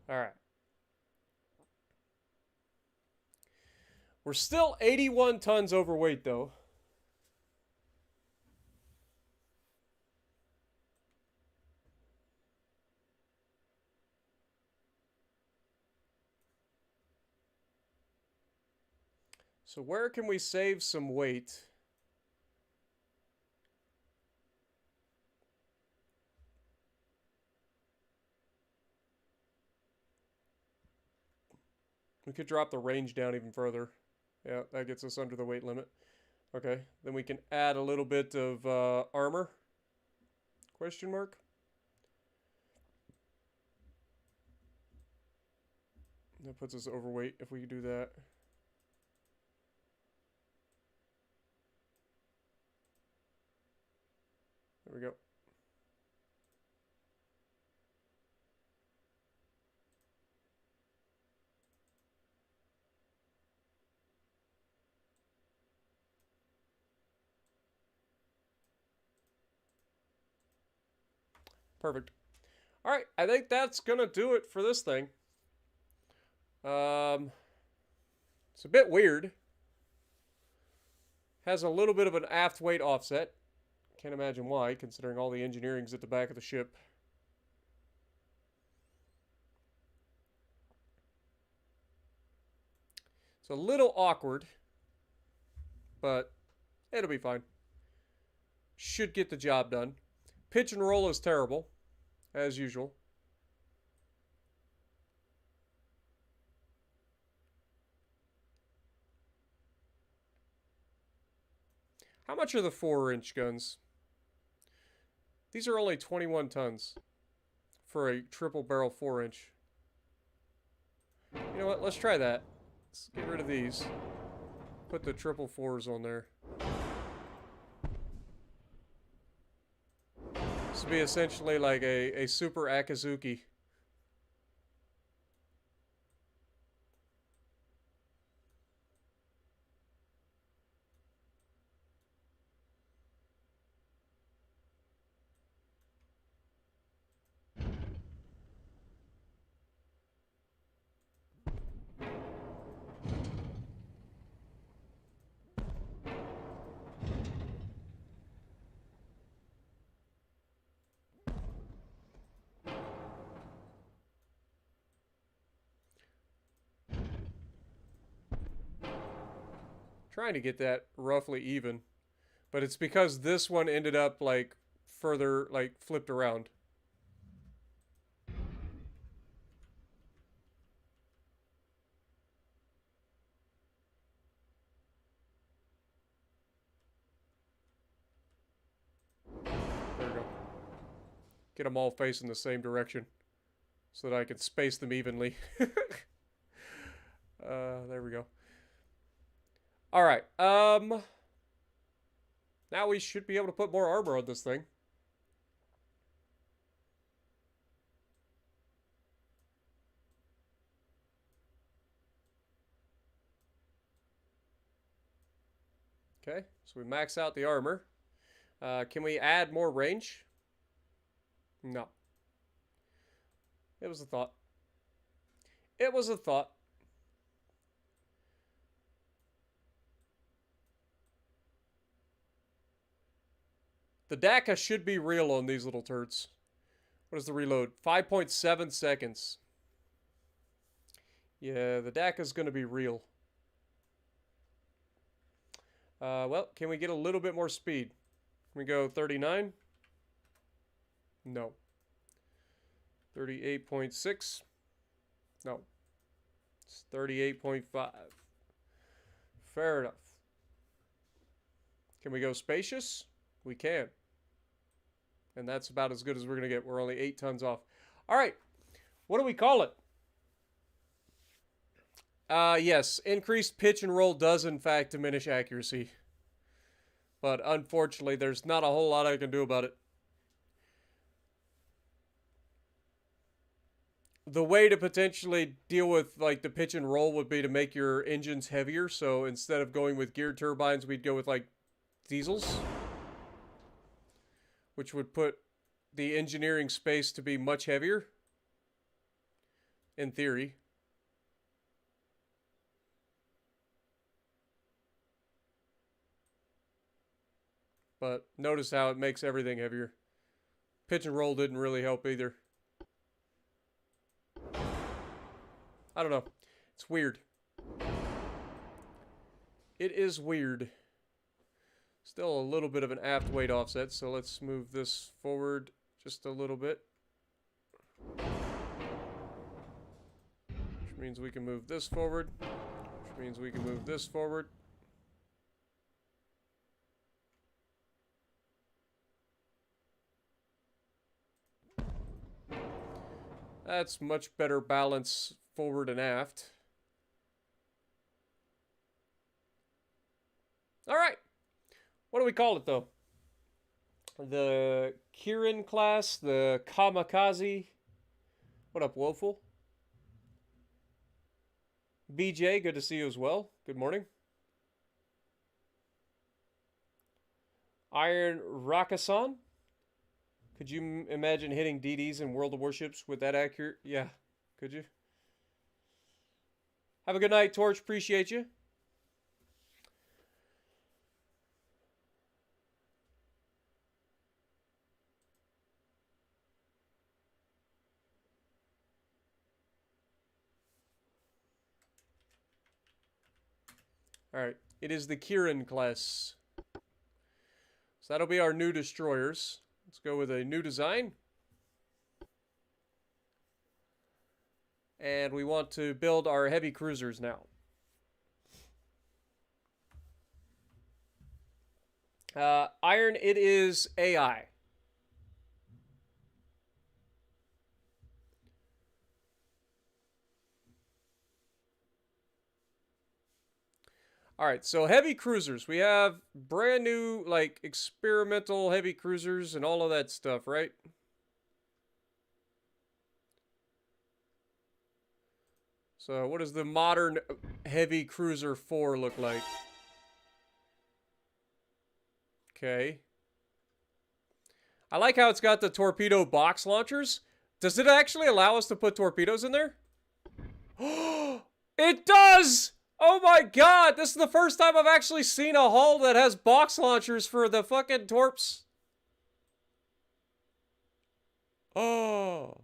Alright. We're still 81 tons overweight, though. So where can we save some weight? We could drop the range down even further. Yeah, that gets us under the weight limit. Okay, then we can add a little bit of armor. Question mark? That puts us overweight if we do that. There we go. Perfect. All right, I think that's gonna do it for this thing. It's a bit weird. Has a little bit of an aft weight offset. Can't imagine why, considering all the engineering's at the back of the ship. It's a little awkward, but it'll be fine. Should get the job done. Pitch and roll is terrible, as usual. How much are the 4-inch guns? These are only 21 tons for a triple barrel 4-inch. You know what? Let's try that. Let's get rid of these. Put the triple 4s on there. This would be essentially like a super Akazuki. Trying to get that roughly even, but it's because this one ended up like further like flipped around. There we go. Get them all facing the same direction so that I can space them evenly. There we go. All right. Now we should be able to put more armor on this thing. Okay, so we max out the armor. Can we add more range? No. It was a thought. It was a thought. The DACA should be real on these little turds. What is the reload? 5.7 seconds. Yeah, the DACA's going to be real. Well, can we get a little bit more speed? Can we go 39? No. 38.6? No. It's 38.5. Fair enough. Can we go spacious? We can. And that's about as good as we're going to get. We're only 8 tons off. All right. What do we call it? Yes. Increased pitch and roll does, in fact, diminish accuracy. But unfortunately, there's not a whole lot I can do about it. The way to potentially deal with like the pitch and roll would be to make your engines heavier. So instead of going with geared turbines, we'd go with like diesels, which would put the engineering space to be much heavier, in theory. But notice how it makes everything heavier. Pitch and roll didn't really help either. I don't know. It's weird. It is weird. Still a little bit of an aft weight offset, so let's move this forward just a little bit. Which means we can move this forward. Which means we can move this forward. That's much better balance forward and aft. All right. What do we call it, though? The Kirin class, the Kamikaze. What up, Woeful? BJ, good to see you as well. Good morning. Iron Rakasan. Could you imagine hitting DDs in World of Warships with that accurate? Yeah, could you? Have a good night, Torch. Appreciate you. Alright, it is the Kirin class. So that'll be our new destroyers. Let's go with a new design. And we want to build our heavy cruisers now. Iron, it is AI. Alright, so heavy cruisers. We have brand new, like, experimental heavy cruisers and all of that stuff, right? So what does the modern heavy cruiser 4 look like? Okay. I like how it's got the torpedo box launchers. Does it actually allow us to put torpedoes in there? It does! Oh my god! This is the first time I've actually seen a hull that has box launchers for the fucking torps. Oh.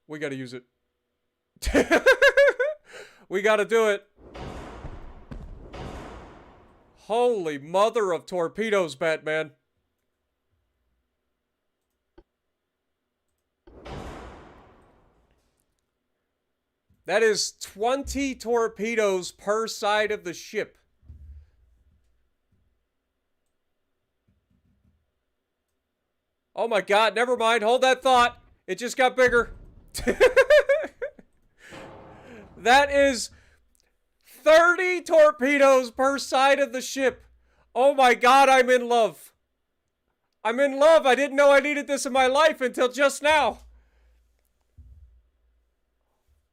We gotta use it. We gotta do it. Holy mother of torpedoes, Batman. That is 20 torpedoes per side of the ship. Oh my god, never mind. Hold that thought. It just got bigger. That is 30 torpedoes per side of the ship. Oh my god, I'm in love. I'm in love. I didn't know I needed this in my life until just now.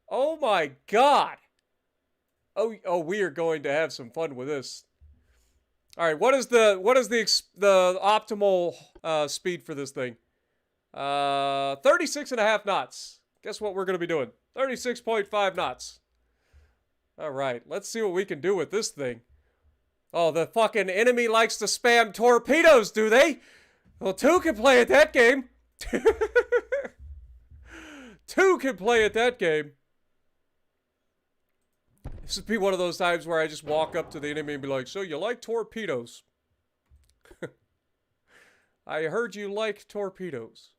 Oh my god. Oh, we are going to have some fun with this. All right, what is the optimal speed for this thing? 36.5 knots. Guess what we're going to be doing? 36.5 knots. All right, let's see what we can do with this thing. Oh, the fucking enemy likes to spam torpedoes, do they? Well, two can play at that game. Two can play at that game. This would be one of those times where I just walk up to the enemy and be like, so you like torpedoes? I heard you like torpedoes.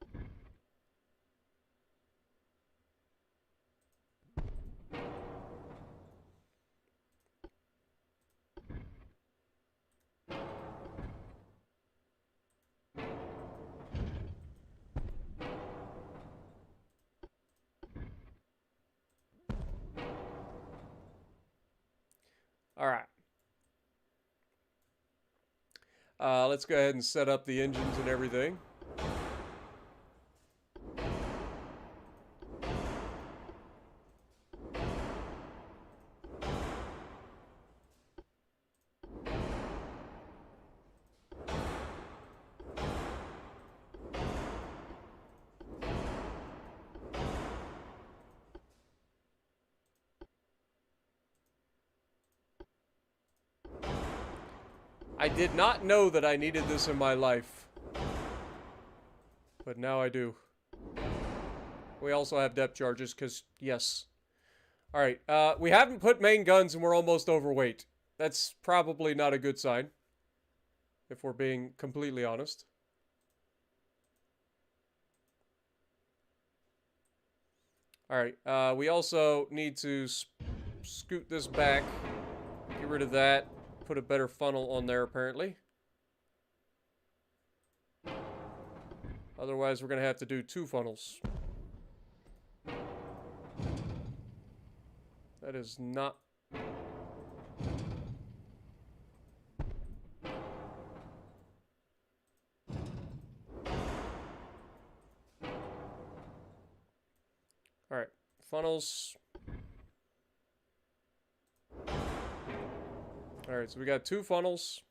All right. Let's go ahead and set up the engines and everything. I did not know that I needed this in my life. But now I do. We also have depth charges, because, yes. Alright, we haven't put main guns and we're almost overweight. That's probably not a good sign. If we're being completely honest. Alright, we also need to scoot this back. Get rid of that. Put a better funnel on there, apparently. Otherwise, we're going to have to do 2 funnels. That is not... Alright, funnels... Alright, so we got 2 funnels.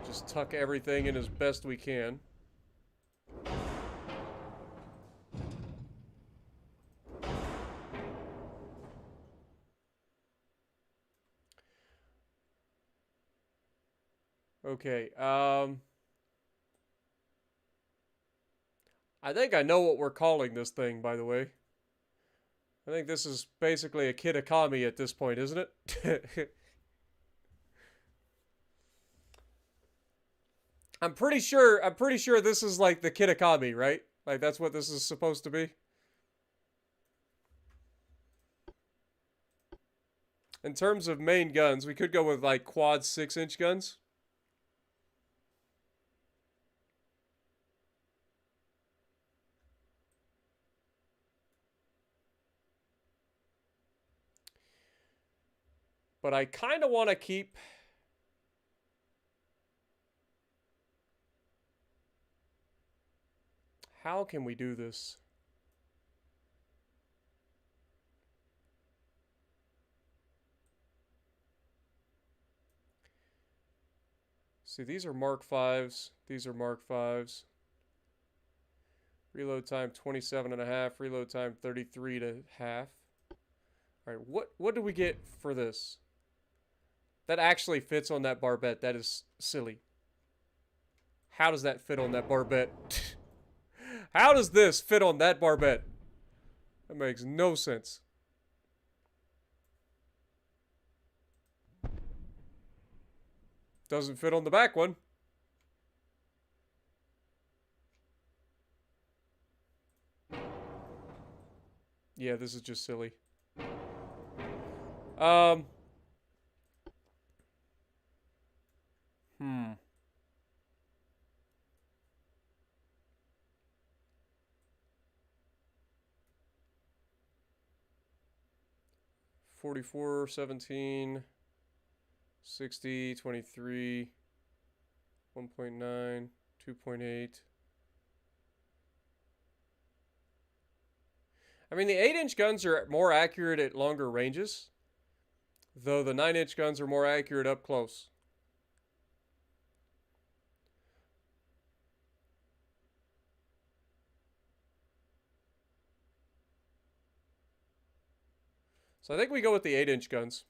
Just tuck everything in as best we can. Okay, I think I know what we're calling this thing, by the way. I think this is basically a Kitakami at this point, isn't it? I'm pretty sure this is like the Kitakami, right? Like that's what this is supposed to be. In terms of main guns, we could go with like quad 6-inch guns. But I kind of want to keep... How can we do this? See, these are Mark 5s. These are Mark 5s. Reload time 27.5. Reload time 33.5. All right, what do we get for this? That actually fits on that barbette. That is silly. How does that fit on that barbette? How does this fit on that barbette? That makes no sense. Doesn't fit on the back one. Yeah, this is just silly. Hmm. 44, 17, 60, 23, 1.9, 2.8. I mean, the 8-inch guns are more accurate at longer ranges, though the 9-inch guns are more accurate up close. So I think we go with the 8-inch guns.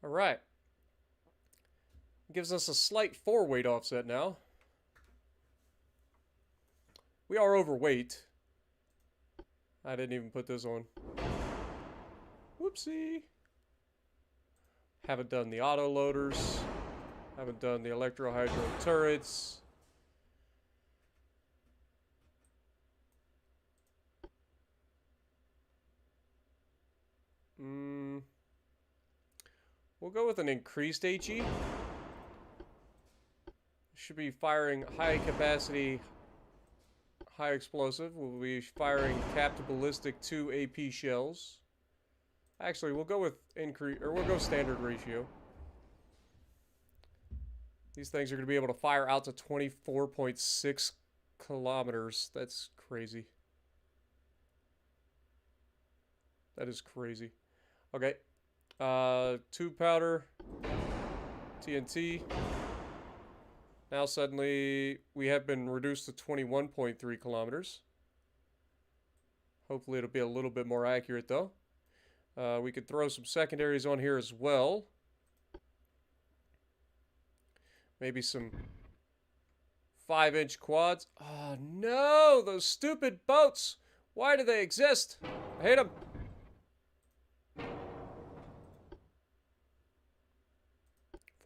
All right. Gives us a slight 4-weight offset now. We are overweight. I didn't even put this on. Whoopsie. Haven't done the auto loaders. Haven't done the electro-hydro turrets. We'll go with an increased HE. Should be firing high capacity, high explosive. We'll be firing capped ballistic 2 AP shells. Actually, we'll go with we'll go standard ratio. These things are going to be able to fire out to 24.6 kilometers. That's crazy. That is crazy. Okay. 2 powder. TNT. Now suddenly we have been reduced to 21.3 kilometers. Hopefully it'll be a little bit more accurate though. We could throw some secondaries on here as well. Maybe some 5-inch quads. Oh no, those stupid boats. Why do they exist? I hate them.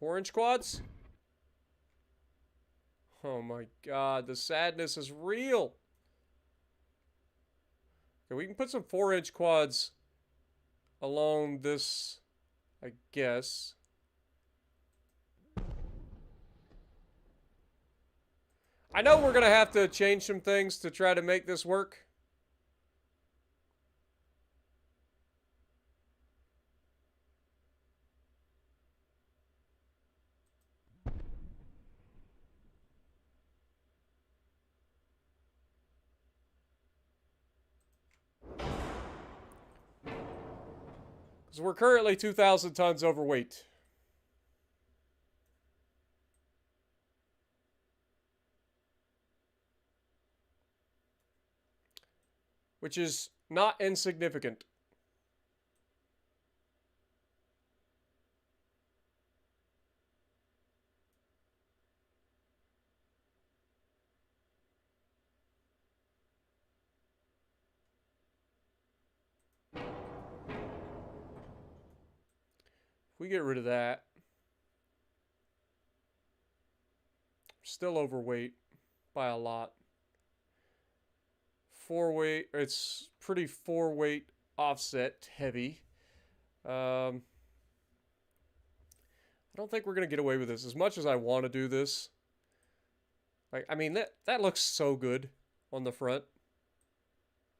4-inch quads? Oh my god, the sadness is real. Okay, we can put some 4-inch quads along this, I guess. I know we're going to have to change some things to try to make this work. Because we're currently 2,000 tons overweight. Which is not insignificant. If we get rid of that, we're still overweight by a lot. 4-weight, it's pretty 4-weight offset heavy. I don't think we're going to get away with this as much as I want to do this. Like, I mean, that looks so good on the front.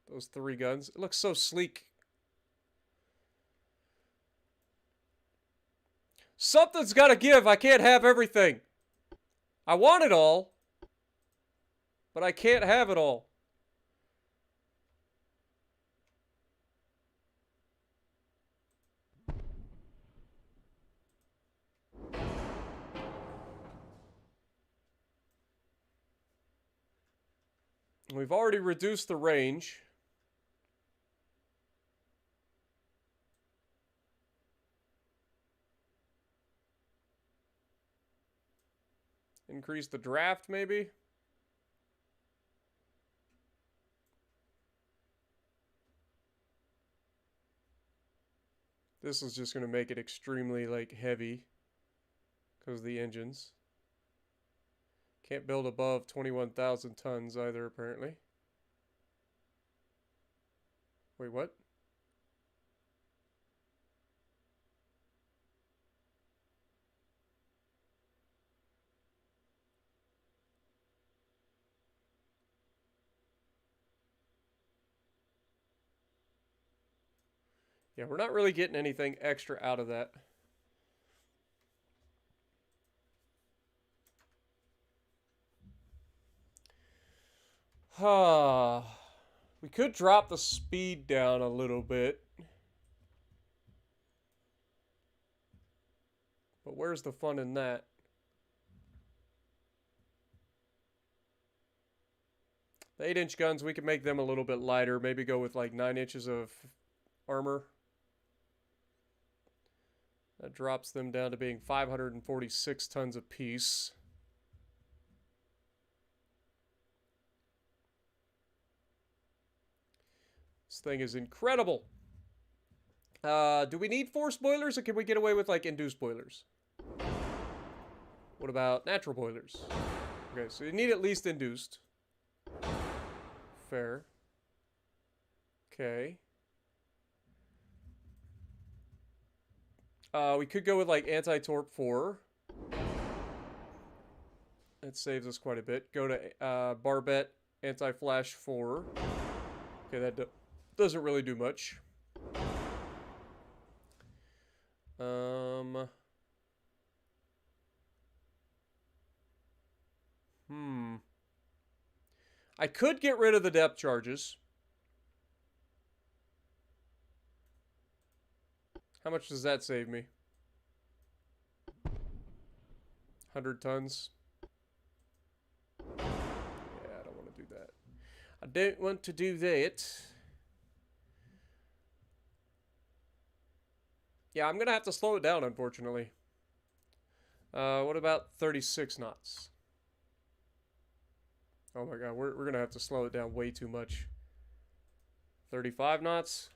Those 3 guns. It looks so sleek. Something's got to give. I can't have everything. I want it all, but I can't have it all. We've already reduced the range. Increase the draft, maybe? This is just going to make it extremely, like, heavy. Because of the engines. Can't build above 21,000 tons either, apparently. Wait, what? Yeah, we're not really getting anything extra out of that. We could drop the speed down a little bit. But where's the fun in that? The 8-inch guns, we can make them a little bit lighter. Maybe go with like 9 inches of armor. That drops them down to being 546 tons apiece. This thing is incredible. Do we need forced boilers, or can we get away with like induced boilers? What about natural boilers? Okay, so you need at least induced. Fair. Okay. We could go with like anti-torp 4. That saves us quite a bit. Go to barbette anti-flash 4. Okay, that doesn't really do much. I could get rid of the depth charges. How much does that save me? 100 tons. Yeah, I don't want to do that. I don't want to do that. Yeah, I'm going to have to slow it down, unfortunately. What about 36 knots? Oh my god, we're going to have to slow it down way too much. 35 knots?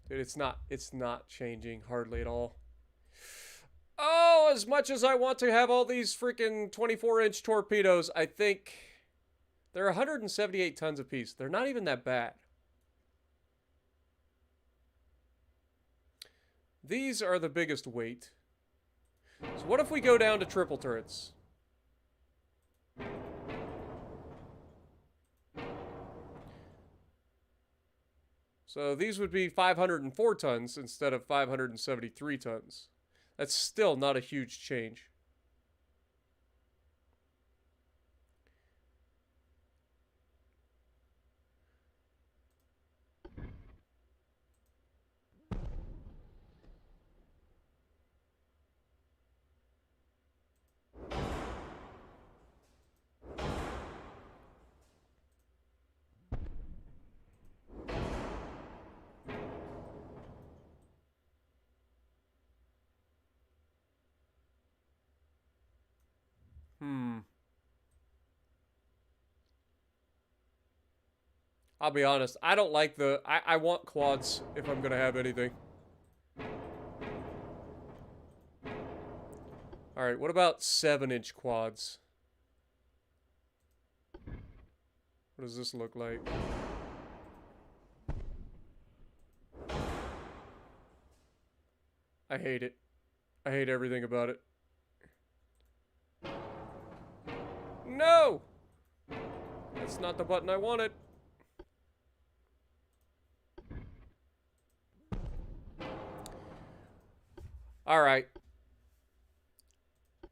Dude, it's not changing hardly at all. Oh, as much as I want to have all these freaking 24-inch torpedoes, I think they're 178 tons apiece. They're not even that bad. These are the biggest weight. So what if we go down to triple turrets? So these would be 504 tons instead of 573 tons. That's still not a huge change. I'll be honest, I don't like the... I want quads if I'm gonna have anything. Alright, what about 7-inch quads? What does this look like? I hate it. I hate everything about it. No! That's not the button I wanted. Alright.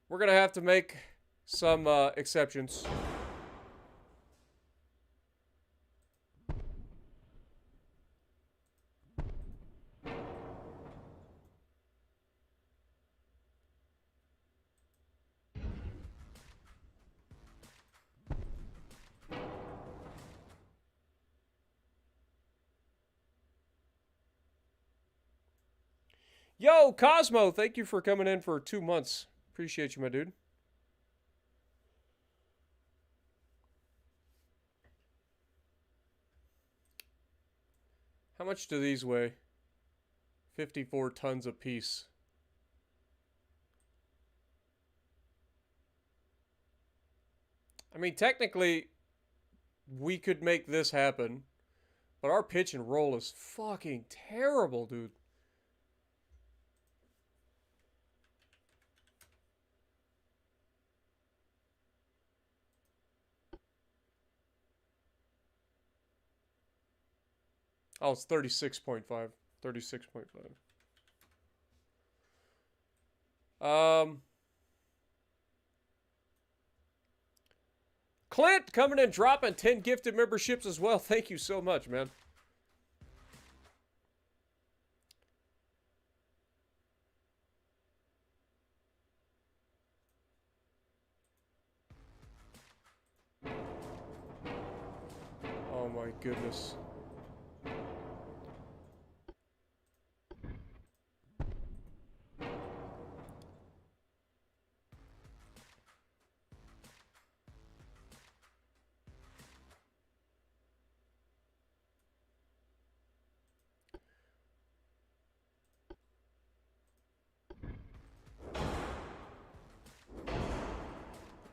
We're gonna have to make some exceptions. Yo, Cosmo, thank you for coming in for 2 months. Appreciate you, my dude. How much do these weigh? 54 tons apiece. I mean, technically, we could make this happen, but our pitch and roll is fucking terrible, dude. Oh, it's 36.5. 36.5. Clint coming in, dropping 10 gifted memberships as well. Thank you so much, man. Oh my goodness.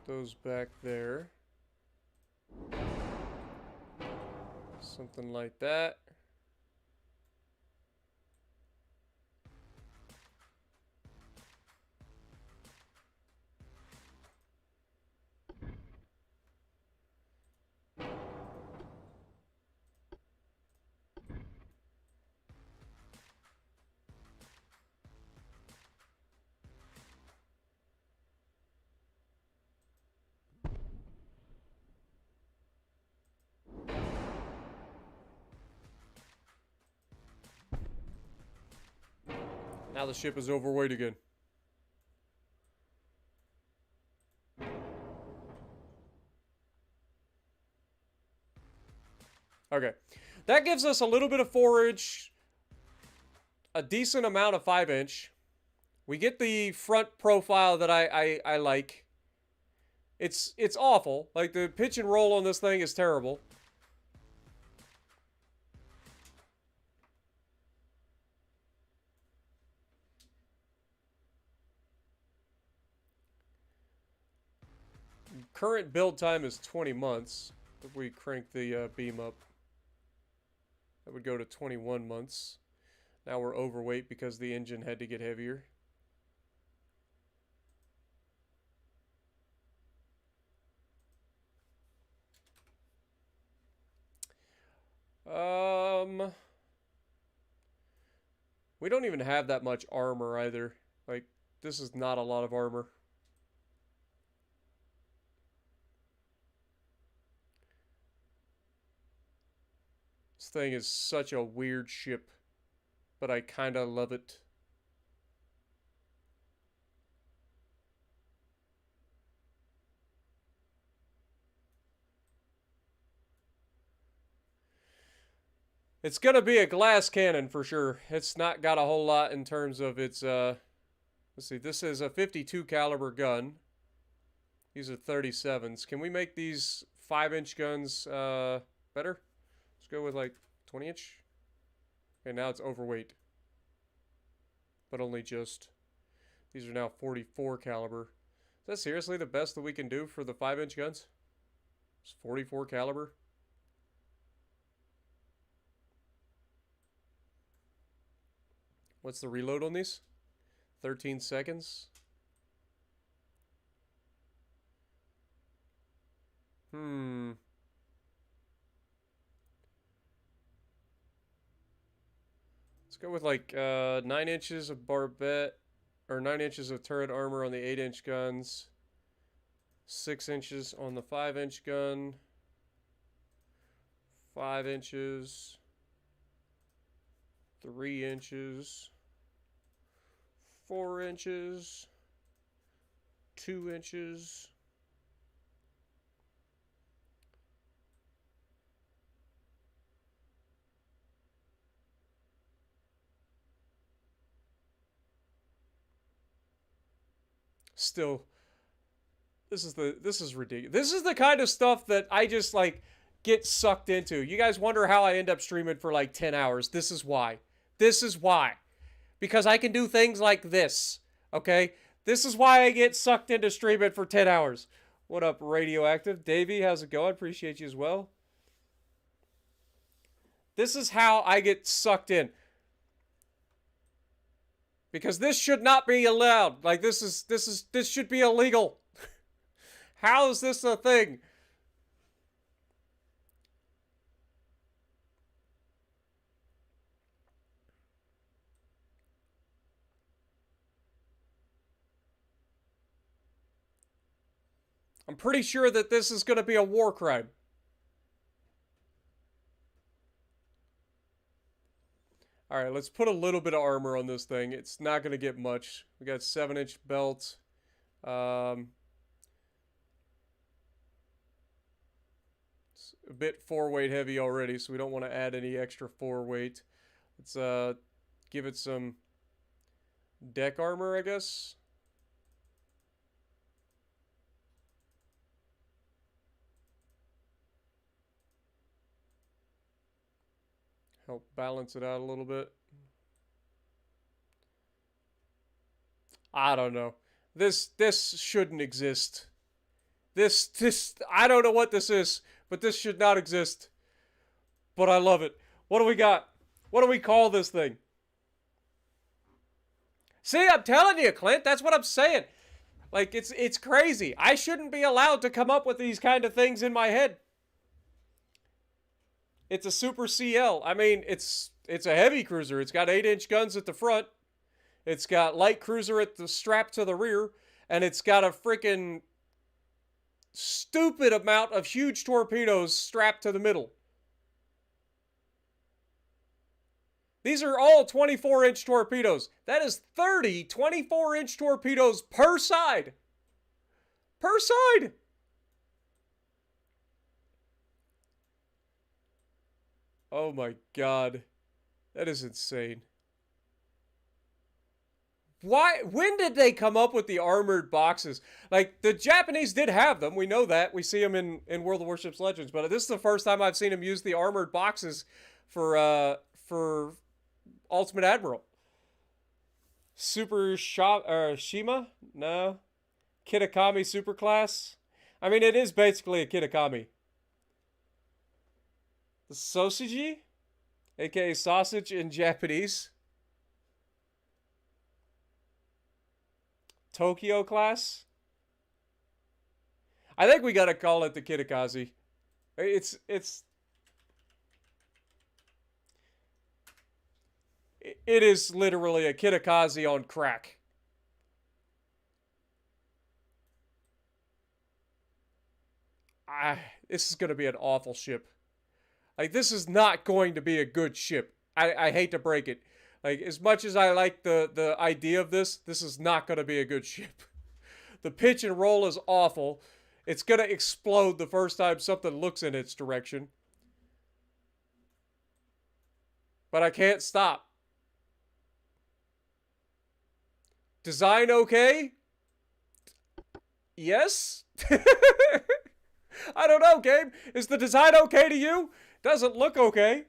Those back there. Something like that. Now the ship is overweight again. Okay. That gives us a little bit of 4-inch, a decent amount of 5-inch. We get the front profile that I like. It's awful. Like, the pitch and roll on this thing is terrible. current build time is 20 months. If we crank the beam up, that would go to 21 months. Now we're overweight because the engine had to get heavier. We don't even have that much armor either. Like, this is not a lot of armor. This thing is such a weird ship, but I kind of love it. It's gonna be a glass cannon for sure. It's not got a whole lot in terms of its, let's see, this is a 52 caliber gun. These are 37s. Can we make these 5-inch guns, better? Let's go with like 20-inch. Okay, now it's overweight. But only just. These are now 44 caliber. Is that seriously the best that we can do for the 5-inch guns? It's 44 caliber. What's the reload on these? 13 seconds. Let's go with like 9 inches of barbette, or 9 inches of turret armor on the 8-inch guns. 6 inches on the 5-inch gun. 5 inches. 3 inches. 4 inches. 2 inches. Still, this is ridiculous. This is the kind of stuff that I just like get sucked into. You guys wonder how I end up streaming for like 10 hours. This is why. This is why. Because I can do things like this. Okay? This is why I get sucked into streaming for 10 hours. What up, Radioactive? Davey, how's it going? Appreciate you as well. This is how I get sucked in. Because this should not be allowed. Like, this should be illegal. How is this a thing? I'm pretty sure that this is going to be a war crime. Alright, let's put a little bit of armor on this thing. It's not going to get much. We got 7-inch belt. It's a bit 4-weight heavy already, so we don't want to add any extra 4-weight. Let's give it some deck armor, I guess. Help balance it out a little bit. I don't know. This shouldn't exist. This I don't know what this is, but this should not exist. But I love it. What do we got? What do we call this thing? See, I'm telling you, Clint, that's what I'm saying. Like, it's crazy. I shouldn't be allowed to come up with these kind of things in my head. It's a Super CL. I mean, it's a heavy cruiser. It's got 8-inch guns at the front. It's got light cruiser at the strap to the rear. And it's got a freaking stupid amount of huge torpedoes strapped to the middle. These are all 24-inch torpedoes. That is 30 24-inch torpedoes per side. Per side! Oh my god. That is insane. Why? When did they come up with the armored boxes? Like, the Japanese did have them. We know that. We see them in World of Warships Legends. But this is the first time I've seen them use the armored boxes for Ultimate Admiral. Super Shima? No. Kitakami Superclass? I mean, it is basically a Kitakami. The Sosuji, aka sausage in Japanese. Tokyo class. I think we gotta call it the Kitakazi. It's it is literally a Kitakazi on crack. This is gonna be an awful ship. Like, this is not going to be a good ship. I hate to break it. Like, as much as I like the idea of this, this is not going to be a good ship. The pitch and roll is awful. It's going to explode the first time something looks in its direction. But I can't stop. Design okay? Yes? I don't know, Gabe. Is the design okay to you? Doesn't look okay.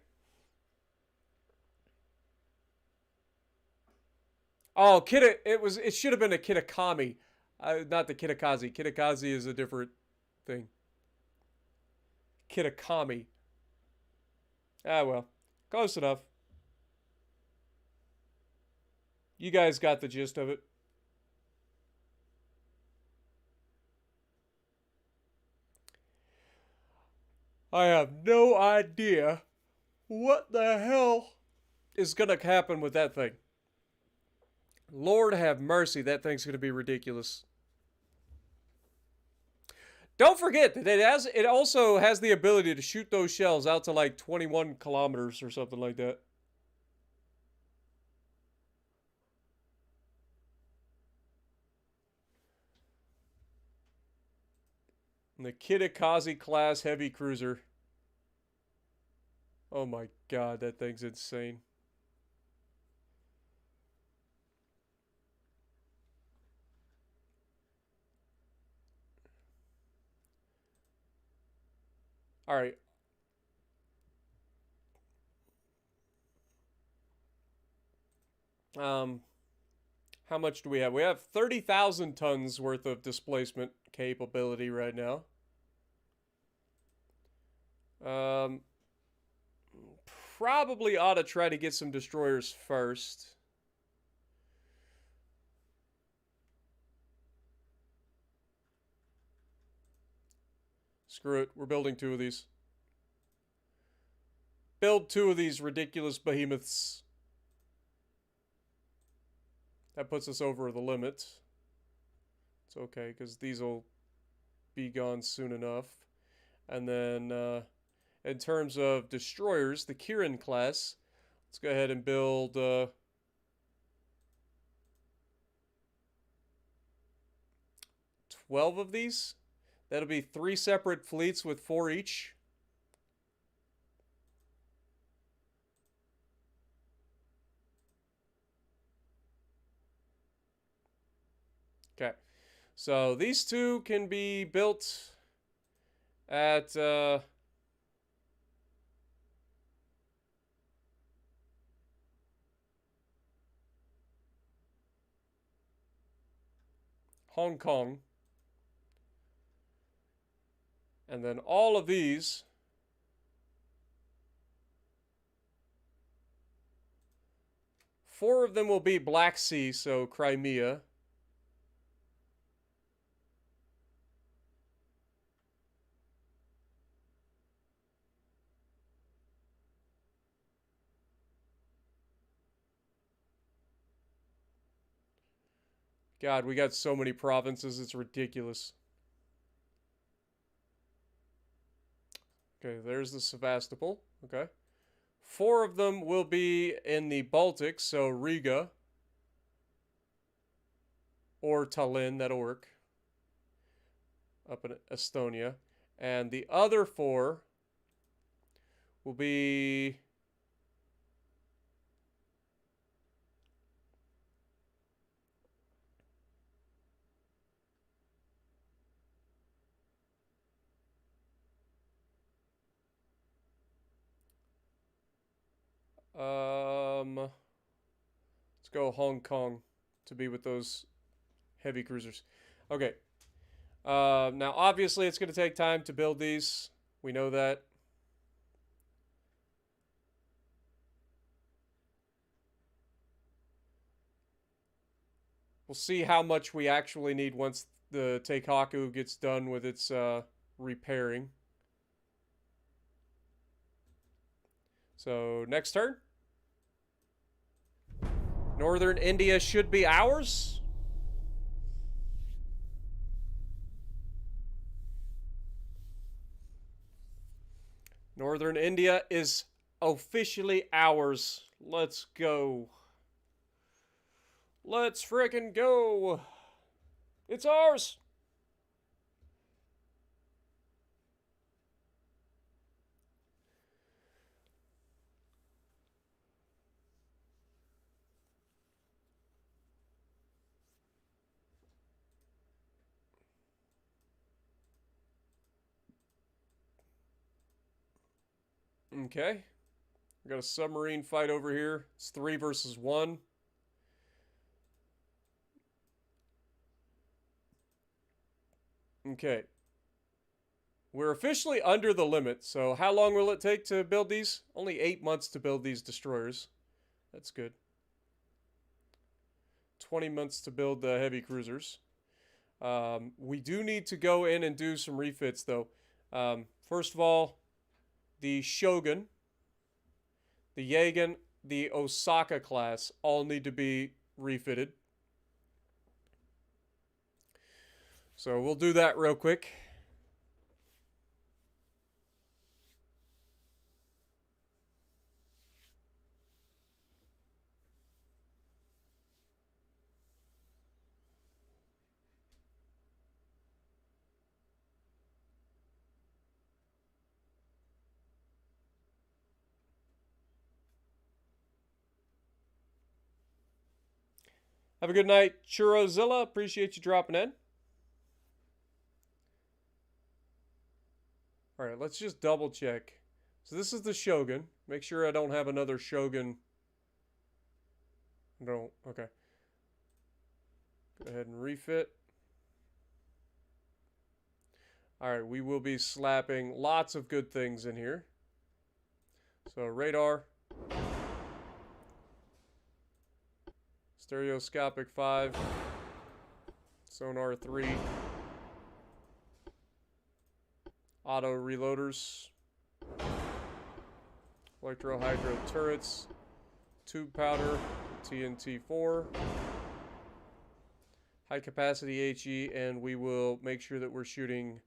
Oh, it should have been a Kitakami. Not the Kitakazi. Kitakazi is a different thing. Kitakami. Ah, well. Close enough. You guys got the gist of it. I have no idea what the hell is going to happen with that thing. Lord have mercy, that thing's going to be ridiculous. Don't forget that it also has the ability to shoot those shells out to like 21 kilometers or something like that. And the Kitakazi class heavy cruiser. Oh my god, that thing's insane. All right. How much do we have? We have 30,000 tons worth of displacement capability right now. Probably ought to try to get some destroyers first. Screw it. We're building 2 of these. Build 2 of these ridiculous behemoths. That puts us over the limit. It's okay, because these will be gone soon enough. And then, in terms of destroyers, the Kirin class, let's go ahead and build 12 of these. That'll be 3 separate fleets with 4 each. Okay. So these 2 can be built at Hong Kong. And then all of these four of them will be Black Sea, so Crimea. God, we got so many provinces, it's ridiculous. Okay, there's the Sevastopol. Okay. 4 of them will be in the Baltic, so Riga. Or Tallinn, that'll work. Up in Estonia. And the other 4 will be... let's go Hong Kong to be with those heavy cruisers. Okay. Now, obviously, it's going to take time to build these. We know that. We'll see how much we actually need once the Teikaku gets done with its repairing. So, next turn. Northern India should be ours. Northern India is officially ours. Let's go. Let's frickin' go. It's ours. Okay. We got a submarine fight over here. It's 3 versus 1. Okay. We're officially under the limit, so how long will it take to build these? Only 8 months to build these destroyers. That's good. 20 months to build the heavy cruisers. We do need to go in and do some refits, though. First of all, the Shogun, the Yagen, the Osaka class all need to be refitted. So we'll do that real quick. Have a good night, Churrozilla. Appreciate you dropping in. All right, let's just double check. So this is the Shogun. Make sure I don't have another Shogun. No, okay. Go ahead and refit. All right, we will be slapping lots of good things in here. So radar. Stereoscopic 5. Sonar 3. Auto reloaders. Electro-hydro turrets. Tube powder. TNT 4. High capacity HE, and we will make sure that we're shooting.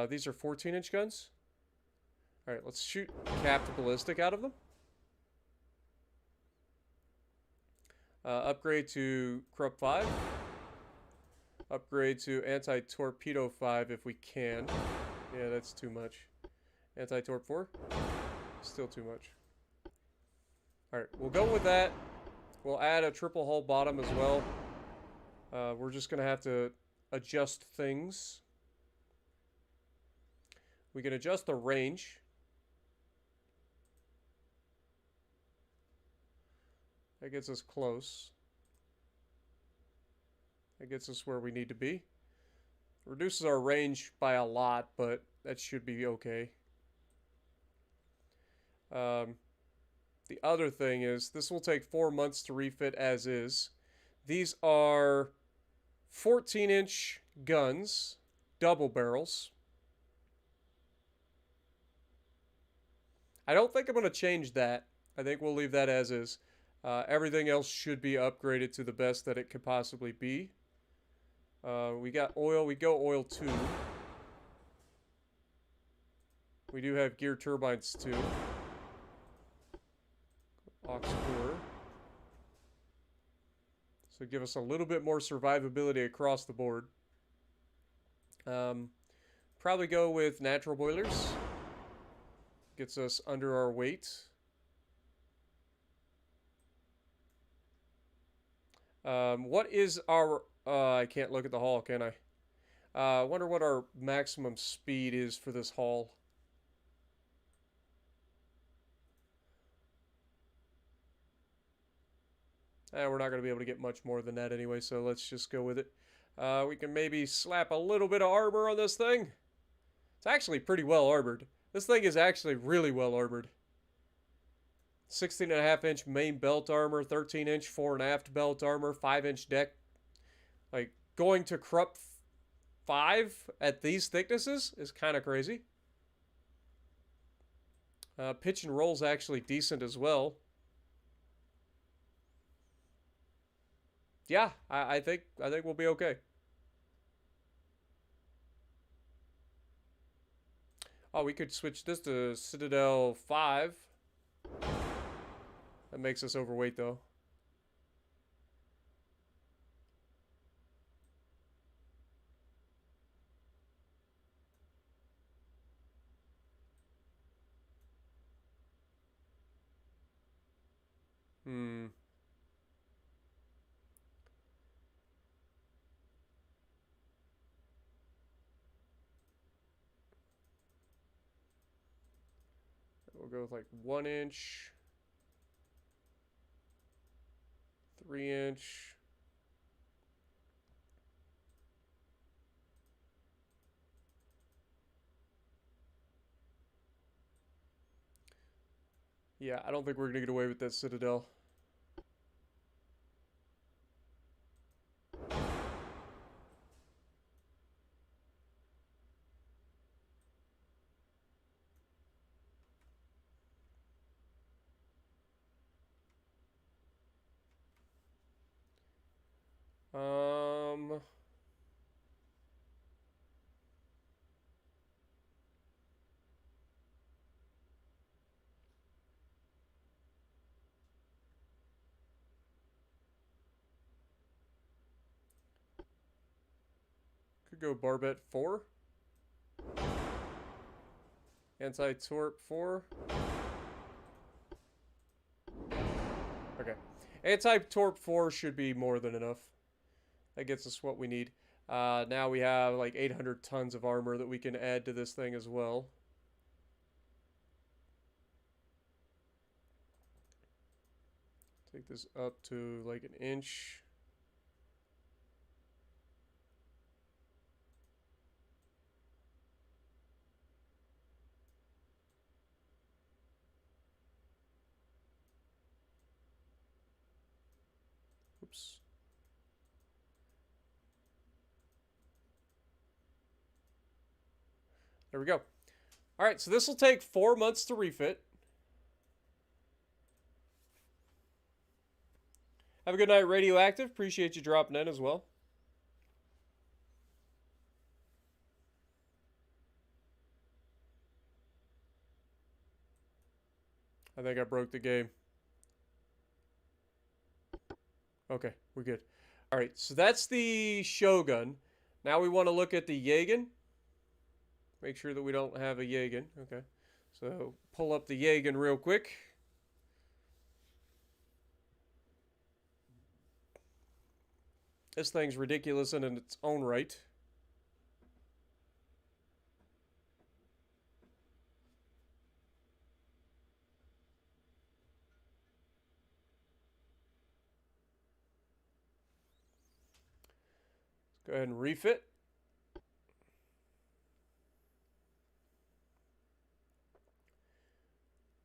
These are 14-inch guns. All right, let's shoot capped ballistic out of them. Upgrade to Krupp 5. Upgrade to anti-torpedo 5 if we can. Yeah, that's too much. Anti-torp 4. Still too much. Alright, we'll go with that. We'll add a triple hull bottom as well. We're just going to have to adjust things. We can adjust the range. That gets us close. That gets us where we need to be. Reduces our range by a lot, but that should be okay. The other thing is, this will take 4 months to refit as is. These are 14-inch guns, double barrels. I don't think I'm going to change that. I think we'll leave that as is. Everything else should be upgraded to the best that it could possibly be. We got oil. We go oil 2. We do have gear turbines too. Aux core. So give us a little bit more survivability across the board. Probably go with natural boilers. Gets us under our weight. What is our... I can't look at the hull, can I? I wonder what our maximum speed is for this hull. We're not going to be able to get much more than that anyway, so let's just go with it. We can maybe slap a little bit of armor on this thing. It's actually pretty well armored. This thing is actually really well armored. 16.5-inch main belt armor, 13-inch fore and aft belt armor, 5-inch deck. Like, going to Krupp 5 at these thicknesses is kind of crazy. Pitch and roll's actually decent as well. Yeah, I think we'll be okay. Oh, we could switch this to Citadel 5. That makes us overweight, though. Hmm. We'll go with like 1-inch, 3-inch. Yeah, I don't think we're gonna get away with that Citadel. Um, could go Barbette 4. Anti-torp 4. Okay. Anti-torp 4 should be more than enough. That gets us what we need. Now we have like 800 tons of armor that we can add to this thing as well. Take this up to like 1-inch. Oops. There we go. All right, so this will take 4 months to refit. Have a good night, Radioactive. Appreciate you dropping in as well. I think I broke the game. Okay, we're good. All right, so that's the Shogun. Now we want to look at the Jagen. Make sure that we don't have a Jagen. Okay, so pull up the Jagen real quick. This thing's ridiculous in its own right. Let's go ahead and refit.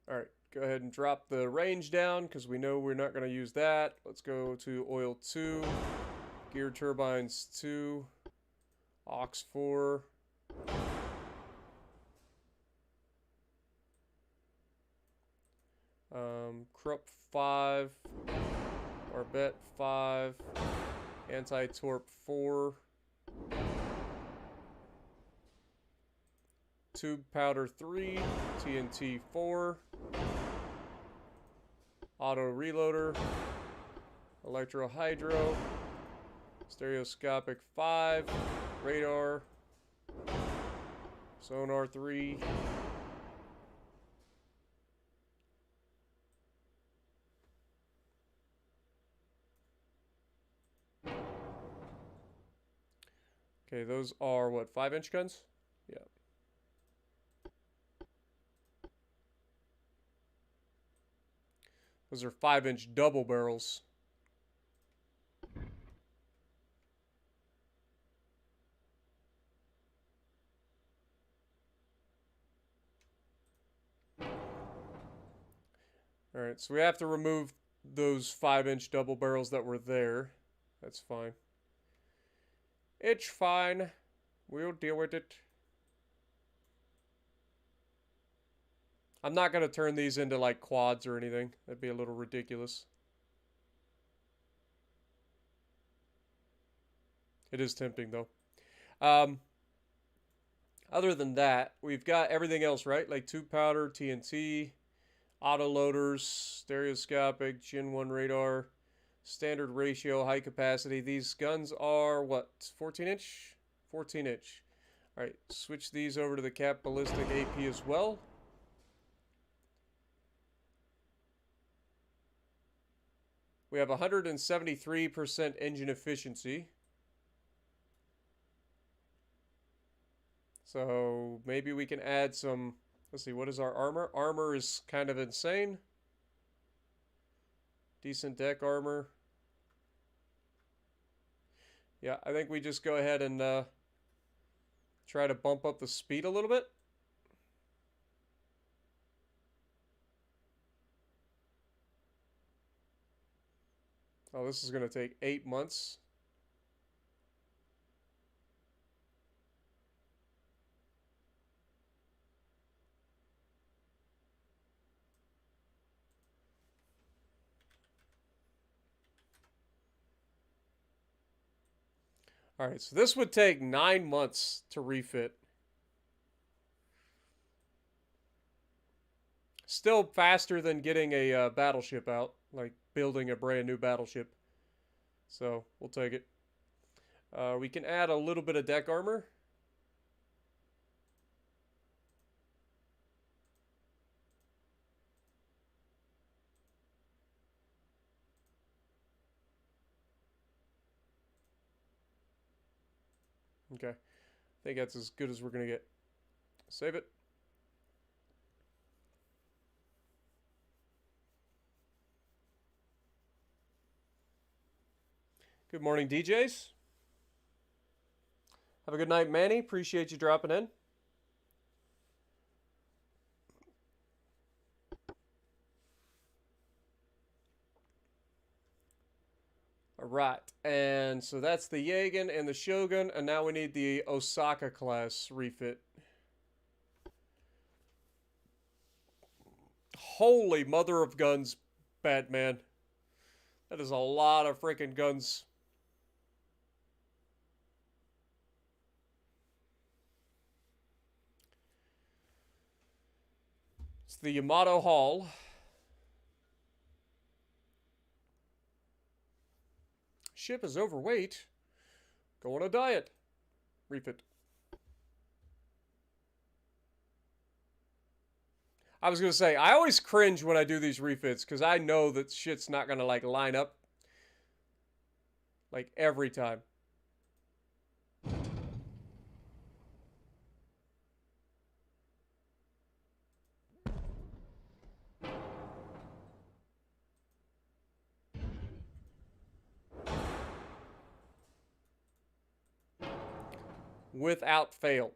All right, go ahead and drop the range down because we know we're not going to use that. Let's go to oil 2, gear turbines 2, aux 4. Krupp 5, Barbette 5, anti-torp 4, tube powder 3, TNT 4, auto reloader, electro hydro, stereoscopic 5, radar, sonar 3. Okay, those are what, 5-inch guns? Yeah. Those are 5-inch double barrels. Alright, so we have to remove those 5-inch double barrels that were there. That's fine. It's fine. We'll deal with it. I'm not going to turn these into like quads or anything. That'd be a little ridiculous. It is tempting though. Other than that, we've got everything else, right? Like tube powder, TNT, auto loaders, stereoscopic, Gen 1 radar, standard ratio, high capacity. These guns are what? 14 inch? 14 inch. Alright, switch these over to the cap ballistic AP as well. We have 173% engine efficiency. So maybe we can add some, let's see, what is our armor? Armor is kind of insane. Decent deck armor. Yeah, I think we just go ahead and try to bump up the speed a little bit. Oh, this is going to take 8 months. Alright, so this would take 9 months to refit. Still faster than getting a battleship out, like building a brand new battleship. So, we'll take it. We can add a little bit of deck armor. Okay. I think that's as good as we're going to get. Save it. Good morning, DJs. Have a good night, Manny. Appreciate you dropping in. Alright, and so that's the Yagen and the Shogun, and now we need the Osaka class refit. Holy mother of guns, Batman. That is a lot of freaking guns. It's the Yamato Hall. Ship is overweight. Go on a diet. Refit. I was going to say, I always cringe when I do these refits because I know that shit's not going to like line up like every time. Without fail.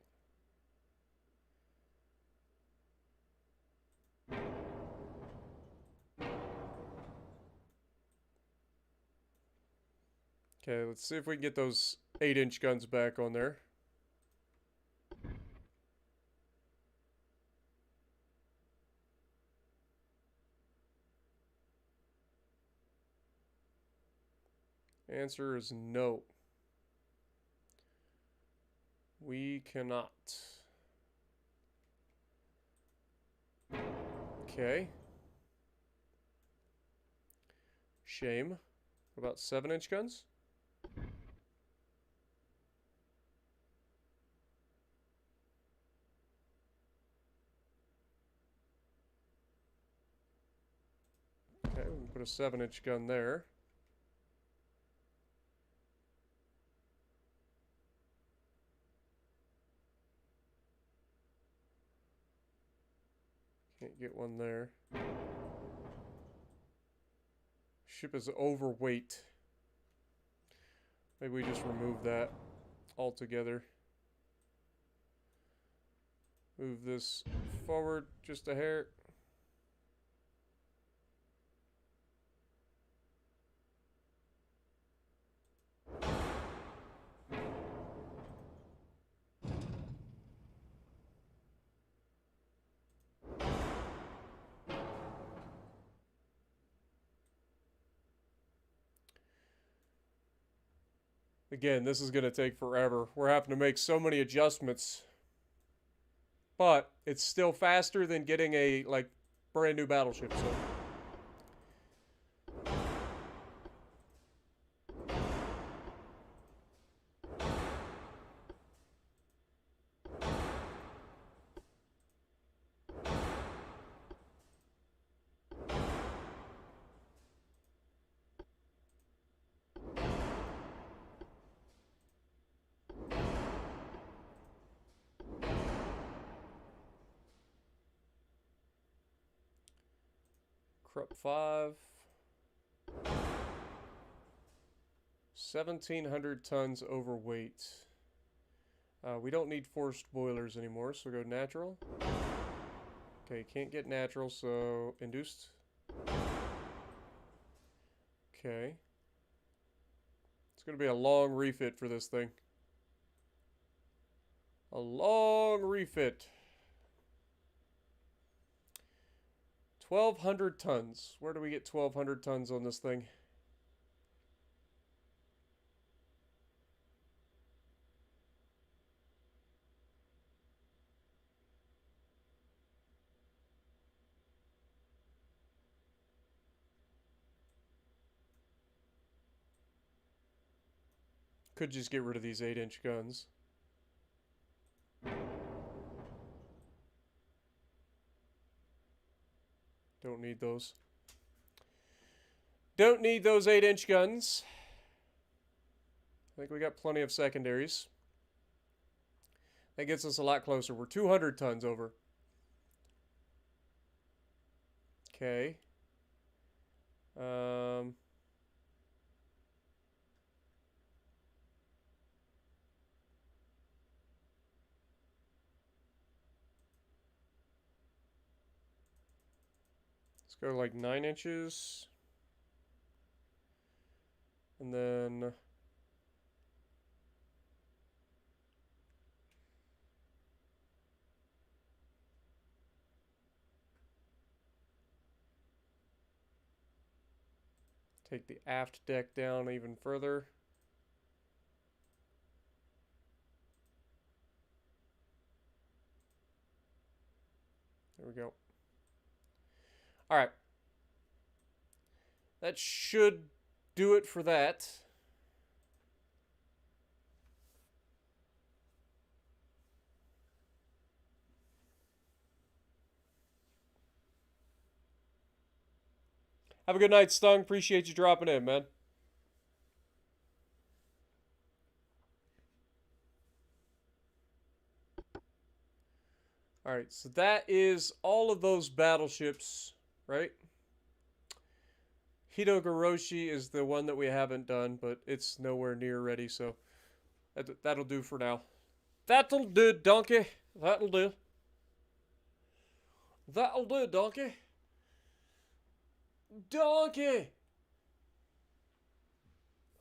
Okay, let's see if we can get those 8-inch guns back on there. Answer is no. We cannot. Okay. Shame. What about 7-inch guns? Okay, we can put a 7-inch gun there. Can't get one there. Ship is overweight. Maybe we just remove that altogether. Move this forward just a hair. Again, this is going to take forever. We're having to make so many adjustments. But it's still faster than getting a, like, brand new battleship, so... Krupp 5. 1,700 tons overweight. We don't need forced boilers anymore, so go natural. Okay, can't get natural, so induced. Okay. It's going to be a long refit for this thing. A long refit. 1,200 tons. Where do we get 1,200 tons on this thing? Could just get rid of these 8-inch guns. Don't need those. Don't need those 8-inch guns. I think we got plenty of secondaries. That gets us a lot closer. We're 200 tons over. Okay. Let's go like 9 inches. And then... take the aft deck down even further. There we go. All right. That should do it for that. Have a good night, Stung. Appreciate you dropping in, man. Alright, so that is all of those battleships, right? Hitogoroshi is the one that we haven't done, but it's nowhere near ready, so that'll do for now. That'll do, donkey. That'll do. That'll do, donkey. Donkey!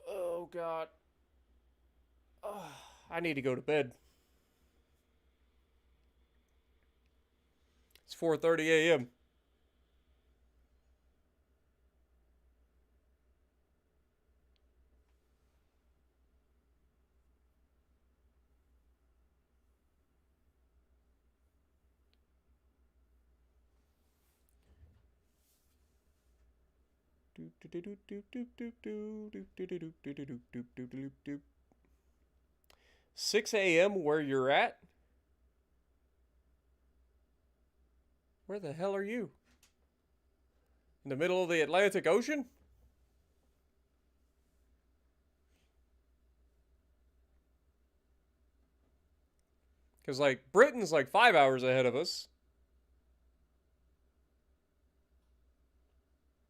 Oh, God. Oh, I need to go to bed. It's 4:30 a.m. Six a.m. where you're at? Where the hell are you? In the middle of the Atlantic Ocean? Because, like, Britain's like 5 hours ahead of us.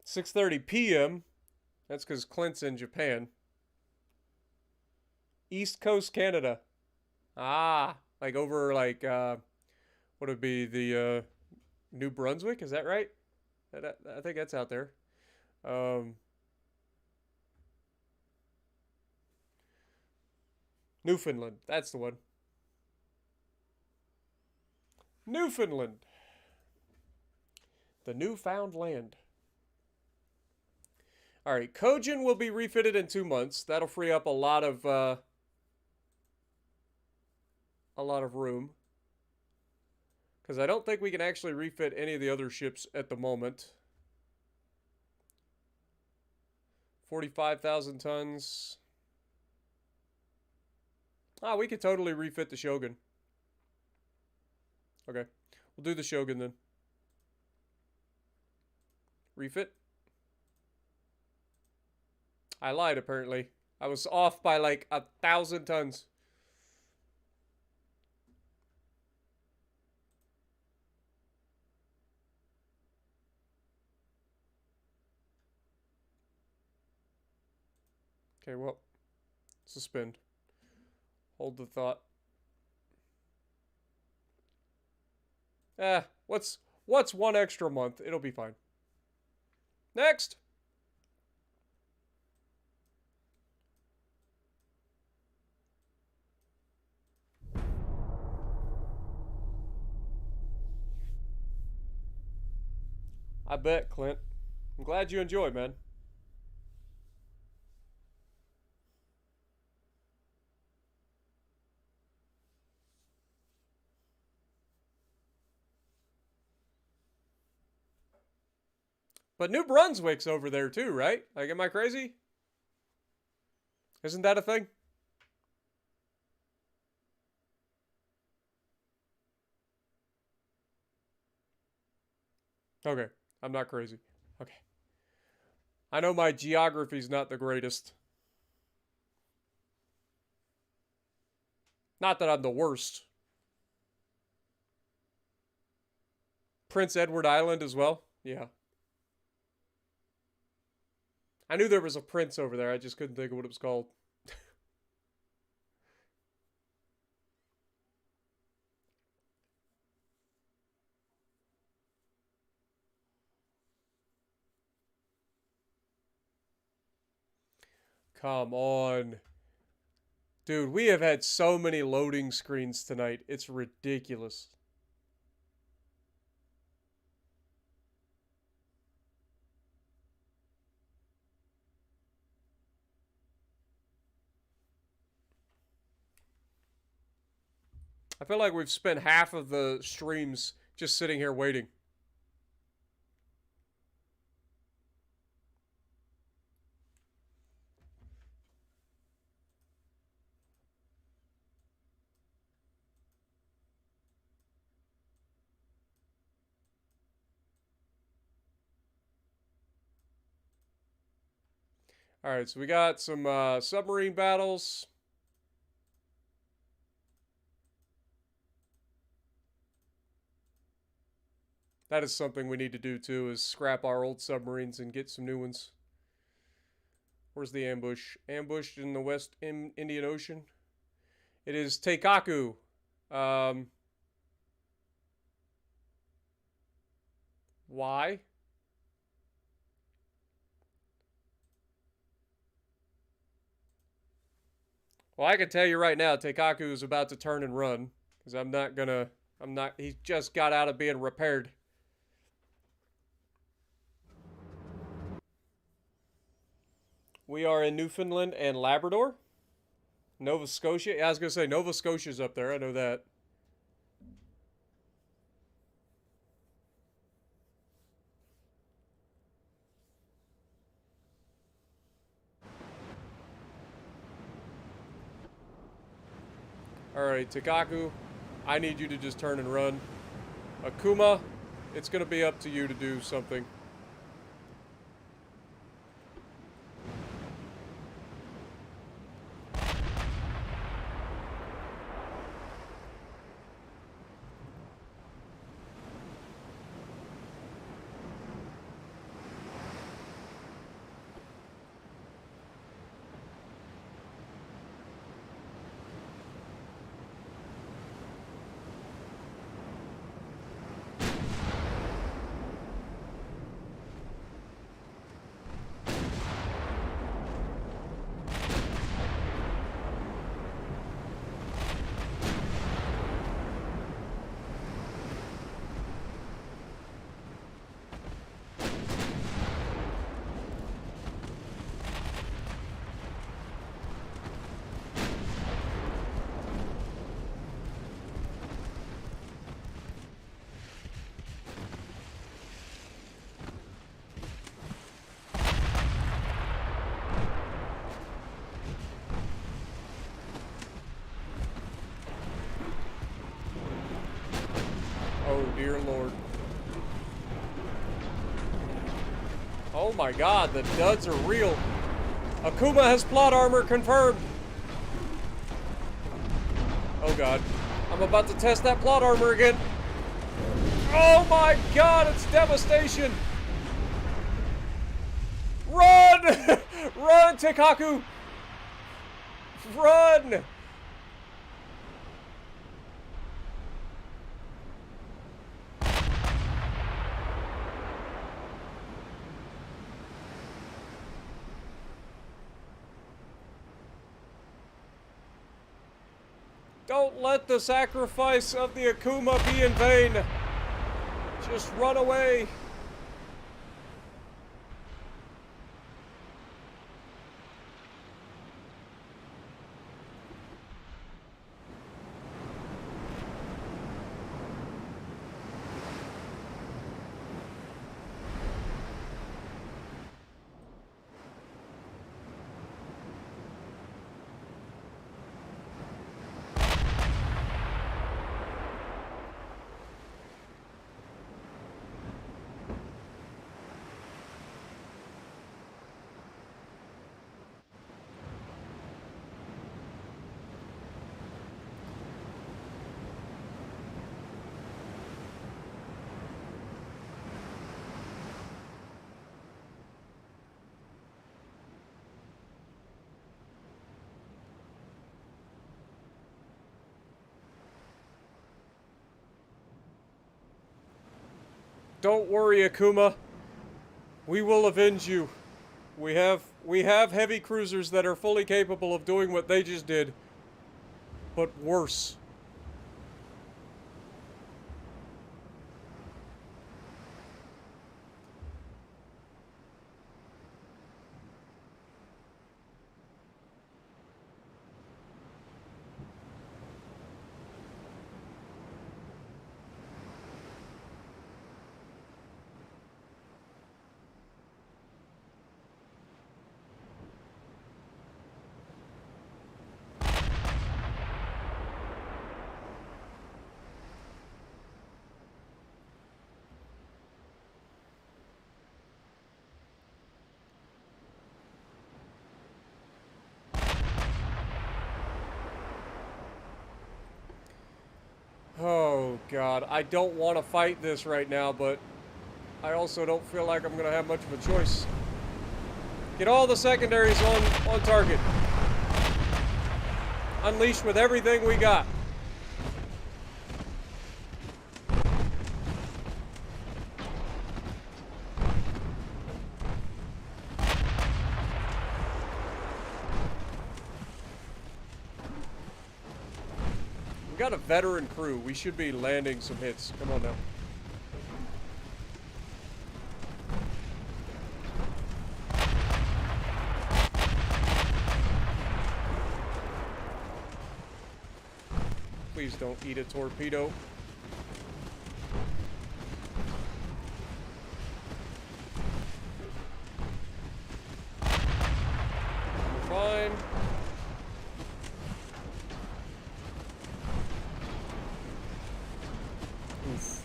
6:30 p.m. That's because Clint's in Japan. East Coast Canada. Ah, like over, like, what would be the, New Brunswick? Is that right? I think that's out there. Newfoundland. That's the one. Newfoundland. The newfound land. Alright, Kojin will be refitted in 2 months. That'll free up a lot of room. Because I don't think we can actually refit any of the other ships at the moment. 45,000 tons. Ah, we could totally refit the Shogun. Okay. We'll do the Shogun then. Refit. I lied, apparently. I was off by like 1,000 tons. Okay, well, suspend. Hold the thought. What's 1 extra month? It'll be fine. Next! I bet, Clint. I'm glad you enjoy, man. But New Brunswick's over there too, right? Like, am I crazy? Isn't that a thing? Okay, I'm not crazy. Okay. I know my geography's not the greatest. Not that I'm the worst. Prince Edward Island as well? Yeah. I knew there was a prince over there. I just couldn't think of what it was called. Come on. Dude, we have had so many loading screens tonight. It's ridiculous. I feel like we've spent half of the streams just sitting here waiting. Alright, so we got some submarine battles. That is something we need to do too, is scrap our old submarines and get some new ones. Where's the ambush? Ambushed in the West Indian Ocean. It is Teikaku. Why? Well, I can tell you right now, Teikaku is about to turn and run. Because he just got out of being repaired. We are in Newfoundland and Labrador. Nova Scotia. Yeah, I was going to say, Nova Scotia's up there. I know that. Alright, Teikaku, I need you to just turn and run. Akuma, it's going to be up to you to do something. dear Lord. Oh my God, the duds are real. Akuma has plot armor confirmed. Oh God. I'm about to test that plot armor again. Oh my God, it's devastation. Run! Run, Tekaku! Run! Don't let the sacrifice of the Akuma be in vain. Just run away. Don't worry, Akuma. We will avenge you. We have heavy cruisers that are fully capable of doing what they just did, but worse. Oh, God. I don't want to fight this right now, but I also don't feel like I'm going to have much of a choice. Get all the secondaries on target. Unleash with everything we got. We got a veteran crew. We should be landing some hits. Come on now. Please don't eat a torpedo. We're fine. Oof.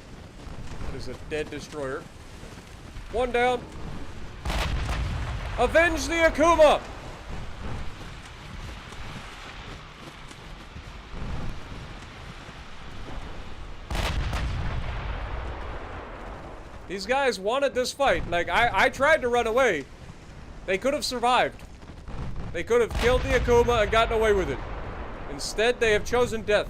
That is a dead destroyer. One down. Avenge the Akuma! These guys wanted this fight. Like, I tried to run away. They could have survived. They could have killed the Akuma and gotten away with it. Instead, they have chosen death.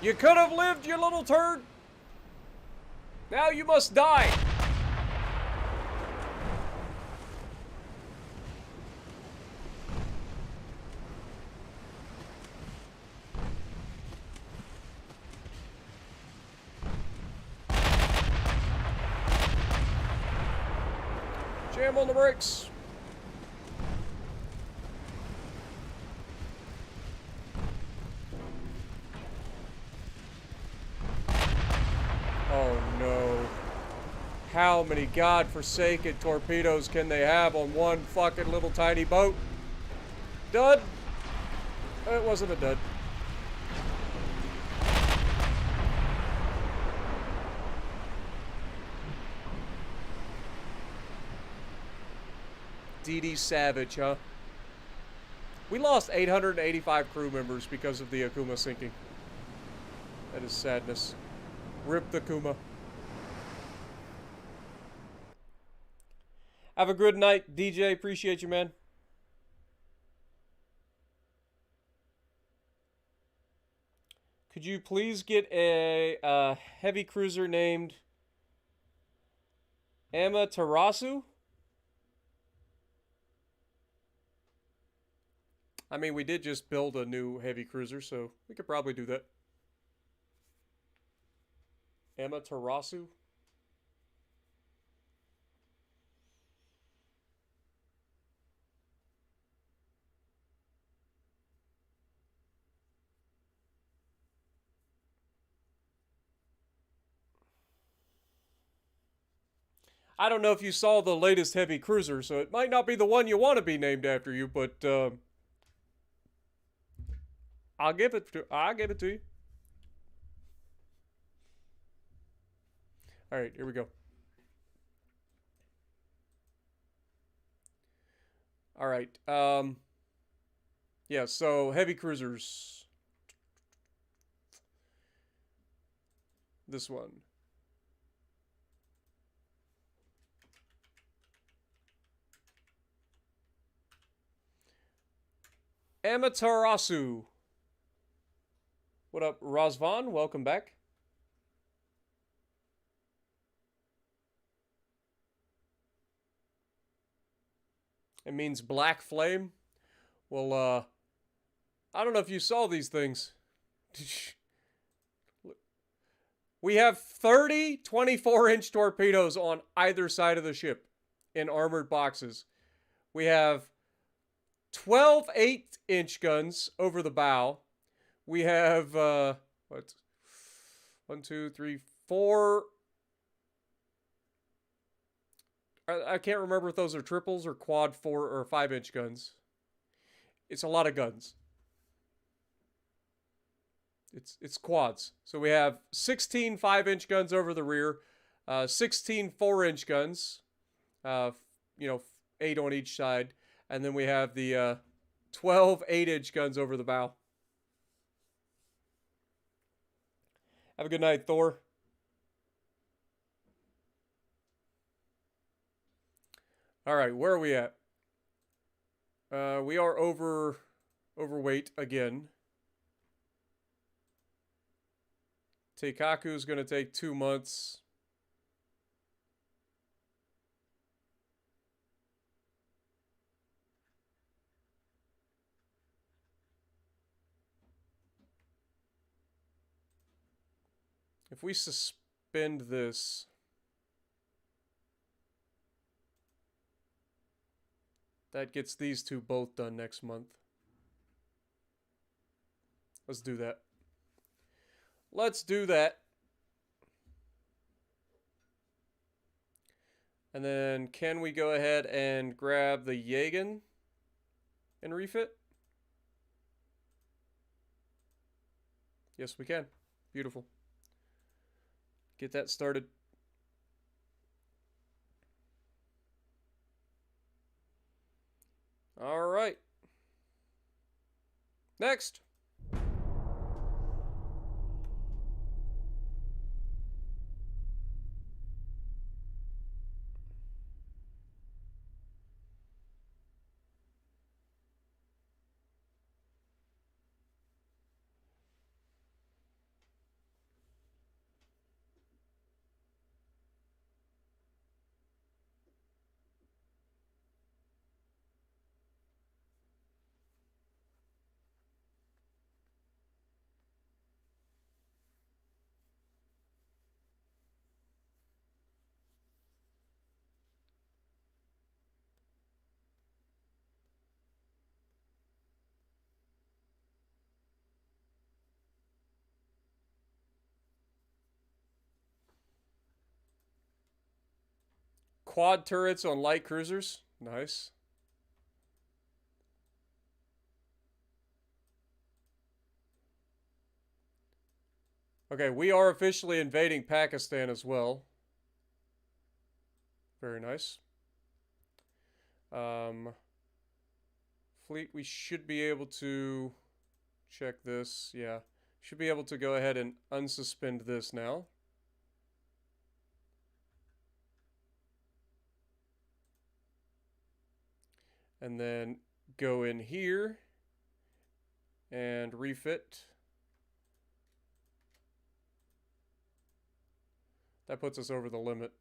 You could have lived, you little turd. Now you must die. Jam on the brakes. How many godforsaken torpedoes can they have on one fucking little tiny boat? Dud? It wasn't a dud. DD Savage, huh? We lost 885 crew members because of the Akuma sinking. That is sadness. Rip the Akuma. Have a good night, DJ. Appreciate you, man. Could you please get a heavy cruiser named Amaterasu? I mean, we did just build a new heavy cruiser, so we could probably do that. Amaterasu? I don't know if you saw the latest heavy cruiser, so it might not be the one you want to be named after you, but I'll give it to you. All right, here we go. All right. Yeah, so heavy cruisers. This one. Amaterasu. What up, Razvan? Welcome back. It means black flame. Well, I don't know if you saw these things. We have 30 24-inch torpedoes on either side of the ship in armored boxes. We have 12 8-inch guns over the bow. We have, what? 1, 2, 3, 4. I can't remember if those are triples or quad 4 or 5-inch guns. It's a lot of guns. It's quads. So we have 16 5-inch guns over the rear, 16 4-inch guns, 8 on each side, and then we have the 12 8-inch guns over the bow. Have a good night, Thor. All right, where are we at? We are overweight again. Teikaku is going to take 2 months. If we suspend this, that gets these two both done next month. Let's do that. Let's do that. And then can we go ahead and grab the Jagen and refit? Yes, we can. Beautiful. Get that started. All right. Next. quad turrets on light cruisers. Nice. Okay, we are officially invading Pakistan as well. Very nice. Fleet, we should be able to check this. Yeah. Should be able to go ahead and unsuspend this now. And then go in here and refit. That puts us over the limit.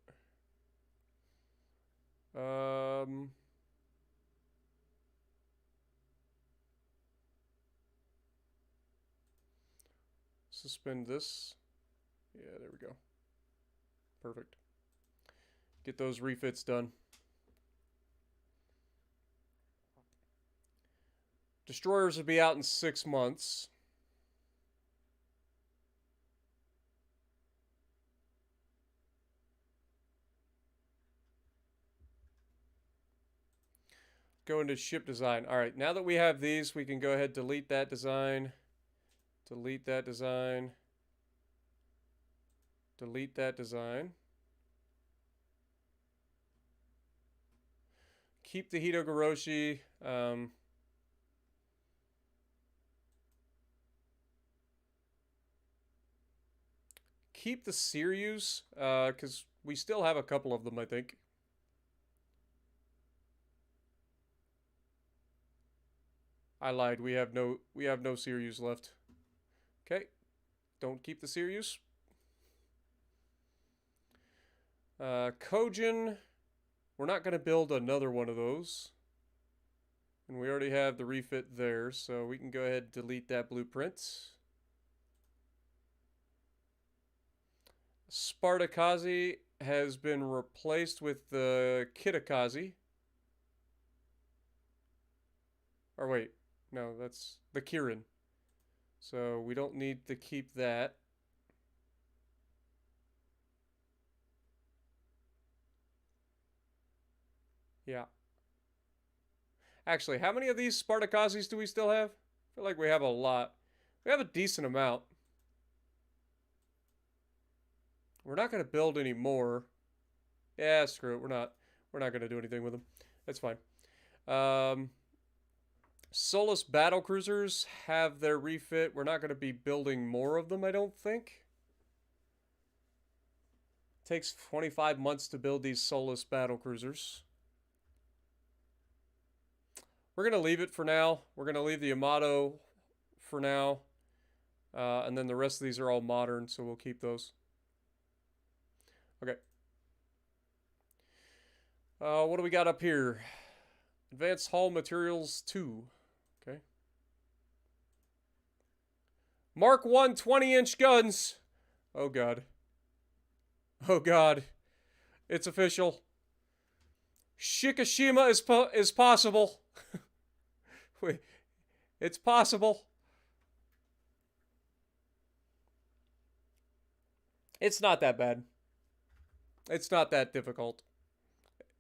Suspend this. Yeah, there we go. Perfect. Get those refits done. Destroyers will be out in 6 months. Go into ship design. All right, now that we have these, we can go ahead and delete that design. Delete that design. Delete that design. Keep the Hitogoroshi. Keep the Sirius, because we still have a couple of them, I think. I lied. We have no Sirius left. Okay. Don't keep the Sirius. Kojin. We're not going to build another one of those. And we already have the refit there, so we can go ahead and delete that blueprint. Kazi has been replaced with the Kazi. Or wait, no, that's the Kirin. So we don't need to keep that. Yeah. Actually, how many of these Kazis do we still have? I feel like we have a lot. We have a decent amount. We're not going to build any more. Yeah, screw it. We're not going to do anything with them. That's fine. Solus battle cruisers have their refit. We're not going to be building more of them, I don't think. It takes 25 months to build these Solus battle cruisers. We're going to leave it for now. We're going to leave the Yamato for now. And then the rest of these are all modern, so we'll keep those. Okay. What do we got up here? Advanced Hull Materials 2. Okay. Mark 1 20-inch guns. Oh, God. Oh, God. It's official. Shikishima is possible. Wait. It's possible. It's not that bad. It's not that difficult.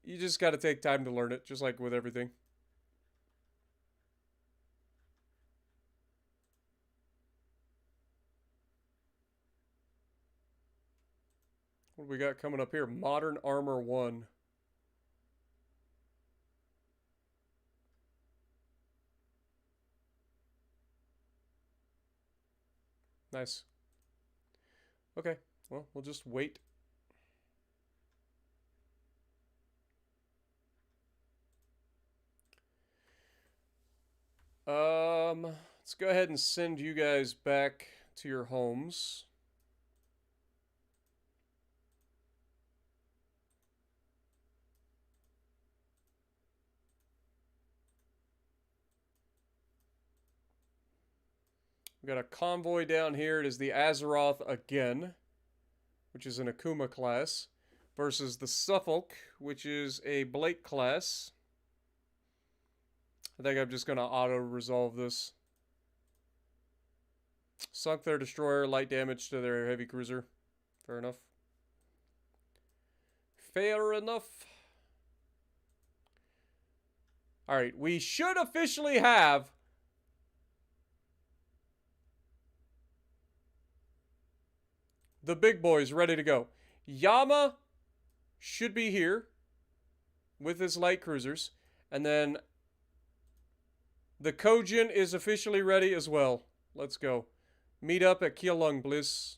You just got to take time to learn it, just like with everything. What do we got coming up here? Modern Armor 1. Nice. Okay, well, we'll just wait. Let's go ahead and send you guys back to your homes. We got a convoy down here. It is the Azeroth again, which is an Akuma class, versus the Suffolk, which is a Blake class. I think I'm just going to auto-resolve this. Sunk their destroyer, light damage to their heavy cruiser. Fair enough. Fair enough. Alright, we should officially have the big boys ready to go. Yama should be here with his light cruisers. And then the Kojin is officially ready as well. Let's go. Meet up at Keelung, Bliss.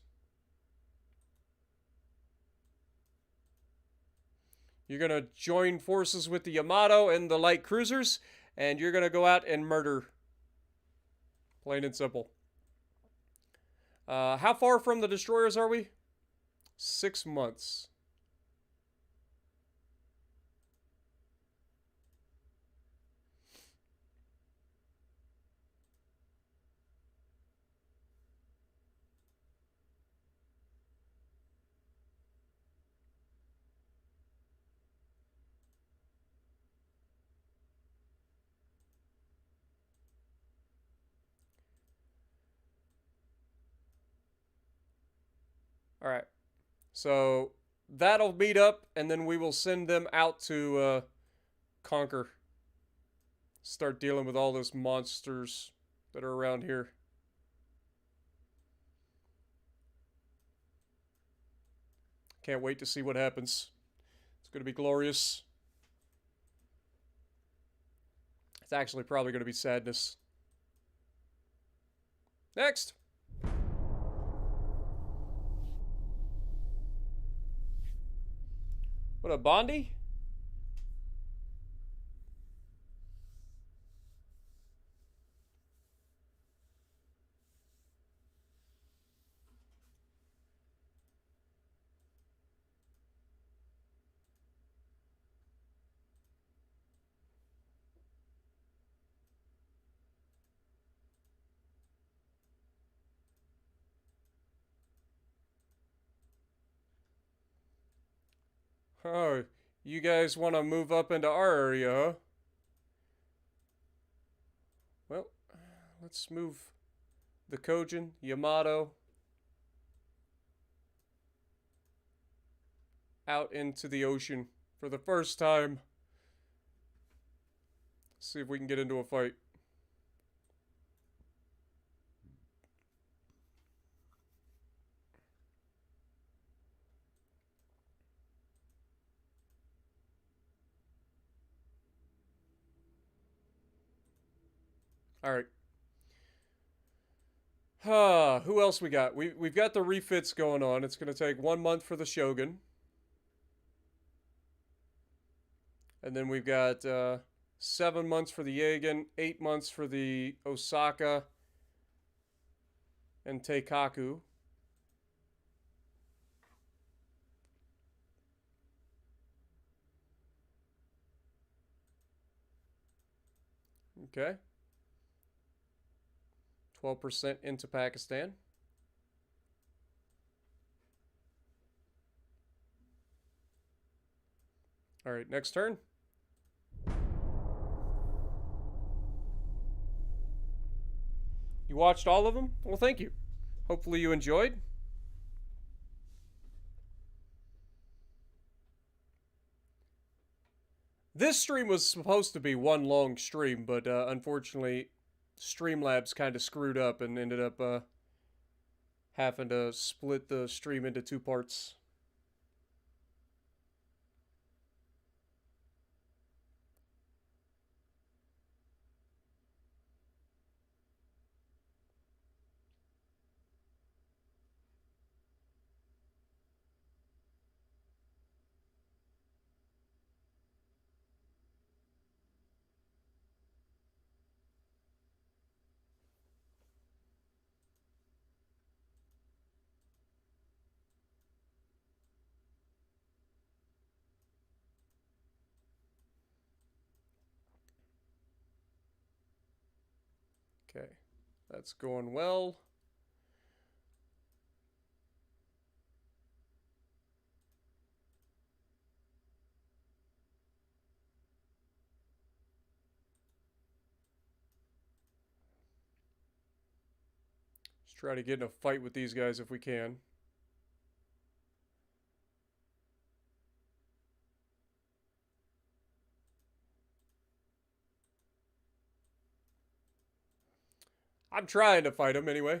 You're going to join forces with the Yamato and the light cruisers, and you're going to go out and murder. Plain and simple. How far from the destroyers are we? 6 months. All right. So that'll meet up, and then we will send them out to conquer. Start dealing with all those monsters that are around here. Can't wait to see what happens. It's going to be glorious. It's actually probably going to be sadness. Next. What a Bondi? Oh, you guys want to move up into our area, huh? Well, let's move the Kojin, Yamato, out into the ocean for the first time. See if we can get into a fight. All right. Who else we got? We've got the refits going on. It's going to take 1 month for the Shogun. And then we've got 7 months for the Yagen, 8 months for the Osaka and Teikaku. Okay. 12% into Pakistan. All right, next turn. You watched all of them? Well, thank you. Hopefully you enjoyed. This stream was supposed to be one long stream, but unfortunately, Streamlabs kind of screwed up and ended up having to split the stream into 2 parts. Okay, that's going well. Let's try to get in a fight with these guys if we can. I'm trying to fight him anyway.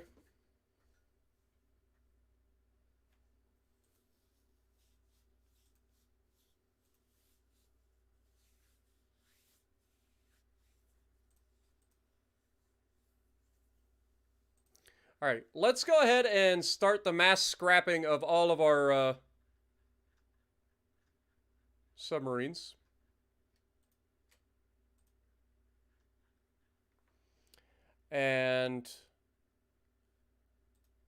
All right, let's go ahead and start the mass scrapping of all of our submarines. And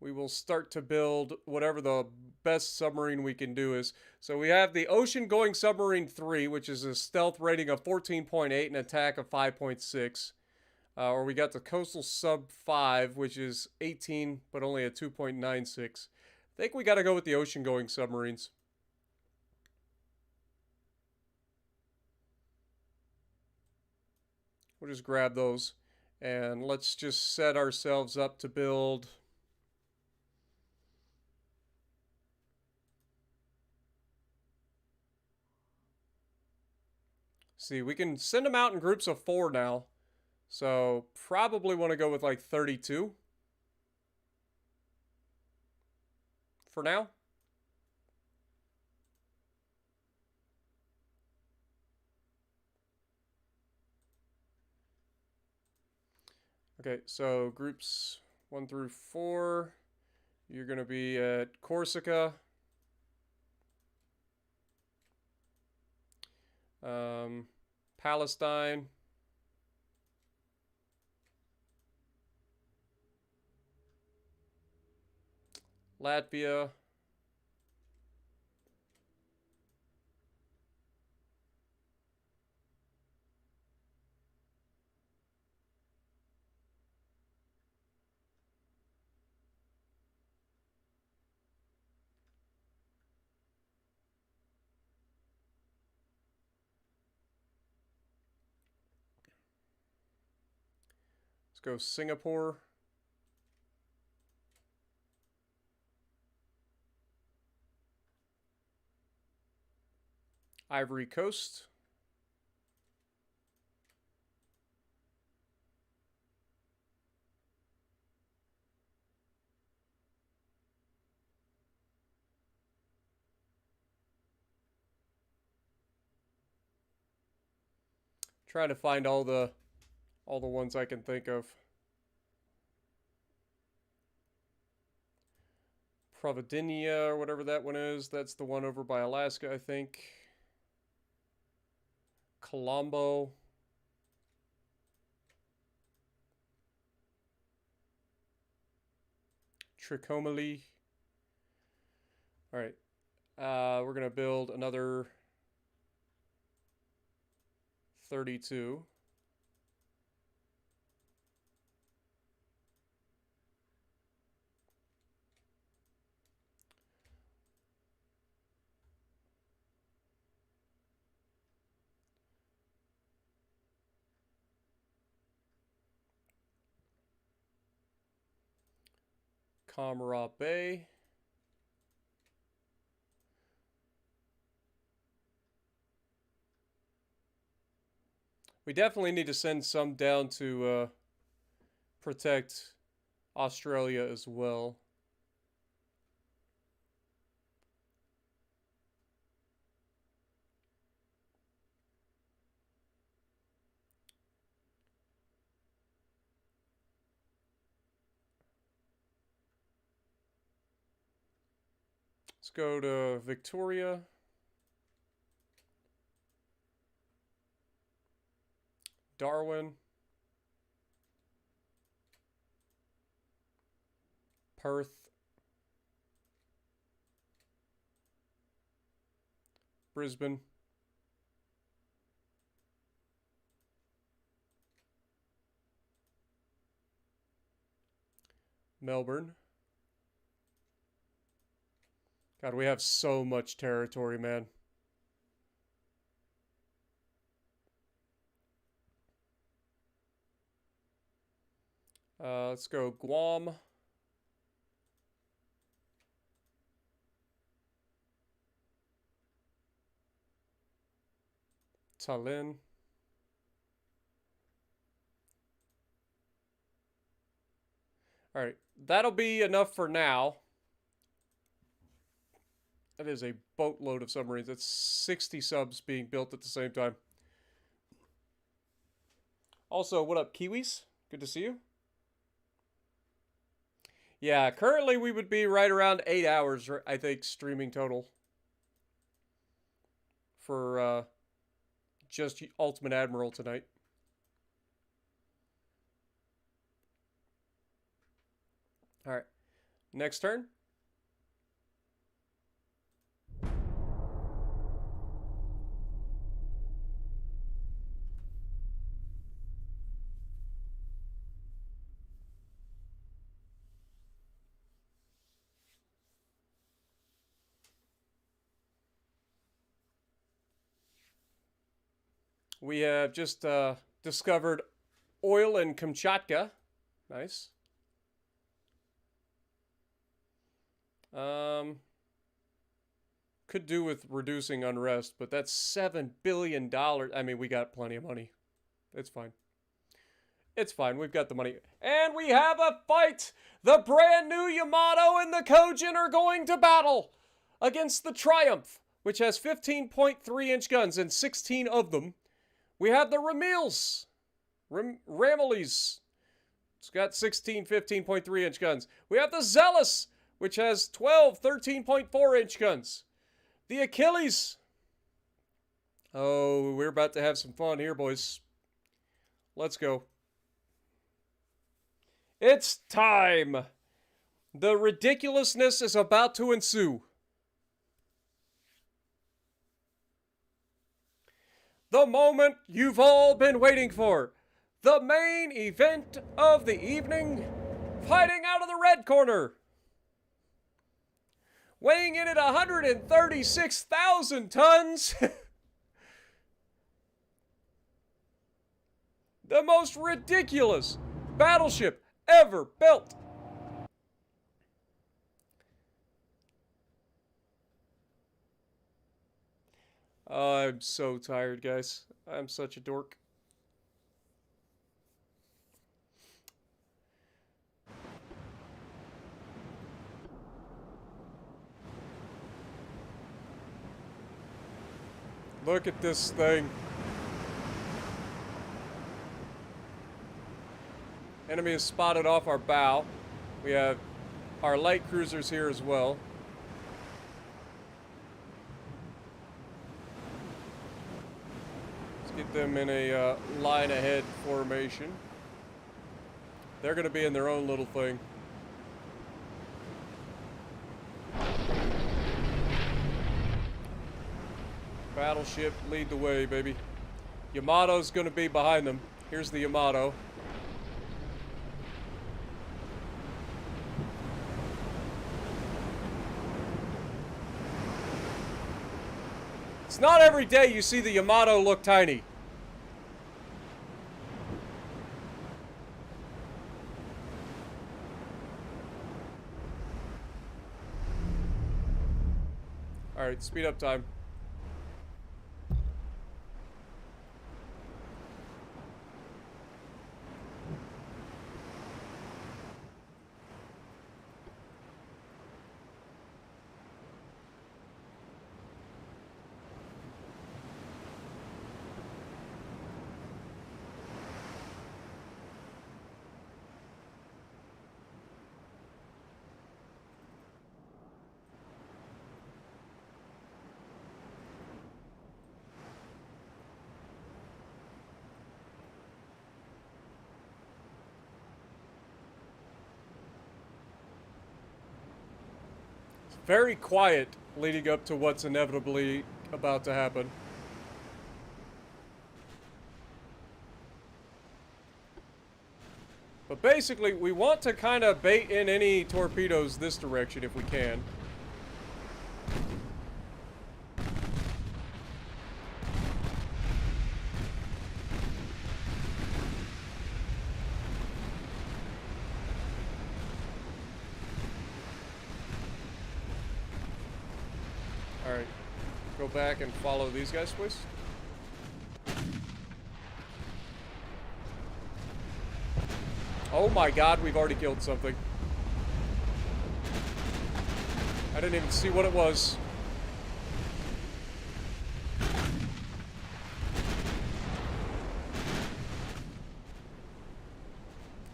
we will start to build whatever the best submarine we can do is. So we have the ocean-going submarine 3, which is a stealth rating of 14.8 and attack of 5.6. Or we got the coastal sub 5, which is 18, but only a 2.96. I think we got to go with the ocean-going submarines. We'll just grab those. And let's just set ourselves up to build... See, we can send them out in groups of 4 now. So, probably want to go with like 32. For now. Okay, so groups 1 through 4. You're going to be at Corsica. Palestine. Latvia. Let's go Singapore. Ivory Coast. Trying to find all the ones I can think of. Providencia or whatever that one is. That's the one over by Alaska, I think. Colombo. Trincomalee. All right. We're going to build another 32. Comoros Bay. We definitely need to send some down to protect Australia as well. Let's go to Victoria. Darwin. Perth. Brisbane. Melbourne. God, we have so much territory, man. Let's go Guam. Tallinn. Alright, that'll be enough for now. That is a boatload of submarines. That's 60 subs being built at the same time. Also, what up, Kiwis? Good to see you. Yeah, currently we would be right around 8 hours, I think, streaming total. For just Ultimate Admiral tonight. Alright, next turn. We have just discovered oil in Kamchatka. Nice. Could do with reducing unrest, but that's $7 billion. I mean, we got plenty of money. It's fine. It's fine. We've got the money. And we have a fight! The brand new Yamato and the Kojin are going to battle against the Triumph, which has 15.3-inch guns, and 16 of them. We have the Ramils. Ramilies. It's got 16, 15.3-inch guns. We have the Zealous, which has 12, 13.4-inch guns. The Achilles. Oh, we're about to have some fun here, boys. Let's go. It's time. The ridiculousness is about to ensue. The moment you've all been waiting for. The main event of the evening. Fighting out of the red corner. Weighing in at 136,000 tons. The most ridiculous battleship ever built. I'm so tired, guys. I'm such a dork. Look at this thing. Enemy is spotted off our bow. We have our light cruisers here as well. Get them in a line ahead formation. They're going to be in their own little thing. Battleship, lead the way, baby. Yamato's going to be behind them. Here's the Yamato. It's not every day you see the Yamato look tiny. Alright, speed up time. Very quiet leading up to what's inevitably about to happen. But basically, we want to kind of bait in any torpedoes this direction if we can. Alright, go back and follow these guys, please. Oh my god, we've already killed something. I didn't even see what it was.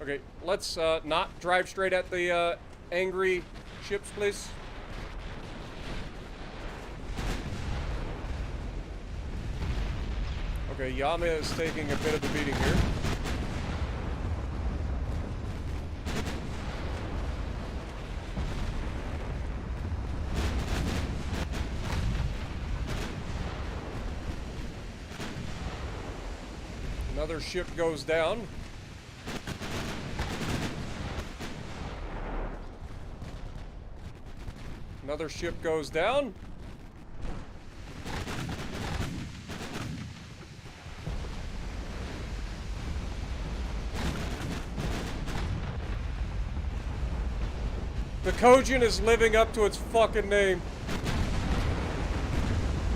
Okay, let's not drive straight at the angry ships, please. Okay, Yama is taking a bit of a beating here. Another ship goes down. Another ship goes down. The Kojin is living up to its fucking name.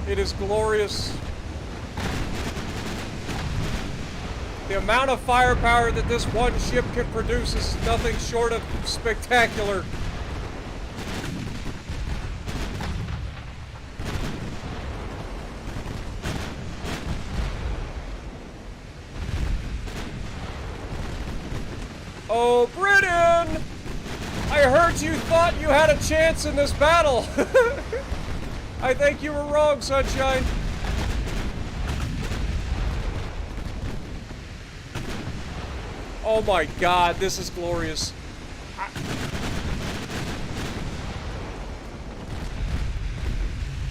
It is glorious. The amount of firepower that this one ship can produce is nothing short of spectacular. Oh, Britain! I heard you thought you had a chance in this battle. I think you were wrong, Sunshine. Oh my god, this is glorious.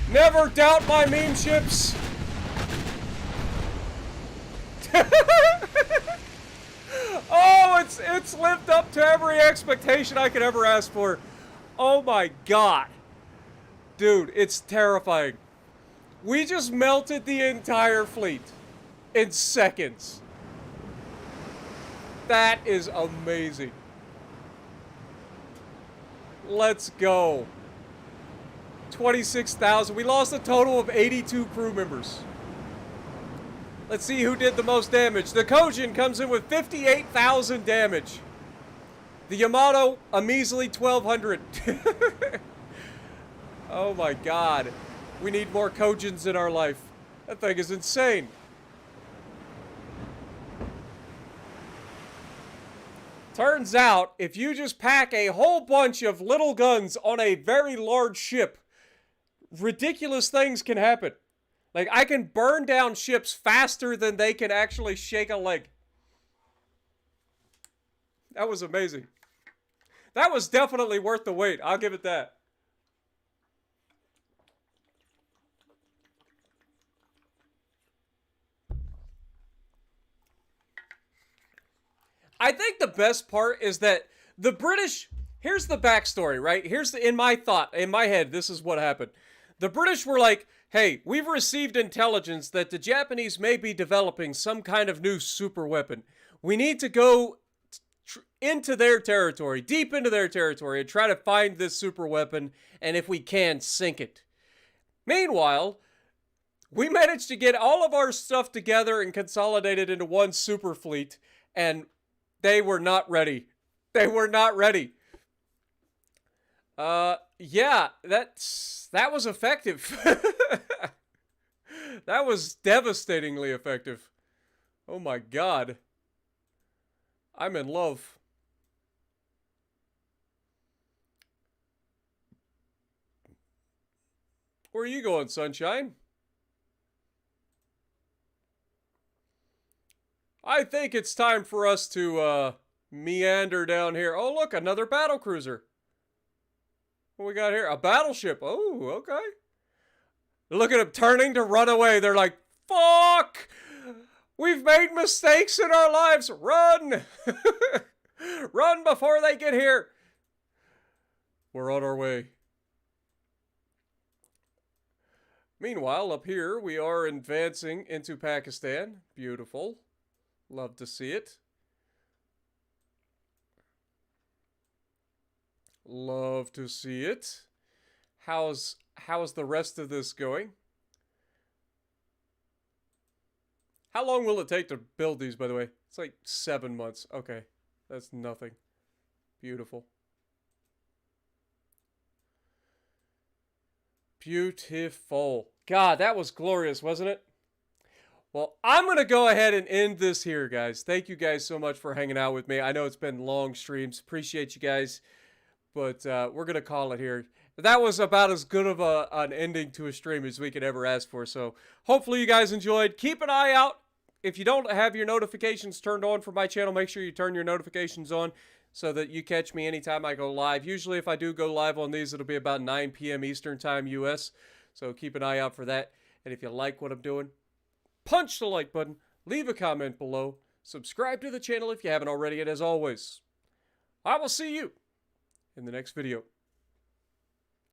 Never doubt my meme ships. Oh, it's lived up to every expectation I could ever ask for. Oh my god. Dude, it's terrifying. We just melted the entire fleet in seconds. That is amazing. Let's go. 26,000. We lost a total of 82 crew members. Let's see who did the most damage. The Kojin comes in with 58,000 damage. The Yamato, a measly 1,200. Oh my god. We need more Kojins in our life. That thing is insane. Turns out, if you just pack a whole bunch of little guns on a very large ship, ridiculous things can happen. Like, I can burn down ships faster than they can actually shake a leg. That was amazing. That was definitely worth the wait. I'll give it that. I think the best part is that the British... Here's the backstory, right? Here's the... In my head, this is what happened. The British were like, hey, we've received intelligence that the Japanese may be developing some kind of new super weapon. We need to go into their territory, deep into their territory, and try to find this super weapon, and if we can, sink it. Meanwhile, we managed to get all of our stuff together and consolidate it into one super fleet, and they were not ready. They were not ready. Yeah, that was effective. That was devastatingly effective. Oh my god. I'm in love. Where are you going, Sunshine? I think it's time for us to, meander down here. Oh, look, another battle cruiser. What we got here? A battleship. Oh, okay. Look at them turning to run away. They're like, fuck! We've made mistakes in our lives. Run! Run before they get here. We're on our way. Meanwhile, up here, we are advancing into Pakistan. Beautiful. Love to see it. Love to see it. How's the rest of this going? How long will it take to build these, by the way? It's like 7 months. Okay. That's nothing. Beautiful. Beautiful. God, that was glorious, wasn't it? Well, I'm going to go ahead and end this here, guys. Thank you guys so much for hanging out with me. I know it's been long streams. Appreciate you guys. But we're going to call it here. That was about as good of an ending to a stream as we could ever ask for. So hopefully you guys enjoyed. Keep an eye out. If you don't have your notifications turned on for my channel, make sure you turn your notifications on so that you catch me anytime I go live. Usually if I do go live on these, it'll be about 9 p.m. Eastern Time, U.S. So keep an eye out for that. And if you like what I'm doing, punch the like button, leave a comment below, subscribe to the channel if you haven't already, and as always, I will see you in the next video.